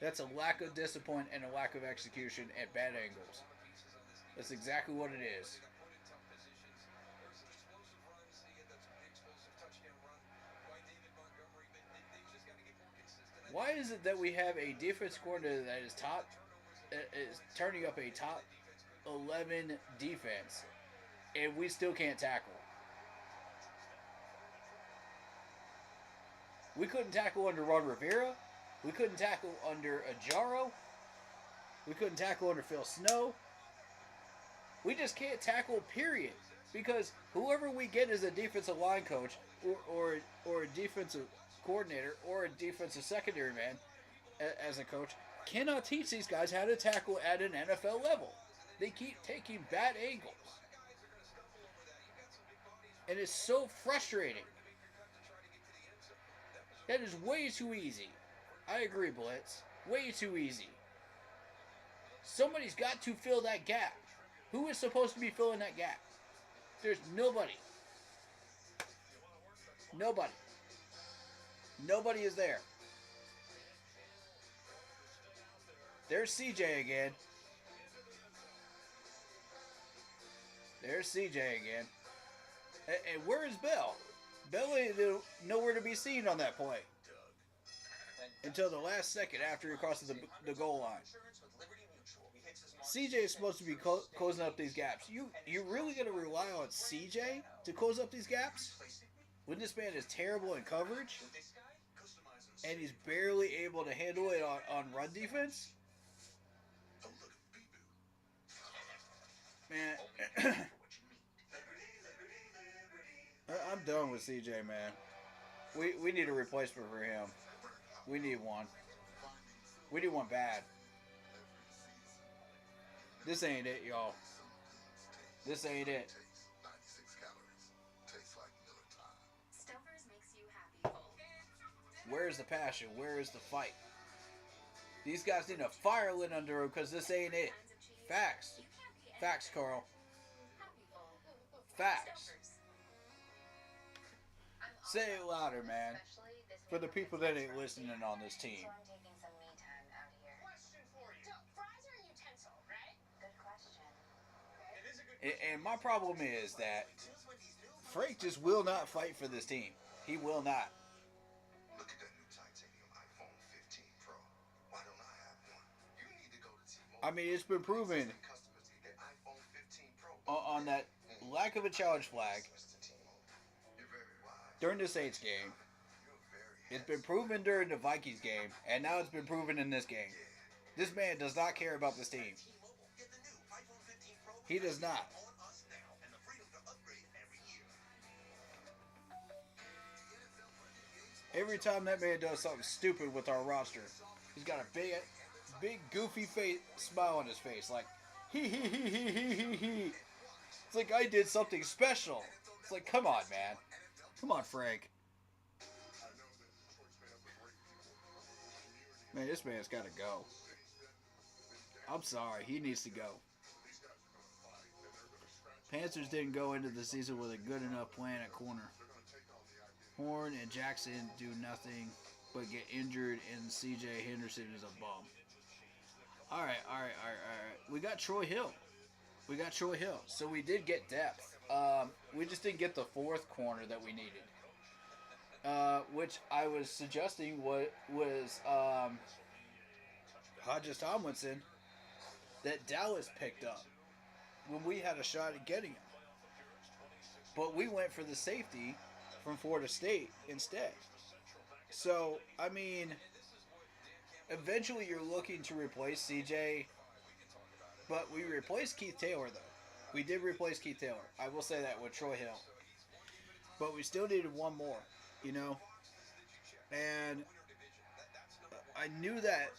That's a lack of discipline and a lack of execution at bad angles. That's exactly what it is. Why is it that we have a defense coordinator that is turning up a top 11 defense, and we still can't tackle? We couldn't tackle under Ron Rivera. We couldn't tackle under Ajaro. We couldn't tackle under Phil Snow. We just can't tackle, period. Because whoever we get as a defensive line coach or a defensive coordinator or a defensive secondary man as a coach cannot teach these guys how to tackle at an NFL level. They keep taking bad angles. And it's so frustrating. That is way too easy. I agree, Blitz. Way too easy. Somebody's got to fill that gap. Who is supposed to be filling that gap? There's nobody. Nobody. Nobody is there. There's CJ again. There's CJ again. And where is Bell? Bell ain't nowhere to be seen on that play until the last second after he crosses the goal line. CJ is supposed to be closing up these gaps. You really gonna rely on CJ to close up these gaps when this man is terrible in coverage and he's barely able to handle it on run defense? Man, I'm done with CJ, man. We need a replacement for him. We need one. We need one bad. This ain't it, y'all. This ain't it. Where's the passion? Where is the fight? These guys need a fire lit under them because this ain't it. Facts. Facts, Carl. Facts. Say it louder, man. For the people that ain't listening on this team. And my problem is that Frank just will not fight for this team. He will not. Look at that new titanium iPhone 15 Pro. Why don't I have one? You need to go to T-Mobile. I mean, it's been proven on that lack of a challenge flag during the Saints game. It's been proven during the Vikings game, and now it's been proven in this game. This man does not care about this team. He does not. Every time that man does something stupid with our roster, he's got a big goofy face smile on his face, like he. It's like I did something special. It's like, come on, man. Come on, Frank. Man, this man's got to go. I'm sorry. He needs to go. Panthers didn't go into the season with a good enough plan at corner. Horn and Jackson do nothing but get injured, and C.J. Henderson is a bum. All right. We got Troy Hill. So we did get depth. We just didn't get the fourth corner that we needed. Which I was suggesting was Hodges Tomlinson that Dallas picked up when we had a shot at getting him. But we went for the safety from Florida State instead. So, I mean, eventually you're looking to replace CJ, but we replaced Keith Taylor, though. We did replace Keith Taylor. I will say that with Troy Hill. But we still needed one more, you know? And I knew that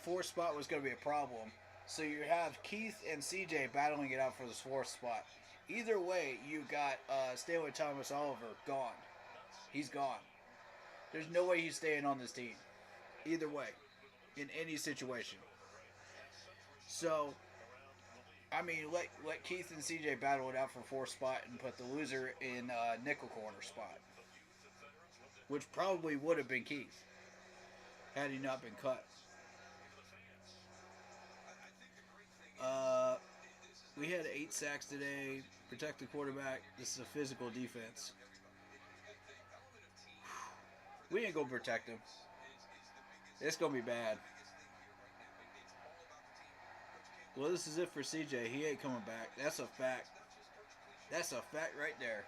fourth spot was going to be a problem. So you have Keith and CJ battling it out for this fourth spot. Either way, you got Stanley Thomas Oliver gone. He's gone. There's no way he's staying on this team. Either way. In any situation. So, I mean, let Keith and CJ battle it out for fourth spot and put the loser in nickel corner spot. Which probably would have been Keith. Had he not been cut. We had 8 sacks today. Protect the quarterback. This is a physical defense. We ain't gonna protect him. It's gonna be bad. Well, this is it for CJ. He ain't coming back. That's a fact. That's a fact right there.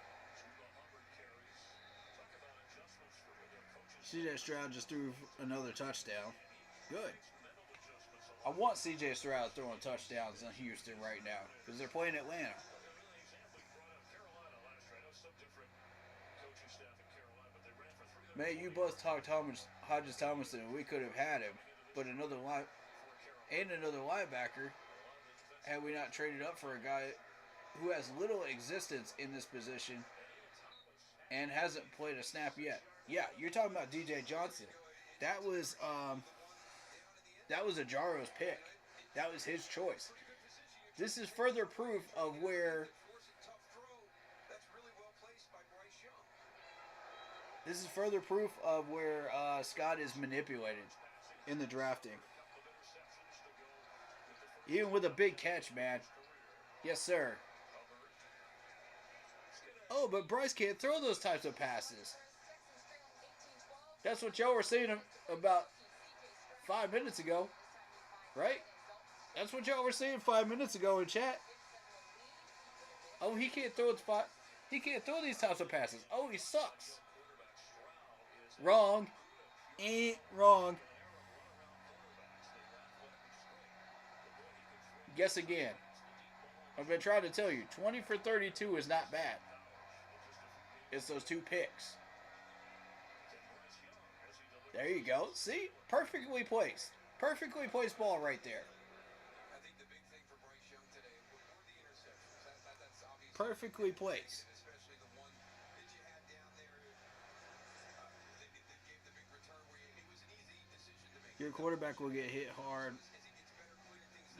CJ Stroud just threw another touchdown. Good. I want CJ Stroud throwing touchdowns in Houston right now because they're playing Atlanta. Man, you both talked Hodges Tomlinson, and we could have had him, but another linebacker. Had we not traded up for a guy who has little existence in this position and hasn't played a snap yet. Yeah, you're talking about DJ Johnson. That was Ajaro's pick. That was his choice. This is further proof of where Scott is manipulated. in the drafting. Even with a big catch, man. Yes, sir. Oh, but Bryce can't throw those types of passes. That's what y'all were saying about 5 minutes ago, right? That's what y'all were saying 5 minutes ago in chat. Oh, he can't throw He can't throw these types of passes. Oh, he sucks. Wrong. Ain't wrong. Guess again. I've been trying to tell you, 20 for 32 is not bad. It's those two picks. There you go. See? Perfectly placed. Perfectly placed ball right there. Perfectly placed. Your quarterback will get hit hard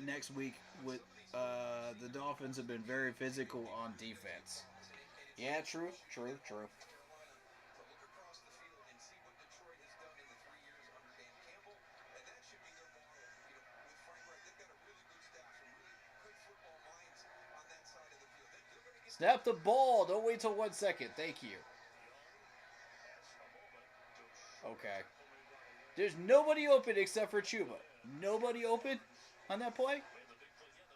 next week with the Dolphins have been very physical on defense. Yeah, true. Snap the ball. Don't wait till 1 second. Thank you. Okay. There's nobody open except for Chuba. Nobody open on that play?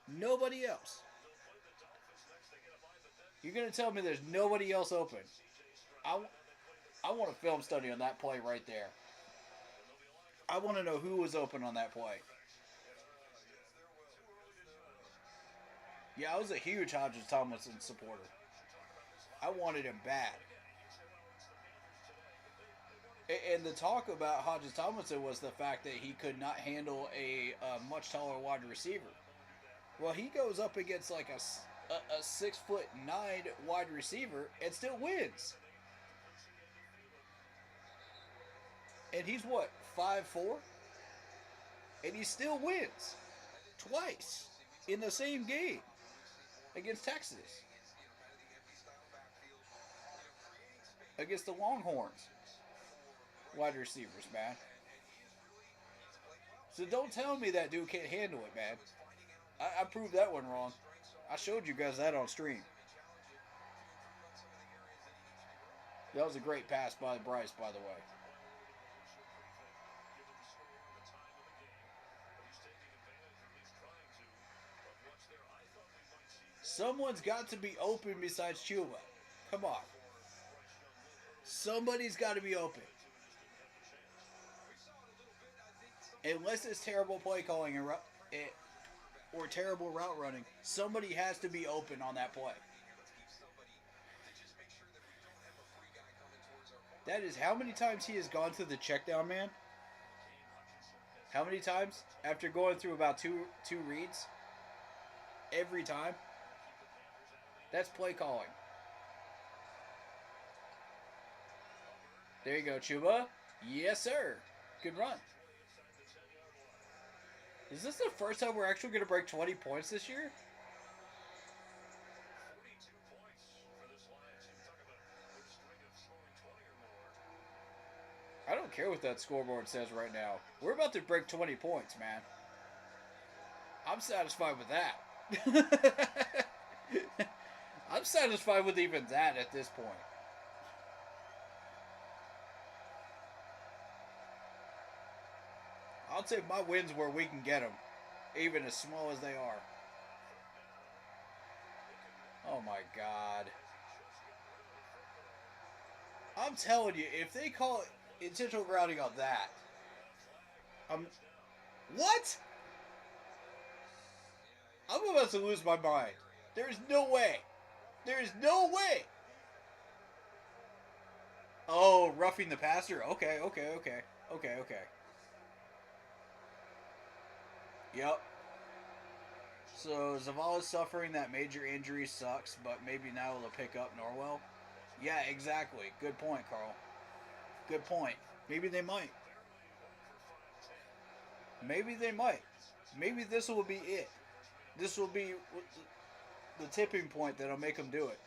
Nobody else. You're going to tell me there's nobody else open? I want a film study on that play right there. I want to know who was open on that play. Yeah, I was a huge Hodges Tomlinson supporter. I wanted him bad. And the talk about Hodges Tomlinson was the fact that he could not handle a much taller wide receiver. Well, he goes up against like a 6'9" wide receiver and still wins. And he's what, 5'4"? And he still wins twice in the same game against Texas. Against the Longhorns. Wide receivers, man. So don't tell me that dude can't handle it, man. I proved that one wrong. I showed you guys that on stream. That was a great pass by Bryce, by the way. Someone's got to be open besides Chuba. Come on. Somebody's got to be open. Unless it's terrible play calling or terrible route running, somebody has to be open on that play. That is how many times he has gone to the check down man? How many times? After going through about two reads? Every time? That's play calling. There you go, Chuba. Yes, sir. Good run. Is this the first time we're actually going to break 20 points this year? I don't care what that scoreboard says right now. We're about to break 20 points, man. I'm satisfied with that. I'm satisfied with even that at this point. I'll take my wins where we can get them, even as small as they are. Oh my God. I'm telling you, if they call it intentional grounding on that, what? I'm about to lose my mind. There's no way. There's no way. Oh, roughing the passer? Okay. Yep. So Zavala's suffering that major injury sucks, but maybe now it'll pick up Norwell. Yeah, exactly. Good point, Carl. Good point. Maybe they might. Maybe they might. Maybe this will be it. This will be the tipping point that'll make them do it.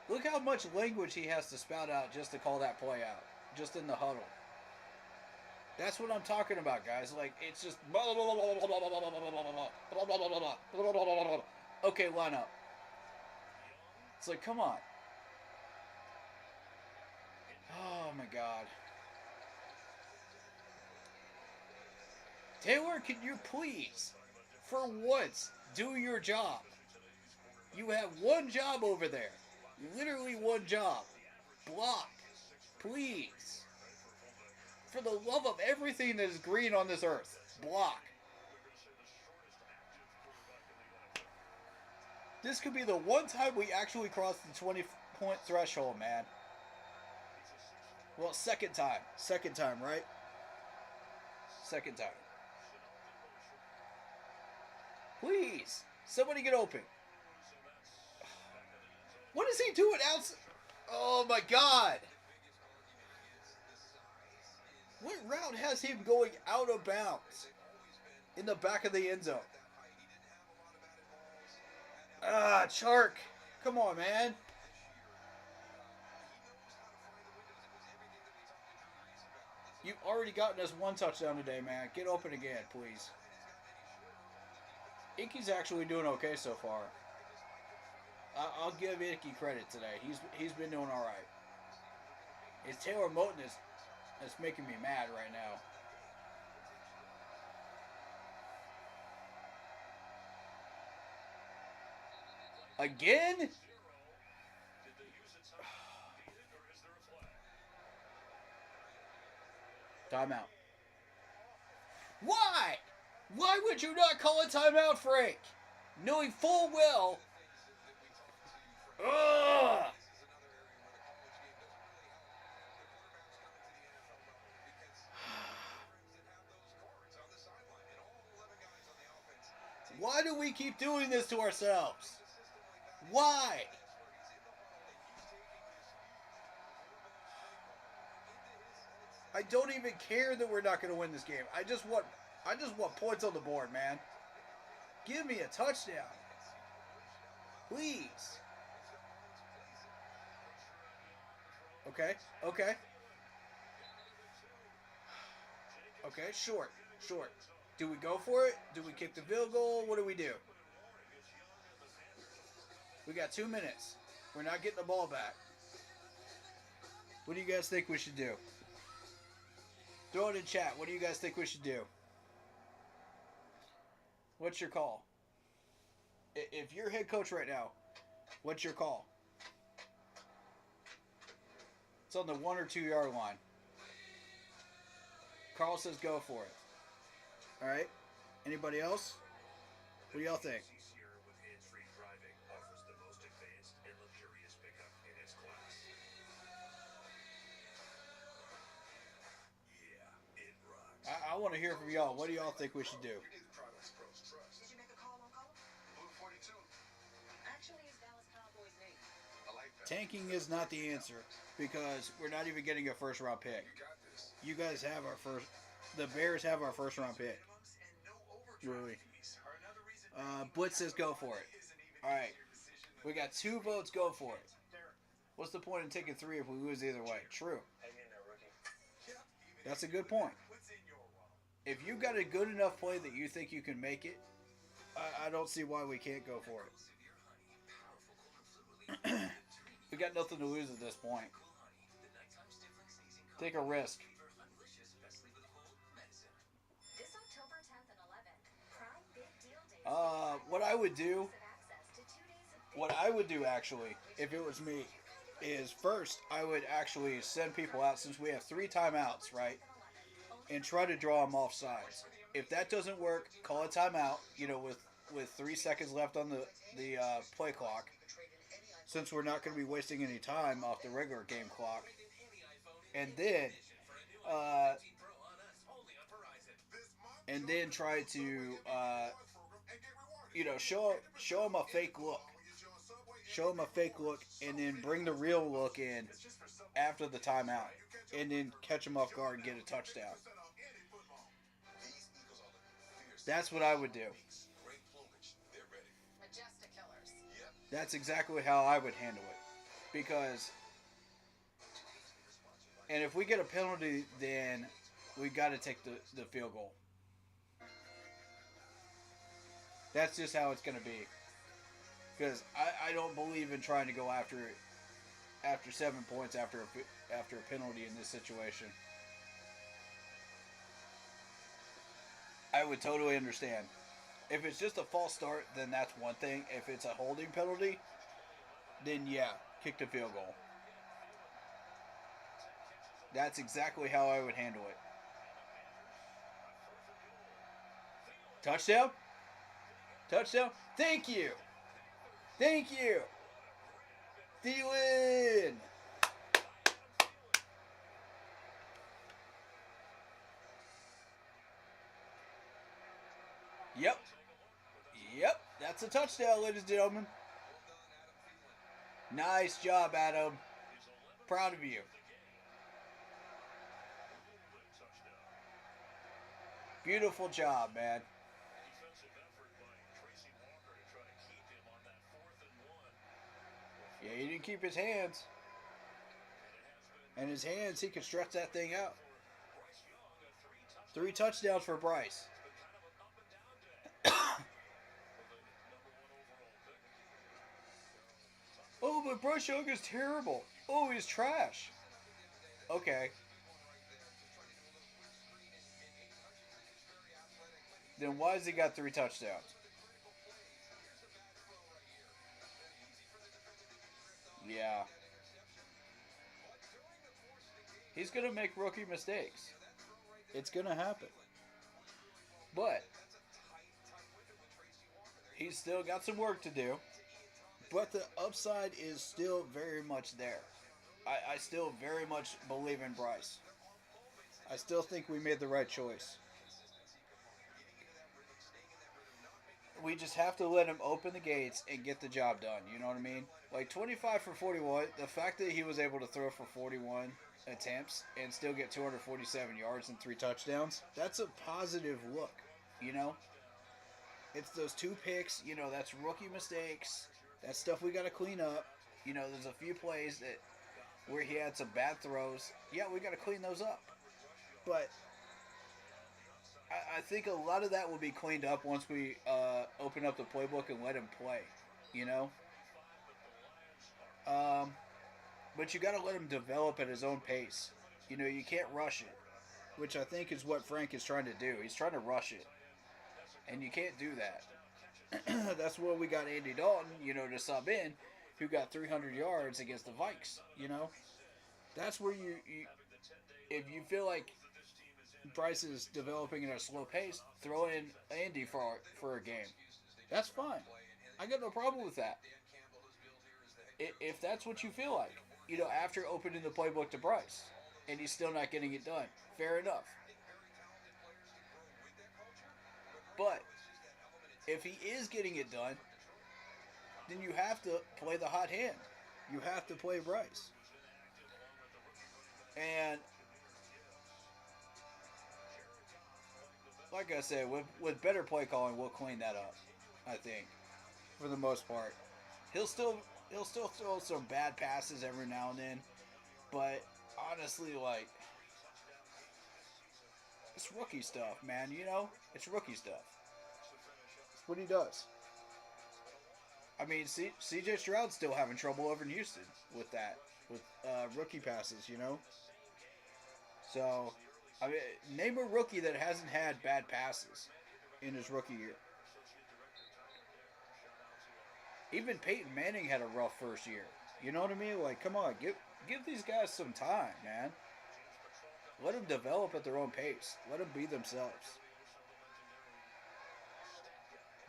Look how much language he has to spout out just to call that play out, just in the huddle. That's what I'm talking about, guys. Like, it's just... Okay, line up. It's like, come on. Oh, my God. Taylor, can you please, for once, do your job? You have one job over there. Literally one job. Block. Please. For the love of everything that is green on this earth. Block. This could be the one time we actually cross the 20-point threshold, man. Well, second time. Second time, right? Second time. Please. Somebody get open. What is he doing outside? Oh, my God. What route has him going out of bounds? In the back of the end zone. Ah, Chark. Come on, man. You've already gotten us one touchdown today, man. Get open again, please. Inky's actually doing okay so far. I'll give Inky credit today. He's been doing all right. It's Taylor Moton that's making me mad right now. Again? Timeout. Why? Why would you not call a timeout, Frank? Knowing full well. Ugh. Why do we keep doing this to ourselves? Why? I don't even care that we're not going to win this game. I just want points on the board, man. Give me a touchdown. Please. Okay. Okay, short. Do we go for it? Do we kick the field goal? What do we do? We got 2 minutes. We're not getting the ball back. What do you guys think we should do? Throw it in chat. What do you guys think we should do? What's your call? If you're head coach right now, what's your call? It's on the 1 or 2 yard line. Carl says go for it. All right. Anybody else? What do y'all think? I want to hear from y'all. What do y'all think we should do? Tanking is not the answer because we're not even getting a first round pick. You guys have our first. The Bears have our first round pick. Really. Blitz says go for it. All right. We got 2 votes. Go for it. What's the point in taking 3 if we lose either way? True. That's a good point. If you got a good enough play that you think you can make it, I don't see why we can't go for it. We got nothing to lose at this point. Take a risk. What I would do actually, if it was me, is first I would actually send people out since we have 3 timeouts, right? And try to draw them off sides. If that doesn't work, call a timeout, with 3 seconds left on the play clock. Since we're not going to be wasting any time off the regular game clock. And then try to, show them a fake look. Show them a fake look and then bring the real look in after the timeout. And then catch them off guard and get a touchdown. That's what I would do. That's exactly how I would handle it. because, and if we get a penalty, then we got to take the field goal. That's just how it's going to be. Because I don't believe in trying to go after 7 points after a penalty in this situation. I would totally understand. If it's just a false start, then that's one thing. If it's a holding penalty, then yeah, kick the field goal. That's exactly how I would handle it. Touchdown? Touchdown? Thank you! Thank you! Thielen! Yep. Yep. That's a touchdown, ladies and gentlemen. Nice job, Adam. Proud of you. Beautiful job, man. Yeah, he didn't keep his hands. And his hands, he could stretch that thing out. 3 touchdowns for Bryce. Oh, but Bryce Young is terrible. Oh, he's trash. Okay. Then why has he got 3 touchdowns? Yeah. He's going to make rookie mistakes. It's going to happen. But he's still got some work to do. But the upside is still very much there. I still very much believe in Bryce. I still think we made the right choice. We just have to let him open the gates and get the job done. You know what I mean? Like 25 for 41. The fact that he was able to throw for 41 attempts and still get 247 yards and 3 touchdowns, that's a positive look. You know? It's those 2 picks. You know, that's rookie mistakes. That's stuff we got to clean up. You know, there's a few plays that where he had some bad throws. Yeah, we got to clean those up. But I think a lot of that will be cleaned up once we open up the playbook and let him play. You know? But you got to let him develop at his own pace. You know, you can't rush it. Which I think is what Frank is trying to do. He's trying to rush it. And you can't do that. That's where we got Andy Dalton, you know, to sub in, who got 300 yards against the Vikes, you know. That's where you if you feel like Bryce is developing at a slow pace, throw in Andy for a game. That's fine. I got no problem with that. If that's what you feel like, you know, after opening the playbook to Bryce, and he's still not getting it done, fair enough. But if he is getting it done, then you have to play the hot hand. You have to play Bryce. And like I said, with better play calling, we'll clean that up, I think, for the most part. He'll still throw some bad passes every now and then, but honestly, like, it's rookie stuff, man, you know? It's rookie stuff. It's what he does. I mean, CJ Stroud's still having trouble over in Houston with that, with rookie passes, you know? So, I mean, name a rookie that hasn't had bad passes in his rookie year. Even Peyton Manning had a rough first year. You know what I mean? Like, come on, give these guys some time, man. Let them develop at their own pace. Let them be themselves.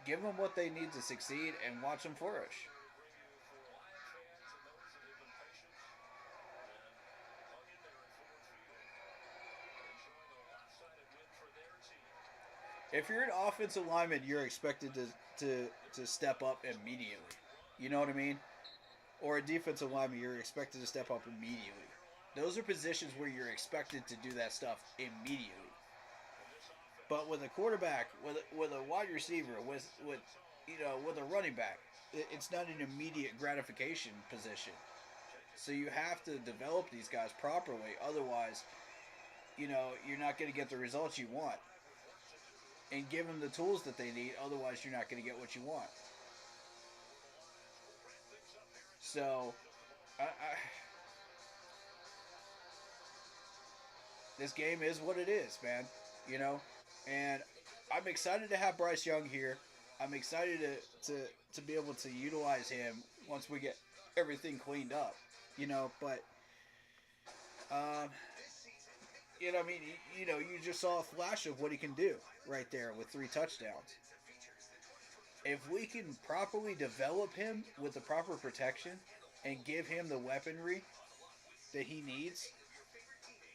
Give them what they need to succeed and watch them flourish. If you're an offensive lineman, you're expected to step up immediately. You know what I mean? Or a defensive lineman, you're expected to step up immediately. Those are positions where you're expected to do that stuff immediately. But with a quarterback, with a wide receiver, with you know, with a running back, it's not an immediate gratification position. So you have to develop these guys properly. Otherwise, you're not going to get the results you want. And give them the tools that they need. Otherwise, you're not going to get what you want. So, this game is what it is, man. You know, and I'm excited to have Bryce Young here. I'm excited to be able to utilize him once we get everything cleaned up. But um, I mean, you just saw a flash of what he can do right there with 3 touchdowns. If we can properly develop him with the proper protection and give him the weaponry that he needs,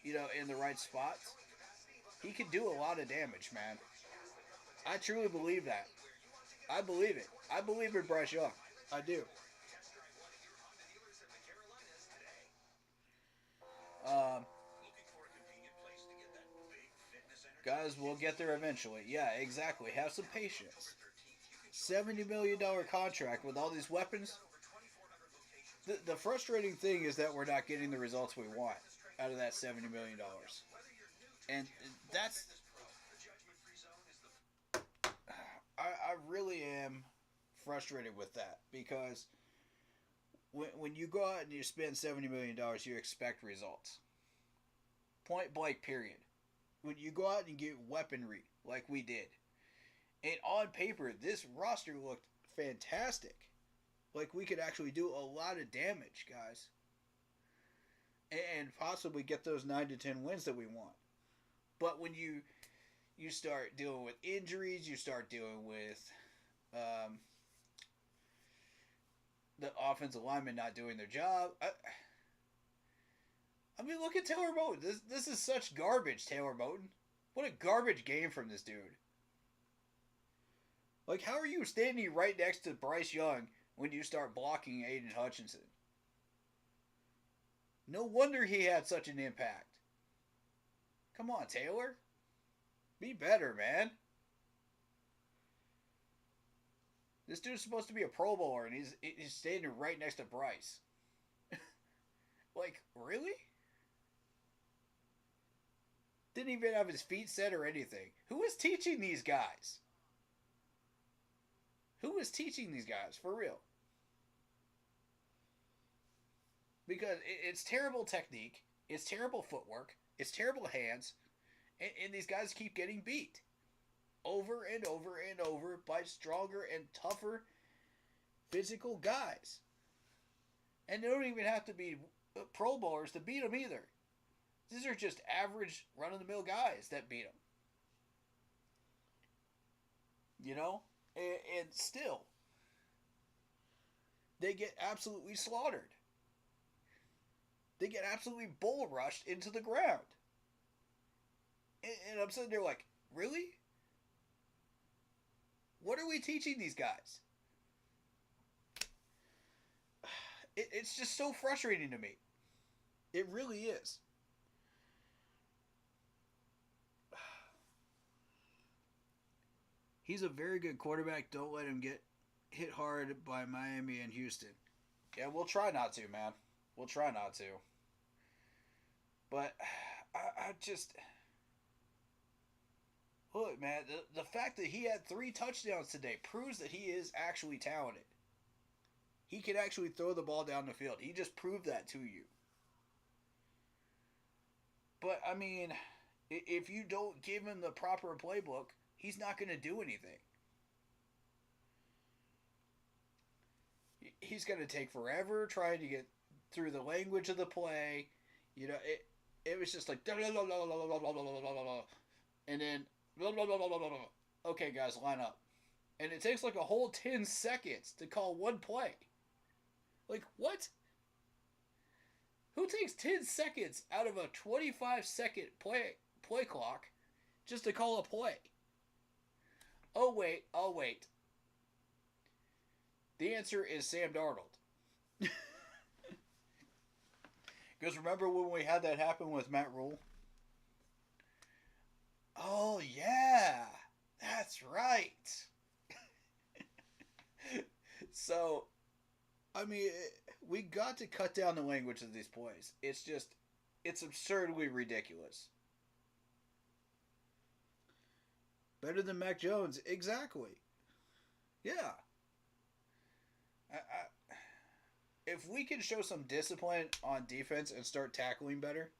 in the right spots, he could do a lot of damage, man. I truly believe that. I believe it. I believe in Bryce Young. I do. Um, Guys, we'll get there eventually. Yeah, exactly. Have some patience. $70 million contract with all these weapons. The frustrating thing is that we're not getting the results we want out of that $70 million, and that's I really am frustrated with that because when you go out and you spend $70 million, you expect results. Point blank. Period. When you go out and get weaponry like we did, and on paper this roster looked fantastic. Like we could actually do a lot of damage, guys, and possibly get those 9 to 10 wins that we want. But when you start dealing with injuries, you start dealing with um, the offensive linemen not doing their job. I mean, look at Taylor Moton. This is such garbage, Taylor Moton. What a garbage game from this dude. Like, how are you standing right next to Bryce Young when you start blocking Aiden Hutchinson? No wonder he had such an impact. Come on, Taylor. Be better, man. This dude's supposed to be a Pro Bowler, and he's standing right next to Bryce. Like, really? Didn't even have his feet set or anything. Who is teaching these guys? Who is teaching these guys, for real? Because it's terrible technique, it's terrible footwork, it's terrible hands, and these guys keep getting beat. Over and over and over by stronger and tougher physical guys. And they don't even have to be Pro Bowlers to beat them either. These are just average, run-of-the-mill guys that beat them. And still, they get absolutely slaughtered. They get absolutely bull rushed into the ground. And I'm sitting there like, really? What are we teaching these guys? It's just so frustrating to me. It really is. He's a very good quarterback. Don't let him get hit hard by Miami and Houston. Yeah, we'll try not to, man. We'll try not to. But I just... Look, man, the fact that he had 3 touchdowns today proves that he is actually talented. He can actually throw the ball down the field. He just proved that to you. But, I mean, if you don't give him the proper playbook, he's not going to do anything. He's going to take forever trying to get through the language of the play. It was just like... And then... Okay, guys, line up. And it takes like a whole 10 seconds to call one play. Like, what? Who takes 10 seconds out of a 25-second play clock just to call a play? Oh, wait, I'll wait. The answer is Sam Darnold. Because remember when we had that happen with Matt Rule? Oh, yeah. That's right. So, I mean, we got to cut down the language of these plays. It's just, it's absurdly ridiculous. Better than Mac Jones, exactly. Yeah. If we can show some discipline on defense and start tackling better,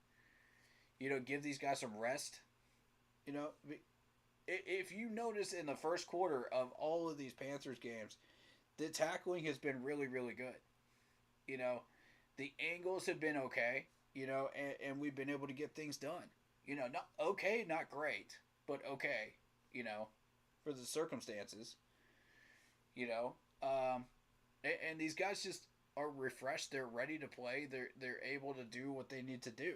give these guys some rest. If you notice in the first quarter of all of these Panthers games, the tackling has been really, really good. The angles have been okay, and we've been able to get things done. Not okay, not great, but okay, for the circumstances. You know, um, and these guys just are refreshed. They're ready to play. They're able to do what they need to do.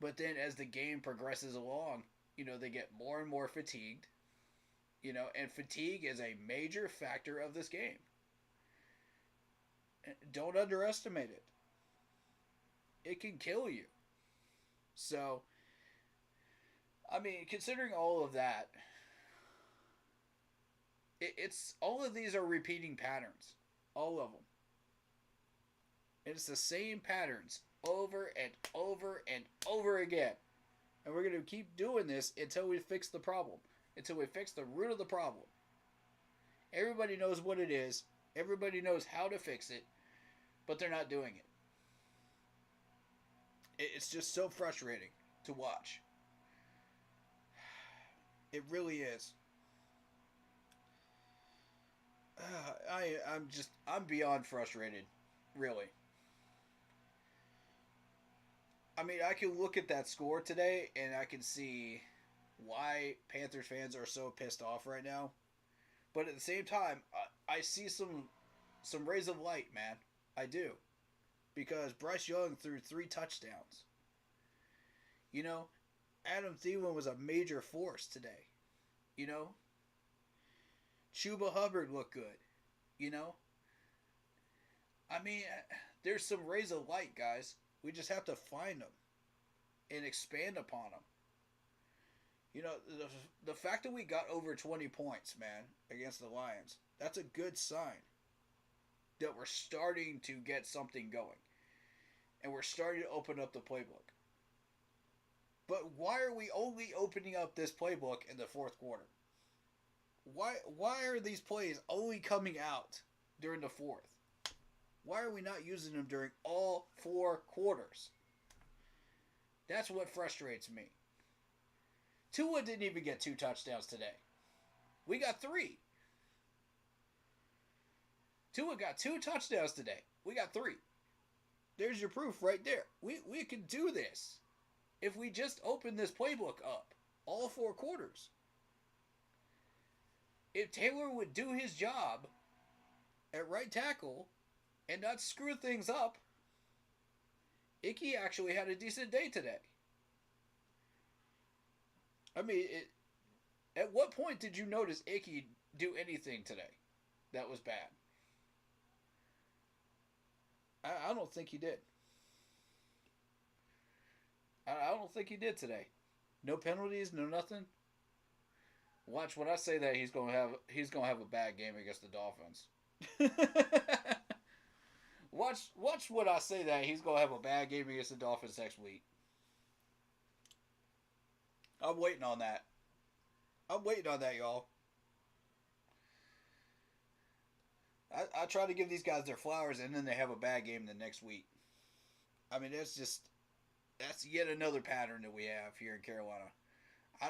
But then as the game progresses along, they get more and more fatigued. And fatigue is a major factor of this game. Don't underestimate it. It can kill you. So, I mean, considering all of that, it's all of these are repeating patterns. All of them. It's the same patterns over and over and over again. And we're going to keep doing this until we fix the problem. Until we fix the root of the problem. Everybody knows what it is. Everybody knows how to fix it. But they're not doing it. It's just so frustrating to watch. It really is. I'm beyond frustrated. Really. I mean, I can look at that score today and I can see why Panthers fans are so pissed off right now. But at the same time, I see some rays of light, man. I do. Because Bryce Young threw 3 touchdowns. Adam Thielen was a major force today. Chuba Hubbard looked good. I mean, there's some rays of light, guys. We just have to find them and expand upon them. The fact that we got over 20 points, man, against the Lions, that's a good sign that we're starting to get something going. And we're starting to open up the playbook. But why are we only opening up this playbook in the fourth quarter? Why are these plays only coming out during the fourth? Why are we not using them during all 4 quarters? That's what frustrates me. Tua didn't even get 2 touchdowns today. We got 3. Tua got 2 touchdowns today. We got 3. There's your proof right there. We can do this if we just open this playbook up all 4 quarters. If Taylor would do his job at right tackle and not screw things up, Icky actually had a decent day today. I mean, at what point did you notice Icky do anything today that was bad? I don't think he did. I don't think he did today. No penalties, no nothing. Watch when I say that he's gonna have a bad game against the Dolphins. watch when I say that he's gonna have a bad game against the Dolphins next week. I'm waiting on that. Y'all. I try to give these guys their flowers, and then they have a bad game the next week. I mean, that's yet another pattern that we have here in Carolina. I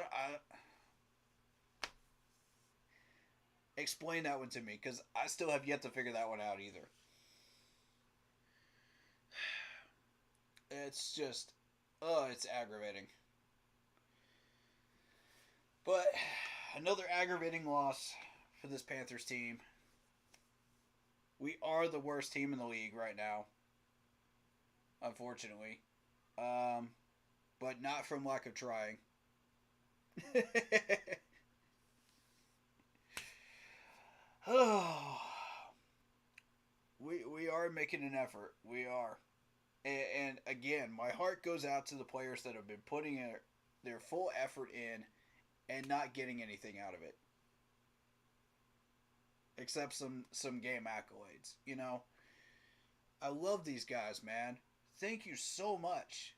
explain that one to me, because I still have yet to figure that one out either. It's just, it's aggravating. But another aggravating loss for this Panthers team. We are the worst team in the league right now, unfortunately. But not from lack of trying. We are making an effort. We are. And again, my heart goes out to the players that have been putting their full effort in and not getting anything out of it. Except some game accolades, I love these guys, man. Thank you so much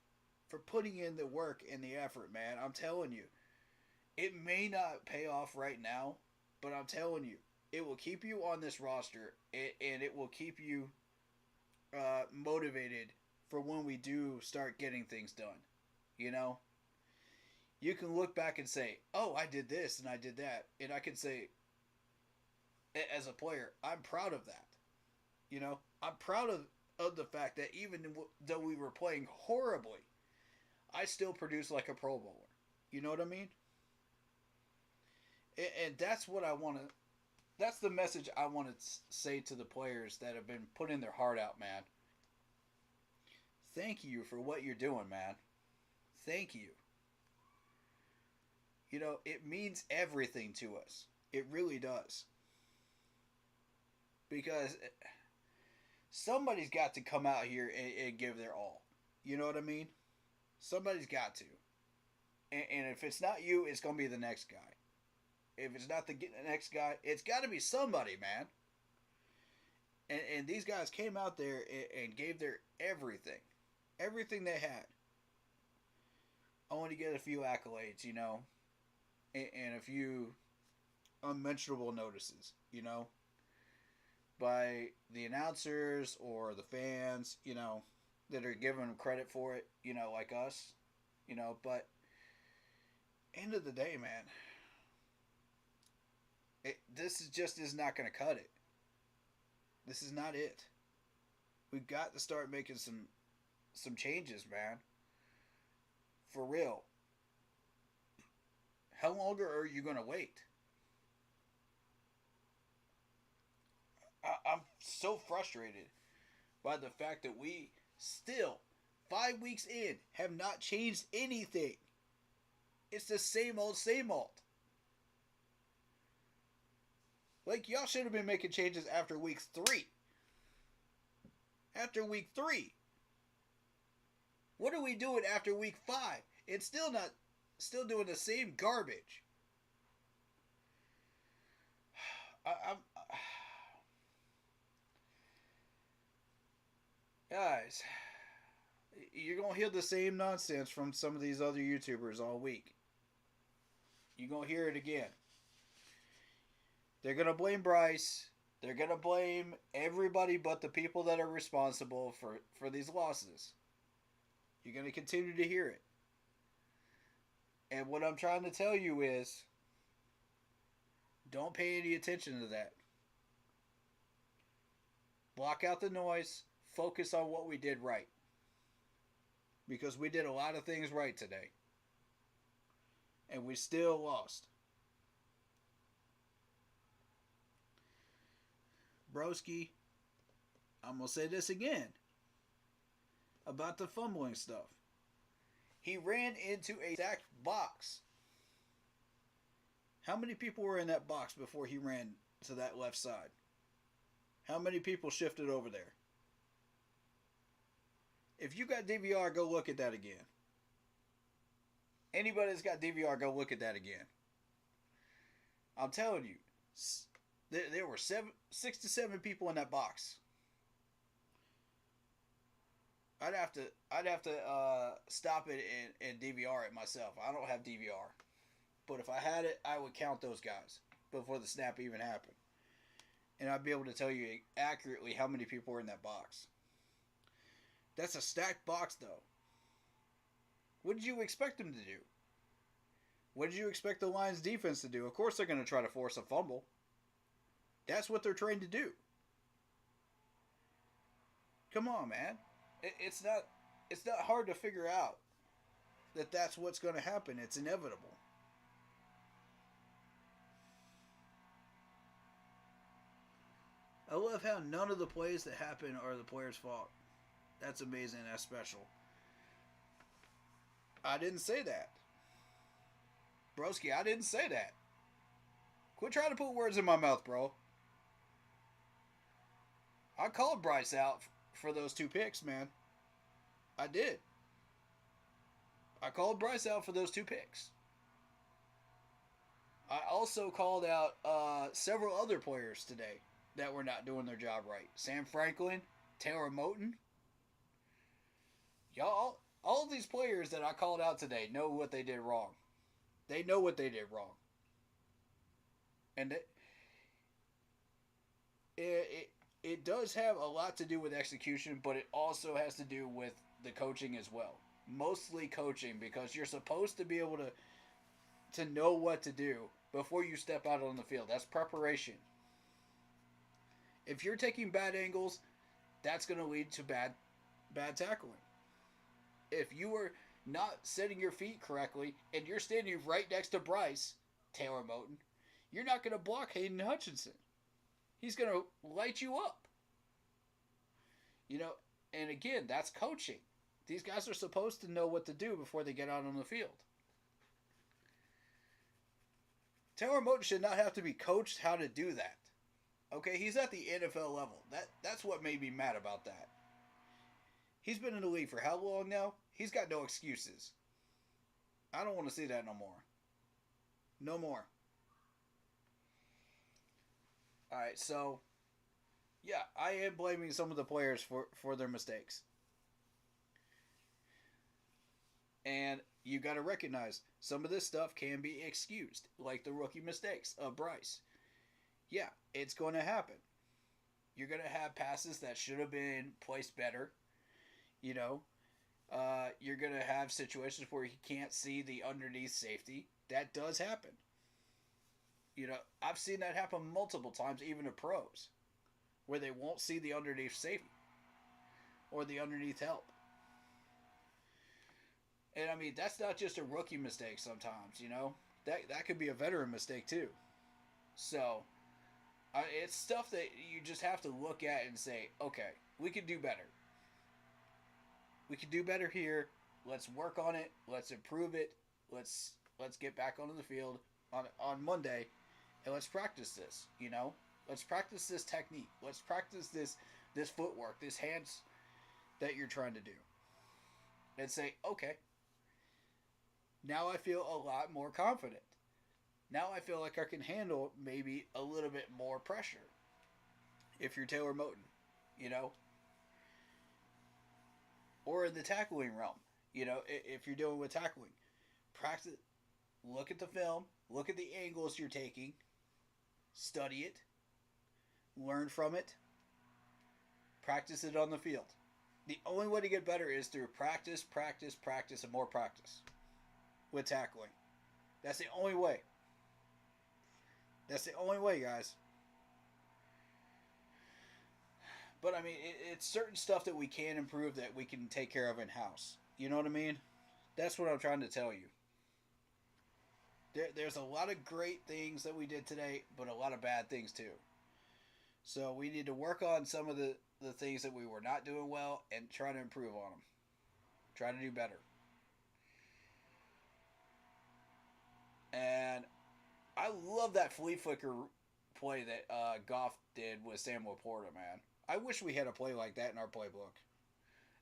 for putting in the work and the effort, man. I'm telling you, it may not pay off right now, but I'm telling you, it will keep you on this roster, and it will keep you motivated for when we do start getting things done. You know, you can look back and say, "Oh, I did this and I did that," and I can say, as a player, I'm proud of that. You know, I'm proud of the fact that even though we were playing horribly, I still produced like a Pro Bowler. You know what I mean? And that's what I want to. That's the message I want to say to the players that have been putting their heart out, man. Thank you for what you're doing, man. Thank you. You know, it means everything to us. It really does. Because somebody's got to come out here and give their all. You know what I mean? Somebody's got to. And if it's not you, it's going to be the next guy. If it's not the next guy, it's got to be somebody, man. And these guys came out there and gave their everything. Everything they had. I want to get a few accolades, you know, and a few unmentionable notices, you know, by the announcers or the fans, you know, that are giving them credit for it, you know, like us, you know, but end of the day, man, this is not going to cut it. This is not it. We've got to start making some changes, man. For real. How longer are you going to wait? I'm so frustrated by the fact that we still, 5 weeks in, have not changed anything. It's the same old, same old. Like, y'all should have been making changes after week 3. After week 3. What are we doing after week 5? It's still doing the same garbage. I'm guys, you're gonna hear the same nonsense from some of these other YouTubers all week. You're gonna hear it again. They're gonna blame Bryce. They're gonna blame everybody but the people that are responsible for these losses. You're gonna continue to hear it. And what I'm trying to tell you is, don't pay any attention to that. Block out the noise. Focus on what we did right. Because we did a lot of things right today. And we still lost. Broski, I'm going to say this again about the fumbling stuff. He ran into a stacked box. How many people were in that box before he ran to that left side? How many people shifted over there? If you got DVR, go look at that again. Anybody that's got DVR, go look at that again. I'm telling you, there were 6 to 7 people in that box. I'd have to stop it and DVR it myself. I don't have DVR, but if I had it, I would count those guys before the snap even happened, and I'd be able to tell you accurately how many people were in that box. That's a stacked box, though. What did you expect them to do? What did you expect the Lions defense to do? Of course they're going to try to force a fumble. That's what they're trained to do. Come on, man. It's not hard to figure out that that's what's going to happen. It's inevitable. I love how none of the plays that happen are the player's fault. That's amazing. That's special. I didn't say that. Broski, I didn't say that. Quit trying to put words in my mouth, bro. I called Bryce out for those 2 picks, man. I did. I called Bryce out for those 2 picks. I also called out several other players today that were not doing their job right. Sam Franklin, Taylor Moton. Y'all, all of these players that I called out today know what they did wrong. They know what they did wrong. And it does have a lot to do with execution, but it also has to do with the coaching as well. Mostly coaching, because you're supposed to be able to know what to do before you step out on the field. That's preparation. If you're taking bad angles, that's going to lead to bad tackling. If you are not setting your feet correctly and you're standing right next to Bryce, Taylor Moton, you're not going to block Hayden Hutchinson. He's going to light you up. You know, and again, that's coaching. These guys are supposed to know what to do before they get out on the field. Taylor Moton should not have to be coached how to do that. Okay, he's at the NFL level. That's what made me mad about that. He's been in the league for how long now? He's got no excuses. I don't want to see that no more. No more. Alright, so yeah, I am blaming some of the players for their mistakes. And you got to recognize some of this stuff can be excused, like the rookie mistakes of Bryce. Yeah, it's going to happen. You're going to have passes that should have been placed better. You know, you're going to have situations where he can't see the underneath safety. That does happen. You know, I've seen that happen multiple times, even to pros, where they won't see the underneath safety or the underneath help. And I mean, that's not just a rookie mistake sometimes, you know. That could be a veteran mistake too. So, it's stuff that you just have to look at and say, okay, we could do better. We could do better here. Let's work on it. Let's improve it. Let's get back onto the field on Monday, and let's practice this, you know. Let's practice this technique. Let's practice this footwork, this hands that you're trying to do. And say, okay, now I feel a lot more confident. Now I feel like I can handle maybe a little bit more pressure. If you're Taylor Moton, you know. Or in the tackling realm, you know, if you're dealing with tackling. Practice, look at the film, look at the angles you're taking, study it, learn from it, practice it on the field. The only way to get better is through practice, practice, practice, and more practice with tackling. That's the only way. That's the only way, guys. But, I mean, it's certain stuff that we can improve that we can take care of in-house. You know what I mean? That's what I'm trying to tell you. There's a lot of great things that we did today, but a lot of bad things too. So we need to work on some of the things that we were not doing well and try to improve on them. Try to do better. And I love that flea flicker play that Goff did with Samuel Porter, man. I wish we had a play like that in our playbook.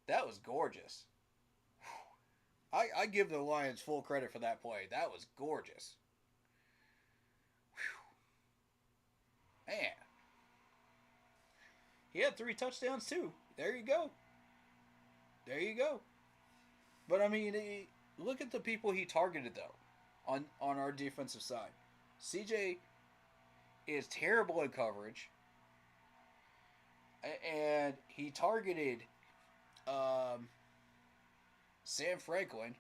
That was gorgeous. I give the Lions full credit for that play. That was gorgeous. Whew. Man. He had 3 touchdowns too. There you go. There you go. But I mean, look at the people he targeted though on our defensive side. CJ is terrible in coverage. And he targeted Sam Franklin,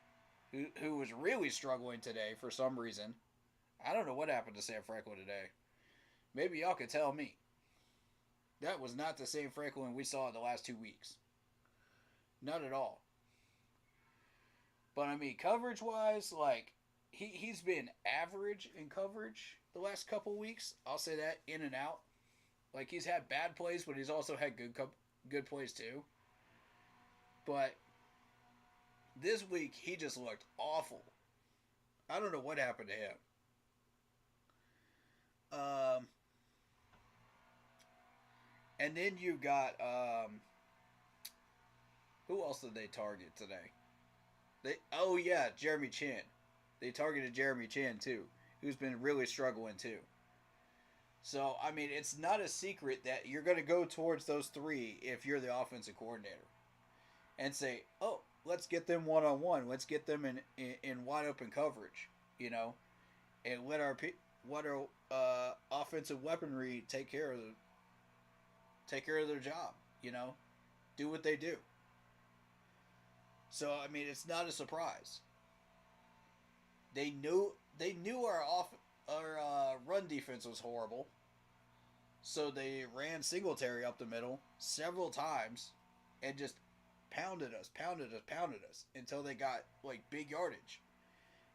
who was really struggling today for some reason. I don't know what happened to Sam Franklin today. Maybe y'all could tell me. That was not the same Franklin we saw in the last 2 weeks. Not at all. But I mean, coverage-wise, like, he's been average in coverage the last couple weeks. I'll say that, in and out. Like, he's had bad plays, but he's also had good plays too. But this week, he just looked awful. I don't know what happened to him. And then you got, who else did they target today? Oh yeah, Jeremy Chin. They targeted Jeremy Chin too, who's been really struggling too. So, I mean, it's not a secret that you're going to go towards those three if you're the offensive coordinator and say, oh, let's get them one on one. Let's get them in wide open coverage, you know, and let our offensive weaponry take care of their job, you know, do what they do. So, I mean, it's not a surprise. They knew our run defense was horrible, so they ran Singletary up the middle several times and just pounded us until they got like big yardage.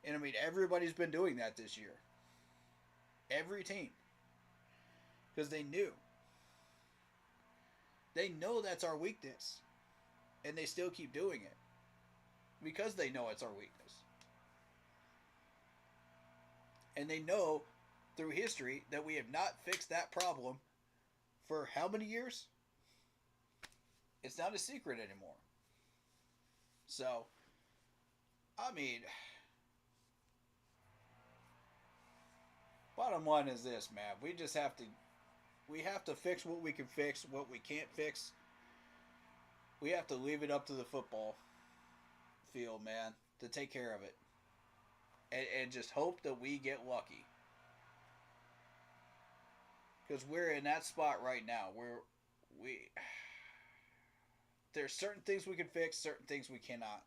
And I mean, everybody's been doing that this year. Every team, because they know that's our weakness, and they still keep doing it because they know it's our weakness, and they know through history that we have not fixed that problem for how many years? It's not a secret anymore. So, I mean, bottom line is this, man. We have to fix what we can fix. What we can't fix, we have to leave it up to the football field, man, to take care of it, and just hope that we get lucky. Because we're in that spot right now where we there's certain things we can fix, certain things we cannot.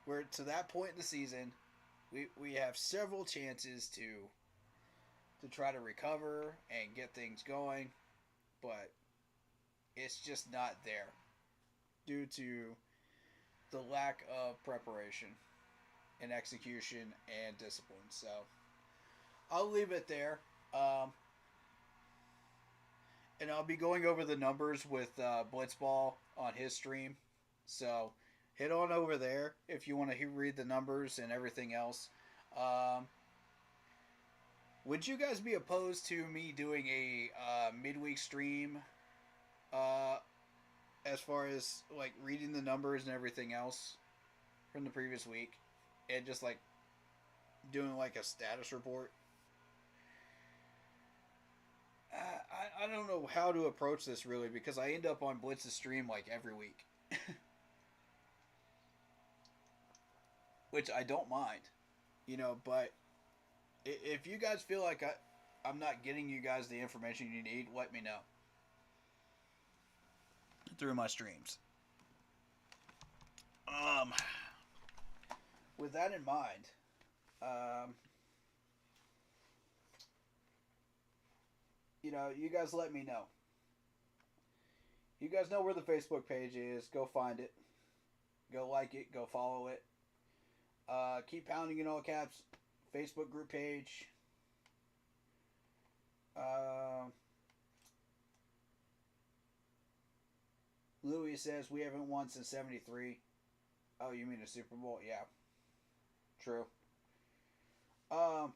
We're to that point in the season. We have several chances to try to recover and get things going, but it's just not there due to the lack of preparation and execution and discipline. So I'll leave it there. And I'll be going over the numbers with Blitzball on his stream. So head on over there if you want to read the numbers and everything else. Um, would you guys be opposed to me doing a midweek stream uh, as far as like reading the numbers and everything else from the previous week and just like doing like a status report? I don't know how to approach this really because I end up on Blitz's stream like every week. Which I don't mind, you know, but if you guys feel like I'm not getting you guys the information you need, let me know through my streams. Um, with that in mind, um, you know, you guys let me know. You guys know where the Facebook page is. Go find it. Go like it. Go follow it. Keep pounding in all caps. Facebook group page. Louis says we haven't won since '73. Oh, you mean a Super Bowl? Yeah, true. Um,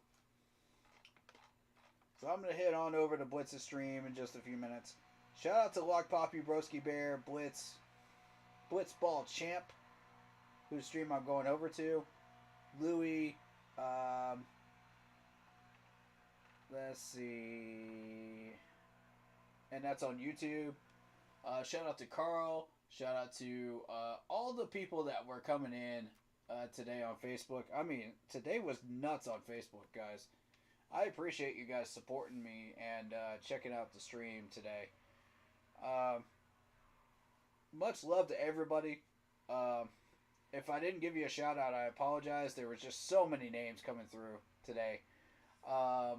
so I'm gonna head on over to Blitz's stream in just a few minutes. Shout out to Lock Poppy, Broski Bear, Blitzball Champ, whose stream I'm going over to. Louis, let's see, and that's on YouTube. Shout out to Carl. Shout out to all the people that were coming in today on Facebook. I mean, today was nuts on Facebook, guys. I appreciate you guys supporting me and checking out the stream today. Much love to everybody. If I didn't give you a shout out, I apologize. There was just so many names coming through today. I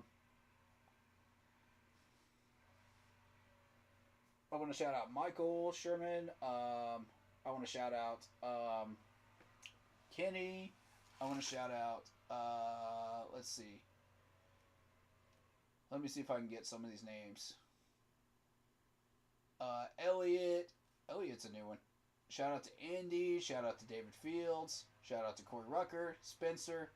want to shout out Michael Sherman. I want to shout out Kenny. I want to shout out, let's see. Let me see if I can get some of these names. Elliot. Elliot's a new one. Shout out to Andy. Shout out to David Fields. Shout out to Corey Rucker. Spencer.